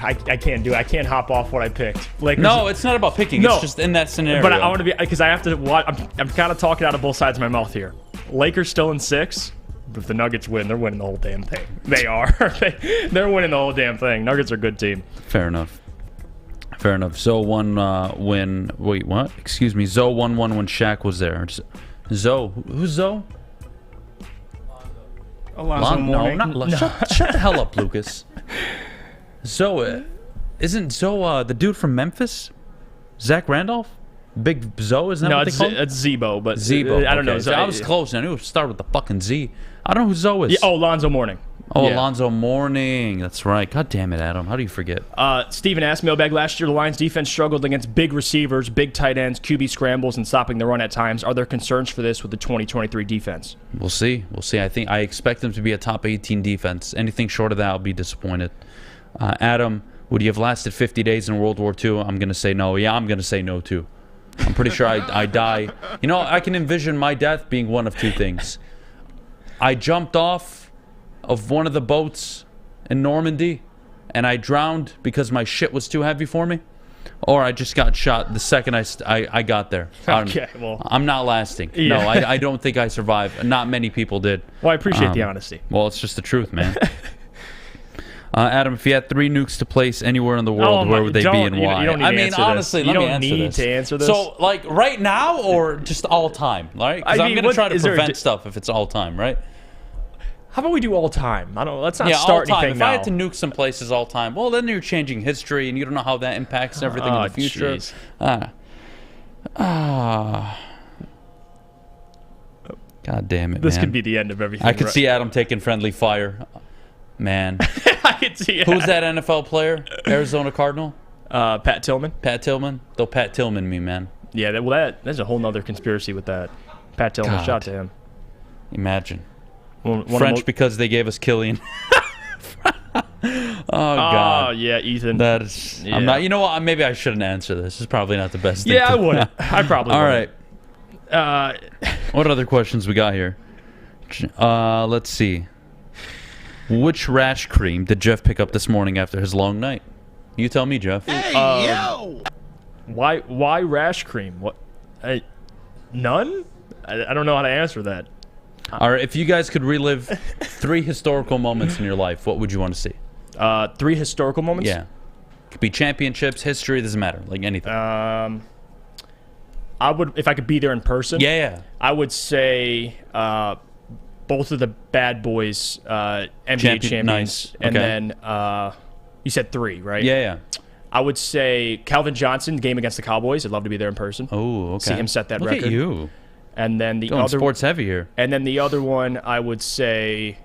I can't do it. I can't hop off what I picked. Lakers, no, it's not about picking. It's just in that scenario. But I want to be, because I have to watch. I'm kind of talking out of both sides of my mouth here. Lakers still in 6. If the Nuggets win, they're winning the whole damn thing. They are. They're winning the whole damn thing. Nuggets are a good team. Fair enough. Fair enough. Zoe won when... Wait, what? Excuse me. Zoe won when Shaq was there. Zoe. Who's Zoe? Alonzo Mourning. No, not shut the hell up, Lucas. Zoe. Isn't Zoe the dude from Memphis? Zach Randolph? Big Zoe, isn't that what they call him? No, it's Zebo, but Zebo. I don't know. I was close. I knew it started with the fucking Z. I don't know who Zoe is. Yeah, Alonzo Mourning. Oh, yeah. Alonzo Mourning. That's right. God damn it, Adam. How do you forget? Steven asked mailbag last year, the Lions defense struggled against big receivers, big tight ends, QB scrambles, and stopping the run at times. Are there concerns for this with the 2023 defense? We'll see. We'll see. I expect them to be a top 18 defense. Anything short of that, I'll be disappointed. Adam, would you have lasted 50 days in World War II? I'm going to say no. Yeah, I'm going to say no, too. I'm pretty sure I die. You know, I can envision my death being one of two things. I jumped off of one of the boats in Normandy, and I drowned because my shit was too heavy for me, or I just got shot the second I got there. Okay, well, I'm not lasting. Yeah. No, I don't think I survived. Not many people did. Well, I appreciate the honesty. Well, it's just the truth, man. Adam, if you had 3 nukes to place anywhere in the world, where would they be and why? You don't need I mean, honestly, let me answer this. You don't need to answer this. So, like, right now or just all time, right? Because I'm going to try to prevent stuff if it's all time, right? How about we do all time? I don't. Let's not start all time. anything If now. I had to nuke some places all time, well, then you're changing history, and you don't know how that impacts everything in the future. God damn it, This man. could be the end of everything. I could see Adam taking friendly fire. Man. I could see it. Who's that NFL player? Arizona Cardinal? Pat Tillman. Pat Tillman? They'll Pat Tillman me, man. Yeah, there's a whole nother conspiracy with that. Pat Tillman, God. shot to him. Imagine. One French because they gave us Killian. Oh, God. Oh, yeah, Ethan. That is, Yeah. I'm not. You know what? Maybe I shouldn't answer this. It's probably not the best thing. Yeah, I wouldn't. I probably All wouldn't. right. What other questions we got here? Let's see. Which rash cream did Jeff pick up this morning after his long night? You tell me, Jeff. Hey, yo! Why rash cream? What? None? I don't know how to answer that. All right, if you guys could relive 3 historical moments in your life, what would you want to see? 3 historical moments? Yeah. Could be championships, history, doesn't matter. Like anything. I would, if I could be there in person. Yeah. I would say both of the Bad Boys NBA champions. Nice. And Okay. then you said 3, right? Yeah. I would say Calvin Johnson, game against the Cowboys. I'd love to be there in person. Oh, okay. See him set that Look record. at you. And then the Going other sports heavy here. And then the other one, I would say,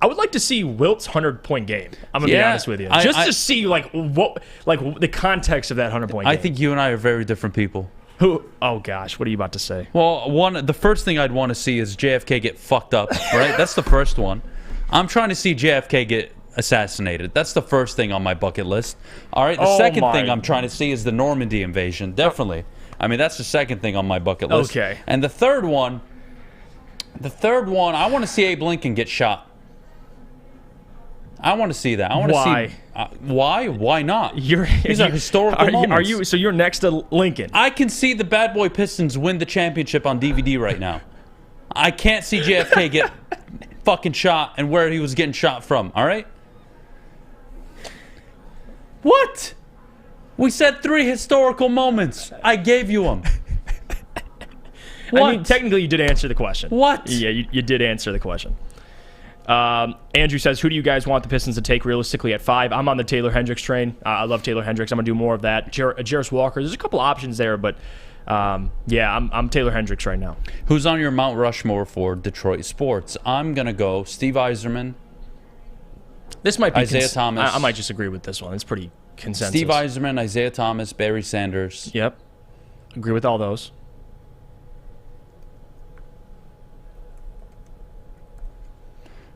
I would like to see Wilt's 100-point game. I'm gonna be honest with you, just to see like the context of that 100-point game. I think you and I are very different people. Who? Oh gosh, what are you about to say? Well, the first thing I'd want to see is JFK get fucked up, right? That's the first one. I'm trying to see JFK get assassinated. That's the first thing on my bucket list. All right. The second thing I'm trying to see is the Normandy invasion. Definitely. I mean, that's the second thing on my bucket list. Okay. And the third one, The third one, I want to see Abe Lincoln get shot. I want to see that. I want Why? to see why? Why not? These are historical moments. So you're next to Lincoln. I can see the Bad Boy Pistons win the championship on DVD right now. I can't see JFK get fucking shot and where he was getting shot from. All right? What? We said 3 historical moments. I gave you them. I mean, technically, you did answer the question. What? Yeah, you did answer the question. Andrew says, who do you guys want the Pistons to take realistically at 5? I'm on the Taylor Hendricks train. I love Taylor Hendricks. I'm going to do more of that. Jarris Walker. There's a couple options there, but yeah, I'm Taylor Hendricks right now. Who's on your Mount Rushmore for Detroit sports? I'm going to go Steve Yzerman. This might be Isaiah Thomas. I might just agree with this one. It's pretty consensus. Steve Yzerman, Isaiah Thomas, Barry Sanders. Yep. Agree with all those.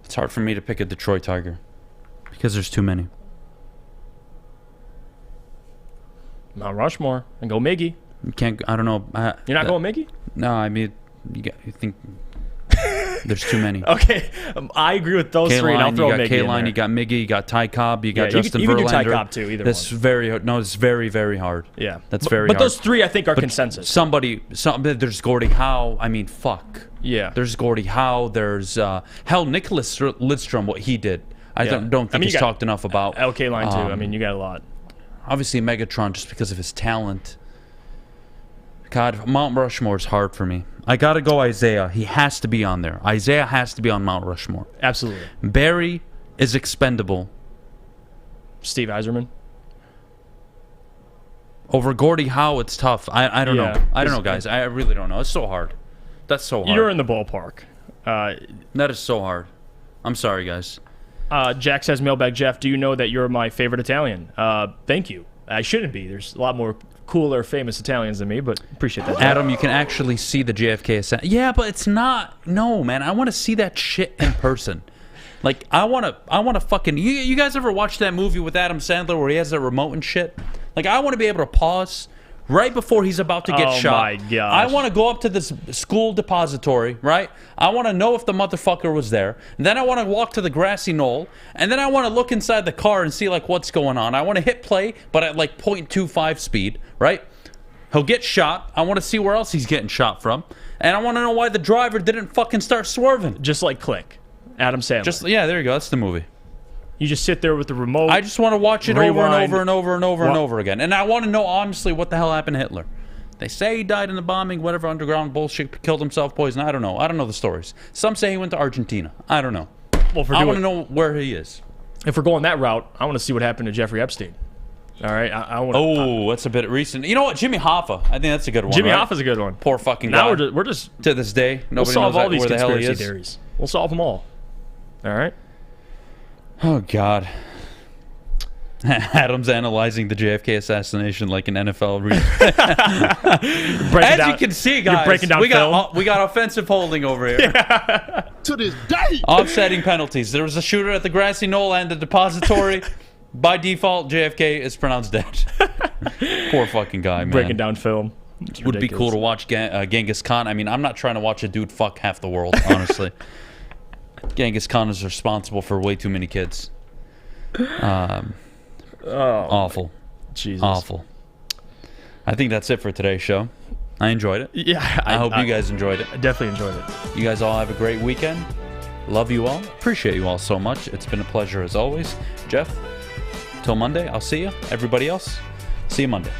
It's hard for me to pick a Detroit Tiger because there's too many. Mount Rushmore and go Miggy. You can't. I don't know. You're not going Miggy? No, I mean, you think there's too many. Okay, I agree with those three. And I'll throw you got Miggy K-Line, in there. you got Miggy, you got Ty Cobb, you got Yeah, Justin you Verlander. can do Ty Cobb too. Either That's one. it's very, very hard. Yeah, that's very But hard. those three, I think, are consensus. There's Gordie Howe. I mean, fuck. Yeah. There's Gordie Howe. There's hell, Nicholas Lidstrom. What he did, I don't think he's talked enough about. LK line too. I mean, you got a lot. Obviously, Megatron, just because of his talent. God, Mount Rushmore is hard for me. I gotta go Isaiah. He has to be on there. Isaiah has to be on Mount Rushmore. Absolutely. Barry is expendable. Steve Yzerman. Over Gordie Howe, it's tough. I don't know. Yeah. I don't know, guys. I really don't know. It's so hard. That's so hard. You're in the ballpark. That is so hard. I'm sorry, guys. Jack says, Mailbag Jeff, do you know that you're my favorite Italian? Thank you. I shouldn't be. There's a lot more cooler, famous Italians than me, but appreciate that. Adam, you can actually see the JFK ascent. Yeah, but it's not. No, man. I want to see that shit in person. Like, I want to fucking. You guys ever watch that movie with Adam Sandler where he has that remote and shit? Like, I want to be able to pause right before he's about to get shot. Oh my gosh. I want to go up to this school depository, right? I want to know if the motherfucker was there. And then I want to walk to the grassy knoll, and then I want to look inside the car and see like what's going on. I want to hit play, but at like 0.25 speed, right? He'll get shot. I want to see where else he's getting shot from, and I want to know why the driver didn't fucking start swerving. Just like Click, Adam Sandler. Yeah, there you go. That's the movie. You just sit there with the remote. I just want to watch it over and over and over and over and Well- over again. And I want to know honestly what the hell happened to Hitler. They say he died in the bombing, whatever underground bullshit, killed himself, poison. I don't know. I don't know the stories. Some say he went to Argentina. I don't know. Well, I want to know where he is. If we're going that route, I want to see what happened to Jeffrey Epstein. All right, I want. Oh, that's a bit recent. You know what? Jimmy Hoffa. I think that's a good one. Jimmy right? Hoffa's a good one. Poor fucking Now guy. we're just to this day. We'll Nobody solve knows all these where the hell he conspiracy is. theories. We'll solve them all. All right. Oh God. Adam's analyzing the JFK assassination like an NFL reader. As you can see, guys, you're breaking down we film. got offensive holding over here. To this day. Offsetting penalties. There was a shooter at the grassy knoll and the depository. By default, JFK is pronounced dead. Poor fucking guy, man. Breaking down film. It's Would be ridiculous. cool to watch Genghis Khan. I mean, I'm not trying to watch a dude fuck half the world, honestly. Genghis Khan is responsible for way too many kids. Awful. Jesus. Awful. I think that's it for today's show. I enjoyed it. Yeah. I hope you guys enjoyed it. I definitely enjoyed it. You guys all have a great weekend. Love you all. Appreciate you all so much. It's been a pleasure as always. Jeff, till Monday, I'll see you. Everybody else, see you Monday.